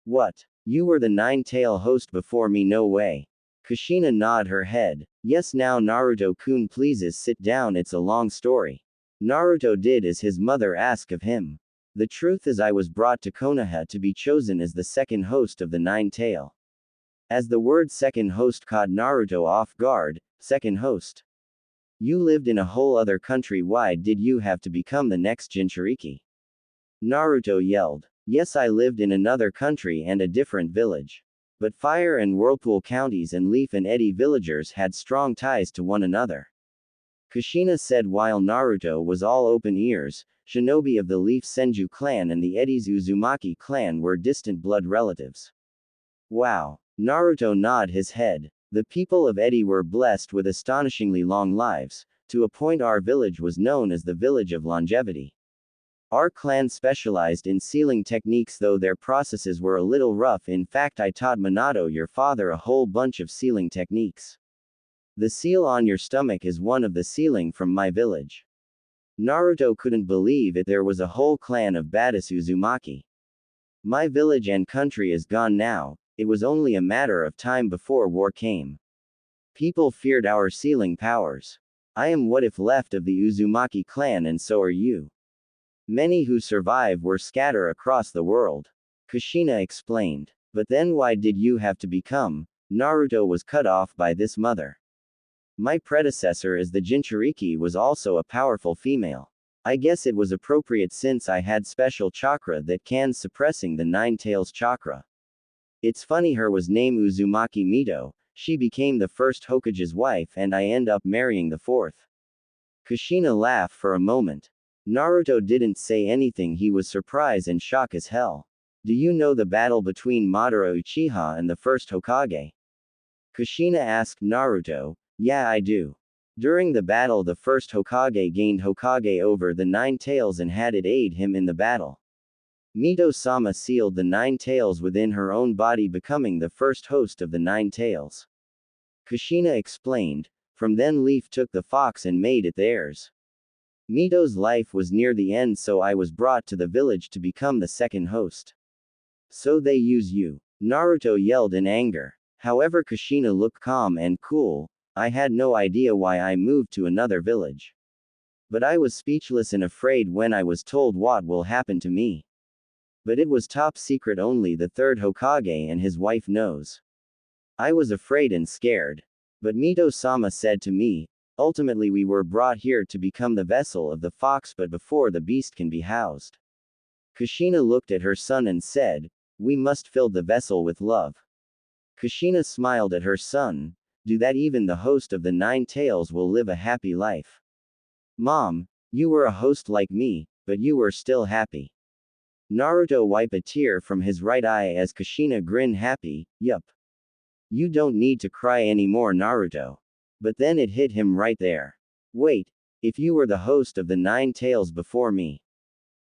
What? You were the nine-tailed host before me? No way. Kushina nodded her head. Yes, now Naruto-kun, please sit down, it's a long story. Naruto did as his mother asked of him. The truth is I was brought to Konoha to be chosen as the second host of the nine-tail. As the word second host caught Naruto off guard, second host. You lived in a whole other country, why did you have to become the next Jinchuriki? Naruto yelled. Yes, I lived in another country and a different village. But Fire and Whirlpool counties and Leaf and Eddy villagers had strong ties to one another. Kushina said while Naruto was all open ears. Shinobi of the Leaf Senju clan and the Eddy's Uzumaki clan were distant blood relatives. Wow. Naruto nodded his head. The people of Eddy were blessed with astonishingly long lives, to a point our village was known as the village of longevity. Our clan specialized in sealing techniques, though their processes were a little rough. In fact, I taught Minato, your father, a whole bunch of sealing techniques. The seal on your stomach is one of the sealing from my village. Naruto couldn't believe it, there was a whole clan of badass Uzumaki. My village and country is gone now, it was only a matter of time before war came. People feared our sealing powers. I am what if left of the Uzumaki clan, and so are you. Many who survive were scattered across the world. Kushina explained. But then why did you have to become? Naruto was cut off by this mother. My predecessor as the Jinchuriki was also a powerful female. I guess it was appropriate since I had special chakra that can suppressing the nine tails chakra. It's funny, her was named Uzumaki Mito, she became the first Hokage's wife and I end up marrying the fourth. Kushina laughed for a moment. Naruto didn't say anything, he was surprised and shocked as hell. Do you know the battle between Madara Uchiha and the first Hokage? Kushina asked Naruto. Yeah, I do. During the battle the first Hokage gained Hokage over the nine tails and had it aid him in the battle. Mito-sama sealed the nine tails within her own body, becoming the first host of the nine tails. Kushina explained. From then Leaf took the fox and made it theirs. Mito's life was near the end, so I was brought to the village to become the second host. So they use you. Naruto yelled in anger. However, Kushina looked calm and cool. I had no idea why I moved to another village. But I was speechless and afraid when I was told what will happen to me. But it was top secret, only the third Hokage and his wife knows. I was afraid and scared. But Mito-sama said to me, ultimately we were brought here to become the vessel of the fox, but before the beast can be housed. Kushina looked at her son and said, we must fill the vessel with love. Kushina smiled at her son. Do that, even the host of the nine tails will live a happy life. Mom, you were a host like me, but you were still happy. Naruto wiped a tear from his right eye as Kushina grinned happy. Yup. You don't need to cry anymore, Naruto. But then it hit him right there. Wait, if you were the host of the nine tails before me.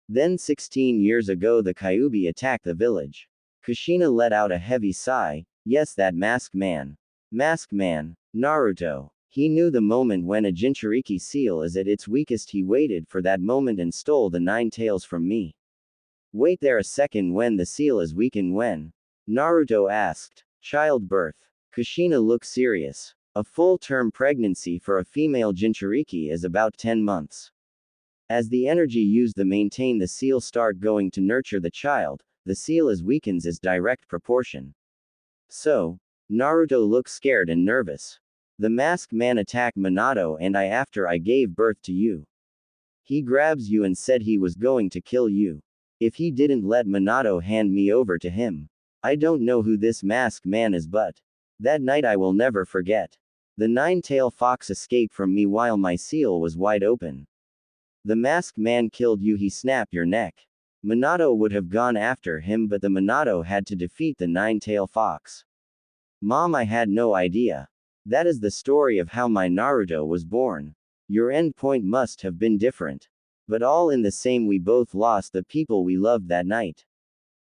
Then 16 years ago the Kyuubi attacked the village. Kushina let out a heavy sigh. Yes, that masked man. Masked man. Naruto. He knew the moment when a Jinchuriki seal is at its weakest. He waited for that moment and stole the nine tails from me. Wait there a second, when the seal is weakened when? Naruto asked. Childbirth. Kushina looked serious. A full-term pregnancy for a female Jinchuriki is about 10 months. As the energy used to maintain the seal start going to nurture the child, the seal is weakens as direct proportion. So, Naruto looks scared and nervous. The masked man attacked Minato and I after I gave birth to you. He grabs you and said he was going to kill you. If he didn't let Minato hand me over to him. I don't know who this masked man is but. That night I will never forget. The nine-tailed fox escaped from me while my seal was wide open. The masked man killed you, he snapped your neck. Minato would have gone after him but the Minato had to defeat the nine-tailed fox. Mom, I had no idea. That is the story of how my Naruto was born. Your end point must have been different. But all in the same, we both lost the people we loved that night.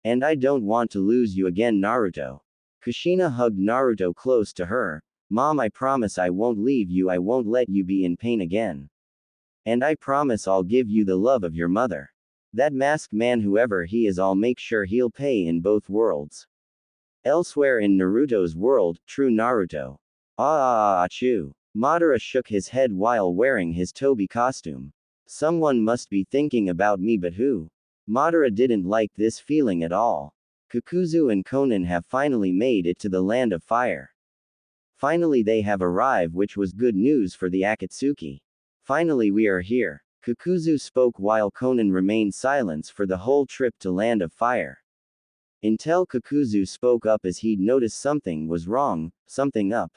And I don't want to lose you again, Naruto. Kushina hugged Naruto close to her. Mom, I promise I won't leave you, I won't let you be in pain again. And I promise I'll give you the love of your mother. That masked man, whoever he is, I'll make sure he'll pay in both worlds. Elsewhere in Naruto's world, true Naruto. Achoo. Madara shook his head while wearing his Toby costume. Someone must be thinking about me, but who? Madara didn't like this feeling at all. Kakuzu and Konan have finally made it to the land of fire. Finally they have arrived, which was good news for the Akatsuki. Finally we are here. Kakuzu spoke while Konan remained silent for the whole trip to Land of Fire. Until Kakuzu spoke up as he'd noticed something was wrong. Something up?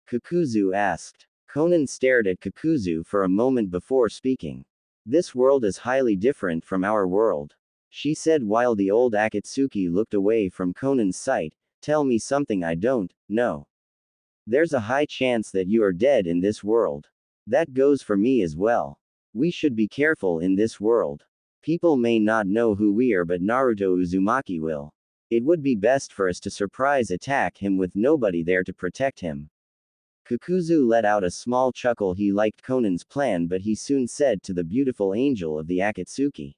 Kakuzu asked. Konan stared at Kakuzu for a moment before speaking. This world is highly different from our world, she said while the old Akatsuki looked away from Konan's sight. Tell me something I don't know. There's a high chance that you are dead in this world. That goes for me as well. We should be careful in this world. People may not know who we are, but Naruto Uzumaki will. It would be best for us to surprise attack him with nobody there to protect him. Kakuzu let out a small chuckle. He liked Konan's plan, but he soon said to the beautiful angel of the Akatsuki.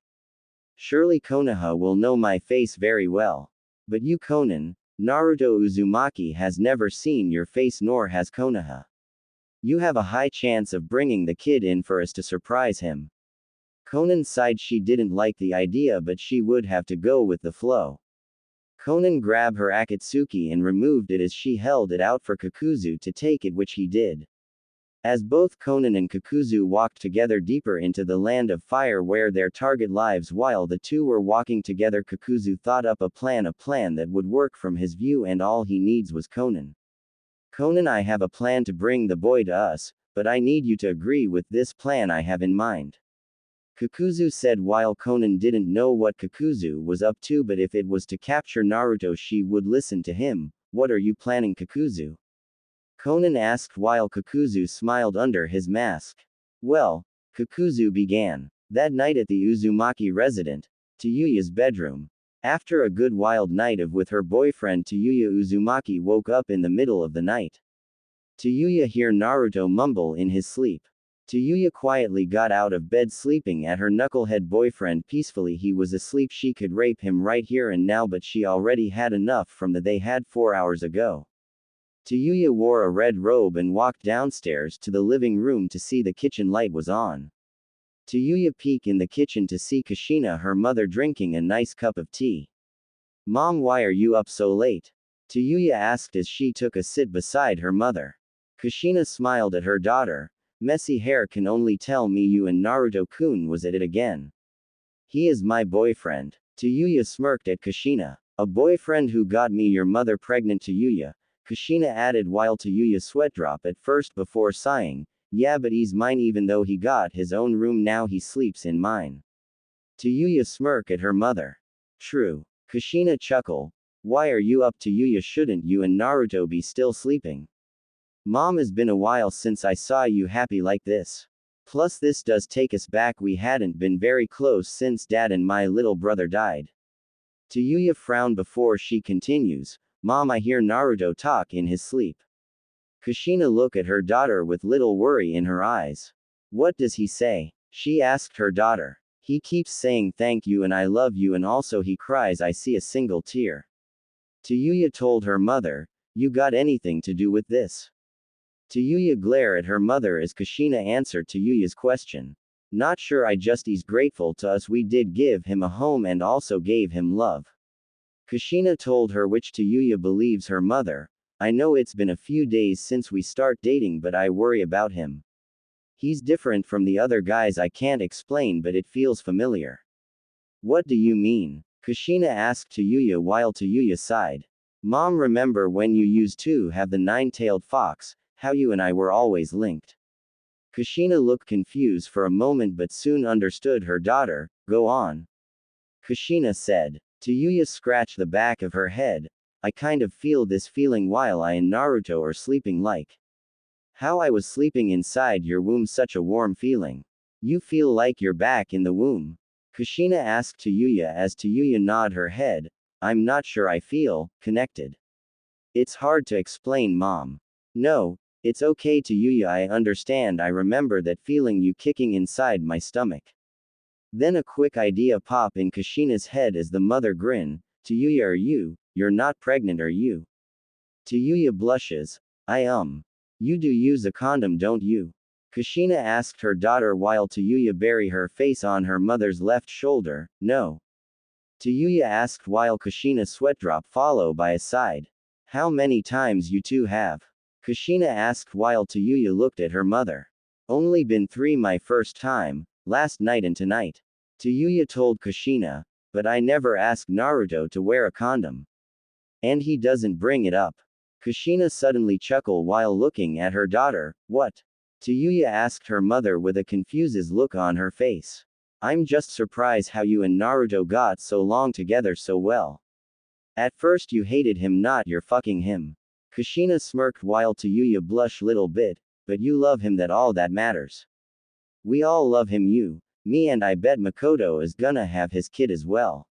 Surely Konoha will know my face very well. But you, Konan, Naruto Uzumaki has never seen your face, nor has Konoha. You have a high chance of bringing the kid in for us to surprise him. Konan sighed. She didn't like the idea, but she would have to go with the flow. Konan grabbed her Akatsuki and removed it as she held it out for Kakuzu to take it, which he did. As both Konan and Kakuzu walked together deeper into the land of fire where their target lives, while the two were walking together, Kakuzu thought up a plan that would work from his view, and all he needs was Konan. Konan, I have a plan to bring the boy to us, but I need you to agree with this plan I have in mind. Kakuzu said while Konan didn't know what Kakuzu was up to, but if it was to capture Naruto she would listen to him. What are you planning, Kakuzu? Konan asked while Kakuzu smiled under his mask. Well, Kakuzu began. That night at the Uzumaki resident, Tayuya's bedroom. After a good wild night of with her boyfriend Tayuya, Uzumaki woke up in the middle of the night. Tayuya heard Naruto mumble in his sleep. Tayuya quietly got out of bed, sleeping at her knucklehead boyfriend peacefully. He was asleep. She could rape him right here and now, but she already had enough from the they had 4 hours ago. Tayuya wore a red robe and walked downstairs to the living room to see the kitchen light was on. Tayuya peeked in the kitchen to see Kushina, her mother, drinking a nice cup of tea. Mom, why are you up so late? Tayuya asked as she took a sit beside her mother. Kushina smiled at her daughter. Messy hair can only tell me you and Naruto-kun was at it again. He is my boyfriend. Tayuya smirked at Kushina. A boyfriend who got me your mother pregnant, Tayuya. Kushina added while Tayuya sweat dropped at first before sighing. Yeah, but he's mine even though he got his own room, now he sleeps in mine. Tayuya smirked at her mother. True. Kushina chuckled. Why are you up, Tayuya? Shouldn't you and Naruto be still sleeping? Mom, has been a while since I saw you happy like this. Plus this does take us back, we hadn't been very close since Dad and my little brother died. Tayuya frowned before she continues. Mom, I hear Naruto talk in his sleep. Kushina looked at her daughter with little worry in her eyes. What does he say? She asked her daughter. He keeps saying thank you and I love you, and also he cries I see a single tear. Tayuya told her mother. You got anything to do with this? Tayuya glared at her mother as Kushina answered Tayuya's question. Not sure I just he's grateful to us we did give him a home and also gave him love. Kushina told her, which Tayuya believes her mother. I know it's been a few days since we start dating, but I worry about him. He's different from the other guys. I can't explain, but it feels familiar. What do you mean? Kushina asked Tayuya while Tayuya sighed. Mom, remember when you used to have the nine-tailed fox, how you and I were always linked? Kushina looked confused for a moment but soon understood her daughter. Go on. Kushina said. Tayuya scratched the back of her head. I kind of feel this feeling while I and Naruto are sleeping, like how I was sleeping inside your womb, such a warm feeling. You feel like you're back in the womb? Kushina asked Tayuya as Tayuya nodded her head. I'm not sure I feel connected. It's hard to explain, Mom. No, it's okay Tayuya, I understand. I remember that feeling, you kicking inside my stomach. Then a quick idea popped in Kushina's head as the mother grinned. Tayuya, you're not pregnant, are you? Tayuya blushes. You do use a condom, don't you? Kushina asked her daughter while Tayuya buried her face on her mother's left shoulder. No. Tayuya asked while Kushina sweat dropped, followed by a sigh. How many times you two have? Kushina asked while Tayuya looked at her mother. Only been 3, my first time, last night and tonight. Tayuya told Kushina, but I never asked Naruto to wear a condom. And he doesn't bring it up. Kushina suddenly chuckled while looking at her daughter. What? Tayuya asked her mother with a confused look on her face. I'm just surprised how you and Naruto got so long together so well. At first you hated him, not you're fucking him. Kushina smirked while Tayuya blushed little bit, but you love him, that all that matters. We all love him, you, me, and I bet Mikoto is gonna have his kid as well.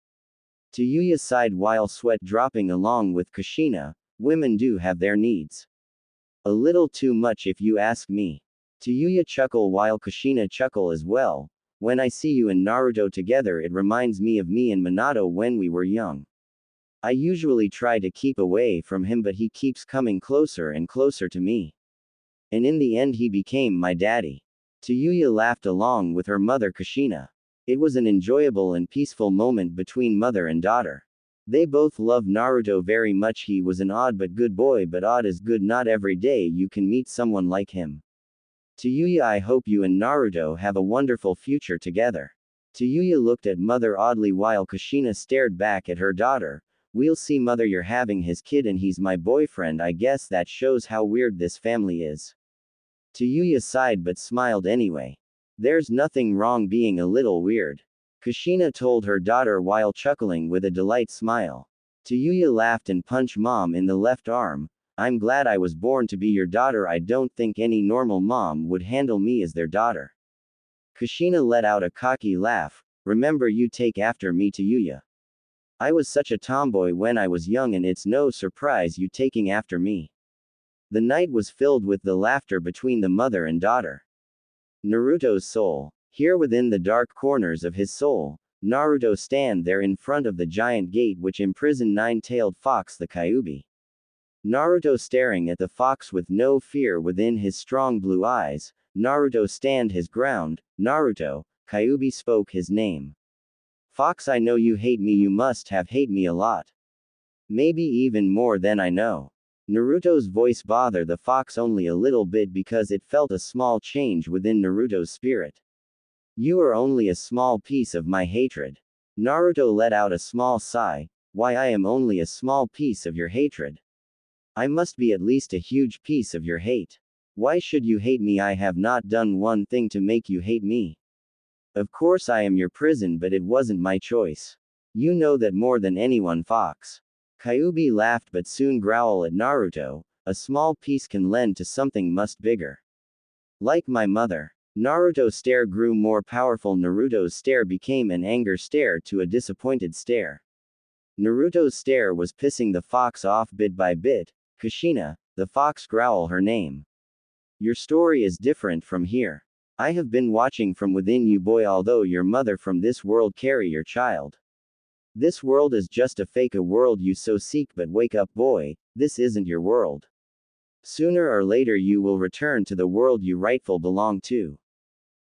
Tayuya sighed while sweat dropping along with Kushina. Women do have their needs. A little too much if you ask me. Tayuya chuckled while Kushina chuckled as well. When I see you and Naruto together, it reminds me of me and Minato when we were young. I usually try to keep away from him, but he keeps coming closer and closer to me. And in the end he became my daddy. Tayuya laughed along with her mother Kushina. It was an enjoyable and peaceful moment between mother and daughter. They both loved Naruto very much. He was an odd but good boy, but odd is good. Not every day you can meet someone like him. Tayuya, I hope you and Naruto have a wonderful future together. Tayuya looked at mother oddly while Kushina stared back at her daughter. We'll see, mother, you're having his kid and he's my boyfriend. I guess that shows how weird this family is. Tayuya sighed but smiled anyway. There's nothing wrong being a little weird. Kushina told her daughter while chuckling with a delight smile. Tayuya laughed and punched mom in the left arm. I'm glad I was born to be your daughter. I don't think any normal mom would handle me as their daughter. Kushina let out a cocky laugh. Remember, you take after me, Tayuya. I was such a tomboy when I was young, and it's no surprise you taking after me. The night was filled with the laughter between the mother and daughter. Naruto's soul. Here within the dark corners of his soul, Naruto stand there in front of the giant gate which imprisoned nine-tailed fox the Kyuubi. Naruto staring at the fox with no fear within his strong blue eyes. Naruto stand his ground. Naruto, Kyuubi spoke his name. Fox, I know you hate me. You must have hate me a lot. Maybe even more than I know. Naruto's voice bothered the fox only a little bit because it felt a small change within Naruto's spirit. You are only a small piece of my hatred. Naruto let out a small sigh. Why, I am only a small piece of your hatred? I must be at least a huge piece of your hate. Why should you hate me? I have not done one thing to make you hate me. Of course I am your prison, but it wasn't my choice. You know that more than anyone, Fox. Kyuubi laughed but soon growled at Naruto. A small piece can lend to something much bigger. Like my mother. Naruto's stare grew more powerful. Naruto's stare became an anger stare to a disappointed stare. Naruto's stare was pissing the fox off bit by bit. Kushina, the fox growled her name. Your story is different from here. I have been watching from within you, boy, although your mother from this world carry your child. This world is just a fake, a world you so seek, but wake up, boy, this isn't your world. Sooner or later you will return to the world you rightful belong to.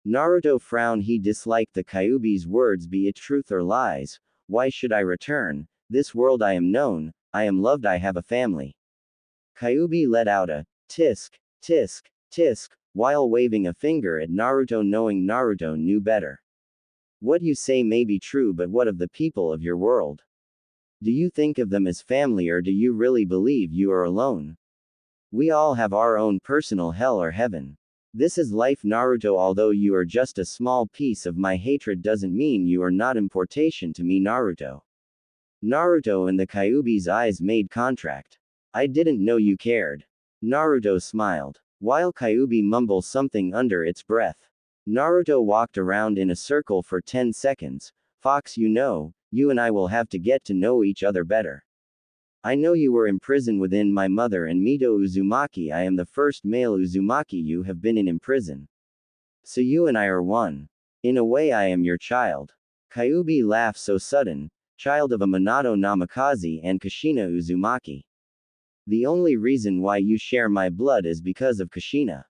Naruto frowned. He disliked the Kyuubi's words, be it truth or lies. Why should I return? This world I am known, I am loved, I have a family. Kyuubi let out a tisk, tisk, tisk, while waving a finger at Naruto, knowing Naruto knew better. What you say may be true, but what of the people of your world? Do you think of them as family, or do you really believe you are alone? We all have our own personal hell or heaven. This is life, Naruto. Although you are just a small piece of my hatred doesn't mean you are not important to me, Naruto. Naruto and the Kyuubi's eyes made contract. I didn't know you cared. Naruto smiled. While Kyuubi mumbled something under its breath. Naruto walked around in a circle for 10 seconds. Fox, you know, you and I will have to get to know each other better. I know you were imprisoned within my mother and Mito Uzumaki. I am the first male Uzumaki you have been in prison. So you and I are one. In a way I am your child. Kyuubi laughed so sudden, child of a Minato Namikaze and Kushina Uzumaki. The only reason why you share my blood is because of Kushina.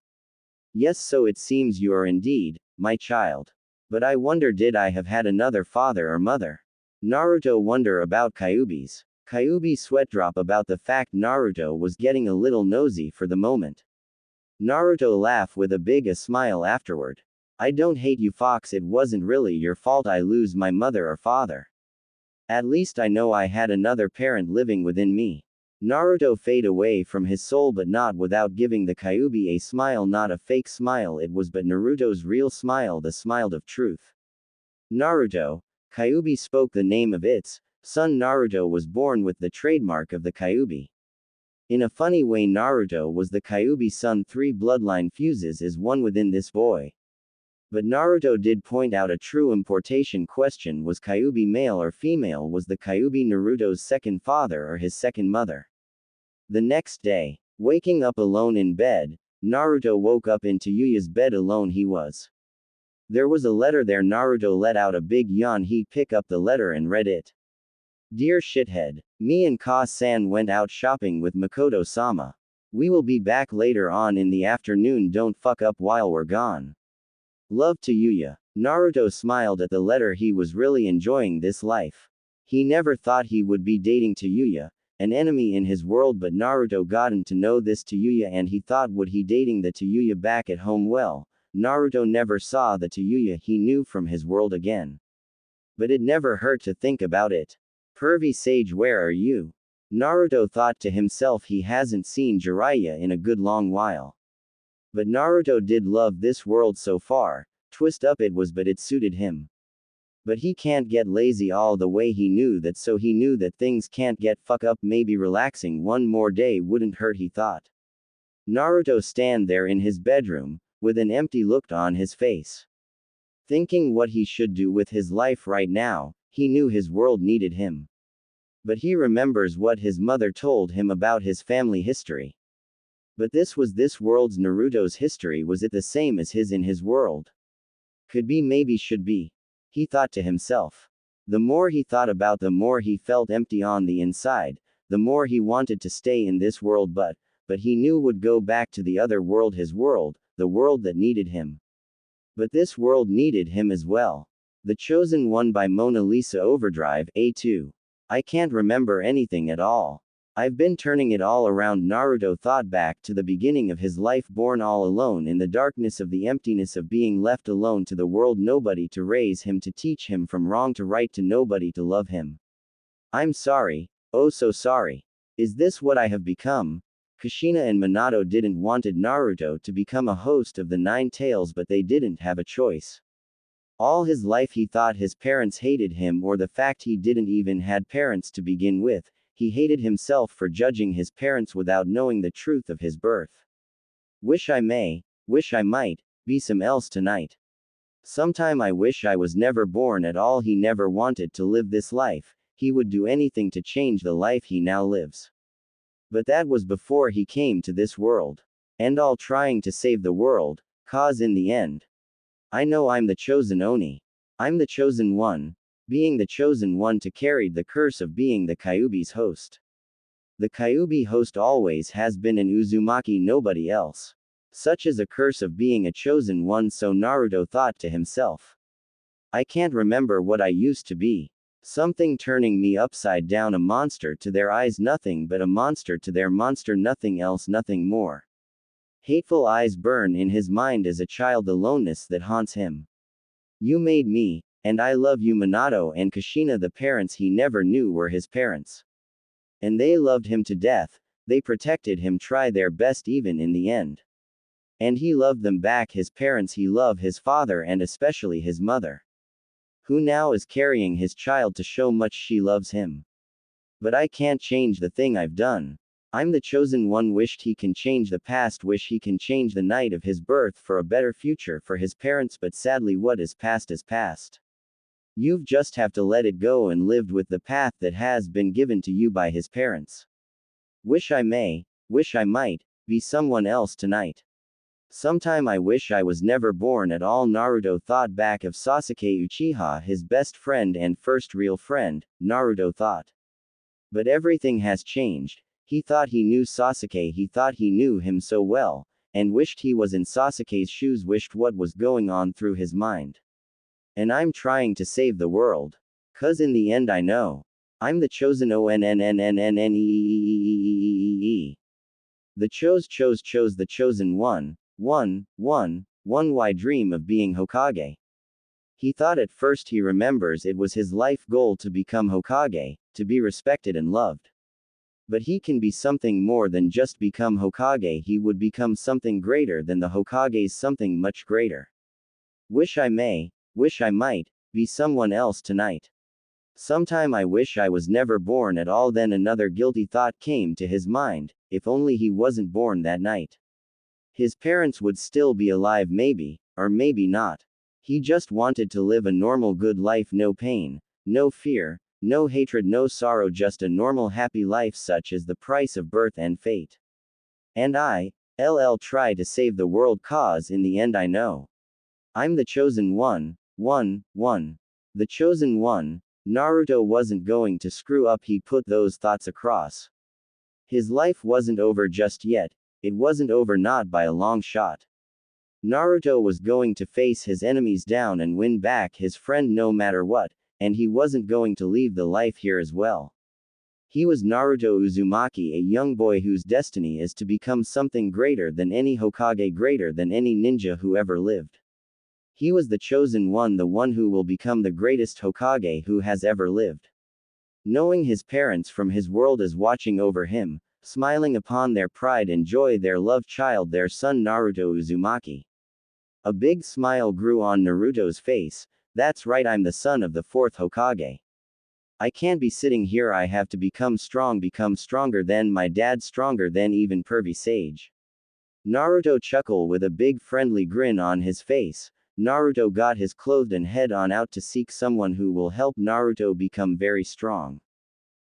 Yes, so it seems you are indeed my child. But I wonder, did I have had another father or mother? Naruto wonder about Kyuubi's. Kyuubi sweat drop about the fact Naruto was getting a little nosy for the moment. Naruto laughed with a big smile afterward. I don't hate you, Fox, it wasn't really your fault I lose my mother or father. At least I know I had another parent living within me. Naruto fade away from his soul, but not without giving the Kyuubi a smile, not a fake smile, it was but Naruto's real smile, the smile of truth. Naruto, Kyuubi spoke the name of its son. Naruto was born with the trademark of the Kyuubi. In a funny way, Naruto was the Kyuubi's son. 3 bloodline fuses is one within this boy. But Naruto did point out a true importation question: was Kyuubi male or female? Was the Kyuubi Naruto's second father or his second mother? The next day, waking up alone in bed, Naruto woke up in Tayuya's bed. Alone he was. There was a letter there. Naruto let out a big yawn. He picked up the letter and read it. Dear shithead, me and Ka-san went out shopping with Mikoto-sama. We will be back later on in the afternoon. Don't fuck up while we're gone. Love, Tayuya. Naruto smiled at the letter. He was really enjoying this life. He never thought he would be dating Tayuya, an enemy in his world, but Naruto gotten to know this Tayuya and he thought, would he dating the Tayuya back at home? Well, Naruto never saw the Tayuya he knew from his world again. But it never hurt to think about it. Pervy sage, where are you? Naruto thought to himself, he hasn't seen Jiraiya in a good long while. But Naruto did love this world so far. Twist up it was, but it suited him. But he can't get lazy all the way. He knew that, so he knew that things can't get fuck up. Maybe relaxing one more day wouldn't hurt, he thought. Naruto stand there in his bedroom, with an empty look on his face. Thinking what he should do with his life right now. He knew his world needed him. But he remembers what his mother told him about his family history. But this was this world's Naruto's history. Was it the same as his in his world? Could be, maybe should be. He thought to himself. The more he thought about, the more he felt empty on the inside, the more he wanted to stay in this world, but he knew would go back to the other world, his world, the world that needed him. But this world needed him as well. The Chosen One by Mona Lisa. Overdrive, A2. I can't remember anything at all. I've been turning it all around. Naruto thought back to the beginning of his life, born all alone in the darkness of the emptiness of being left alone to the world, nobody to raise him, to teach him from wrong to right, to nobody to love him. I'm sorry, oh so sorry. Is this what I have become? Kushina and Minato didn't wanted Naruto to become a host of the 9 Tails, but they didn't have a choice. All his life he thought his parents hated him, or the fact he didn't even had parents to begin with. He hated himself for judging his parents without knowing the truth of his birth. Wish I might, be some else tonight. Sometime I wish I was never born at all. He never wanted to live this life. He would do anything to change the life he now lives. But that was before he came to this world. And all trying to save the world, cause in the end. I know I'm the chosen Oni. I'm the chosen one. Being the chosen one to carry the curse of being the Kyuubi's host. The Kyuubi host always has been an Uzumaki, nobody else. Such is a curse of being a chosen one, so Naruto thought to himself. I can't remember what I used to be. Something turning me upside down, a monster to their eyes, nothing but a monster to their monster, nothing else, nothing more. Hateful eyes burn in his mind as a child, the aloneness that haunts him. You made me, and I love you. Minato and Kushina, the parents he never knew were his parents. And they loved him to death, they protected him, try their best even in the end. And he loved them back, his parents. He loved his father and especially his mother, who now is carrying his child to show much she loves him. But I can't change the thing I've done. I'm the chosen one. Wished he can change the past, wish he can change the night of his birth for a better future for his parents, but sadly what is past is past. You've just have to let it go and lived with the path that has been given to you by his parents. Wish I may, wish I might, be someone else tonight. Sometime I wish I was never born at all. Naruto thought back of Sasuke Uchiha, his best friend and first real friend, Naruto thought. But everything has changed. He thought he knew Sasuke, he thought he knew him so well, and wished he was in Sasuke's shoes, wished what was going on through his mind. And I'm trying to save the world. 'Cause in the end I know. I'm the chosen ONNNNNNEE. The chose the chosen one. One. Why dream of being Hokage? He thought at first, he remembers it was his life goal to become Hokage, to be respected and loved. But he can be something more than just become Hokage, he would become something greater than the Hokages, something much greater. Wish I may, wish I might, be someone else tonight. Sometime I wish I was never born at all. Then another guilty thought came to his mind, if only he wasn't born that night. His parents would still be alive, maybe, or maybe not. He just wanted to live a normal good life, no pain, no fear, no hatred, no sorrow, just a normal happy life, such is the price of birth and fate. And I'll try to save the world, 'cause in the end I know. I'm the chosen one. The chosen one. Naruto wasn't going to screw up, he put those thoughts across. His life wasn't over just yet, it wasn't over, not by a long shot. Naruto was going to face his enemies down and win back his friend no matter what, and he wasn't going to leave the life here as well. He was Naruto Uzumaki, a young boy whose destiny is to become something greater than any Hokage, greater than any ninja who ever lived. He was the chosen one, the one who will become the greatest Hokage who has ever lived. Knowing his parents from his world is watching over him, smiling upon their pride and joy, their loved child, their son Naruto Uzumaki. A big smile grew on Naruto's face. That's right, I'm the son of the fourth Hokage. I can't be sitting here, I have to become strong, become stronger than my dad, stronger than even pervy sage. Naruto chuckled with a big friendly grin on his face. Naruto got his clothed and head on out to seek someone who will help Naruto become very strong.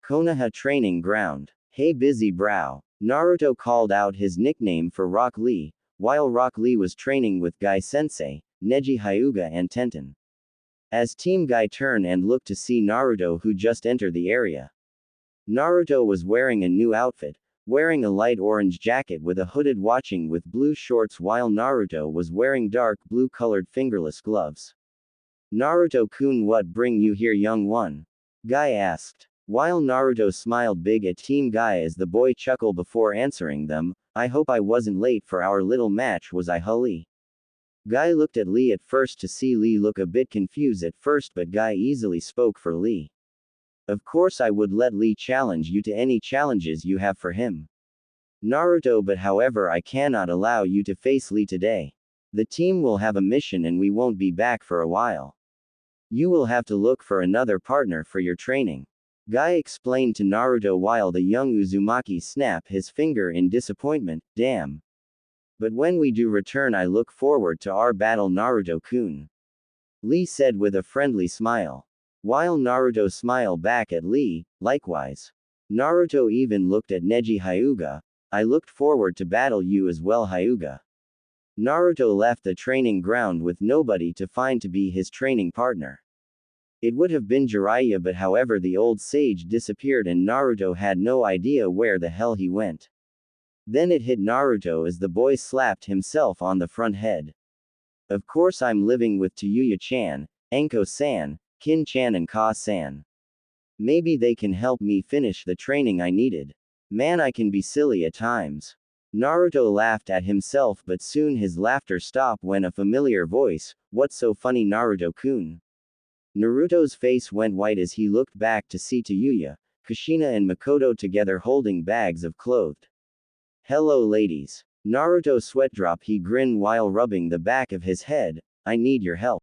Konoha Training Ground. Hey busy brow. Naruto called out his nickname for Rock Lee, while Rock Lee was training with Guy Sensei, Neji Hyuga and Tenten. As Team Guy turned and looked to see Naruto, who just entered the area. Naruto was wearing a new outfit, wearing a light orange jacket with a hooded watching with blue shorts, while Naruto was wearing dark blue colored fingerless gloves. Naruto-kun, what bring you here, young one? Guy asked. While Naruto smiled big at Team Guy as the boy chuckled before answering them, I hope I wasn't late for our little match, was I, Lee? Guy looked at Lee at first to see Lee look a bit confused at first, but Guy easily spoke for Lee. Of course I would let Lee challenge you to any challenges you have for him, Naruto, but however I cannot allow you to face Lee today. The team will have a mission and we won't be back for a while. You will have to look for another partner for your training, Guy explained to Naruto while the young Uzumaki snapped his finger in disappointment. Damn. But when we do return, I look forward to our battle, Naruto-kun, Lee said with a friendly smile. While Naruto smiled back at Lee, likewise. Naruto even looked at Neji Hyuga. I looked forward to battle you as well, Hyuga. Naruto left the training ground with nobody to find to be his training partner. It would have been Jiraiya, but however the old sage disappeared and Naruto had no idea where the hell he went. Then it hit Naruto as the boy slapped himself on the front head. Of course I'm living with Tayuya-chan, Anko-san, Kin-chan and Ka-san. Maybe they can help me finish the training I needed. Man, I can be silly at times. Naruto laughed at himself, but soon his laughter stopped when a familiar voice, "What's so funny, Naruto-kun?" Naruto's face went white as he looked back to see Tayuya, Kushina and Mikoto together holding bags of clothes. "Hello ladies." Naruto sweat drop. He grinned while rubbing the back of his head. "I need your help."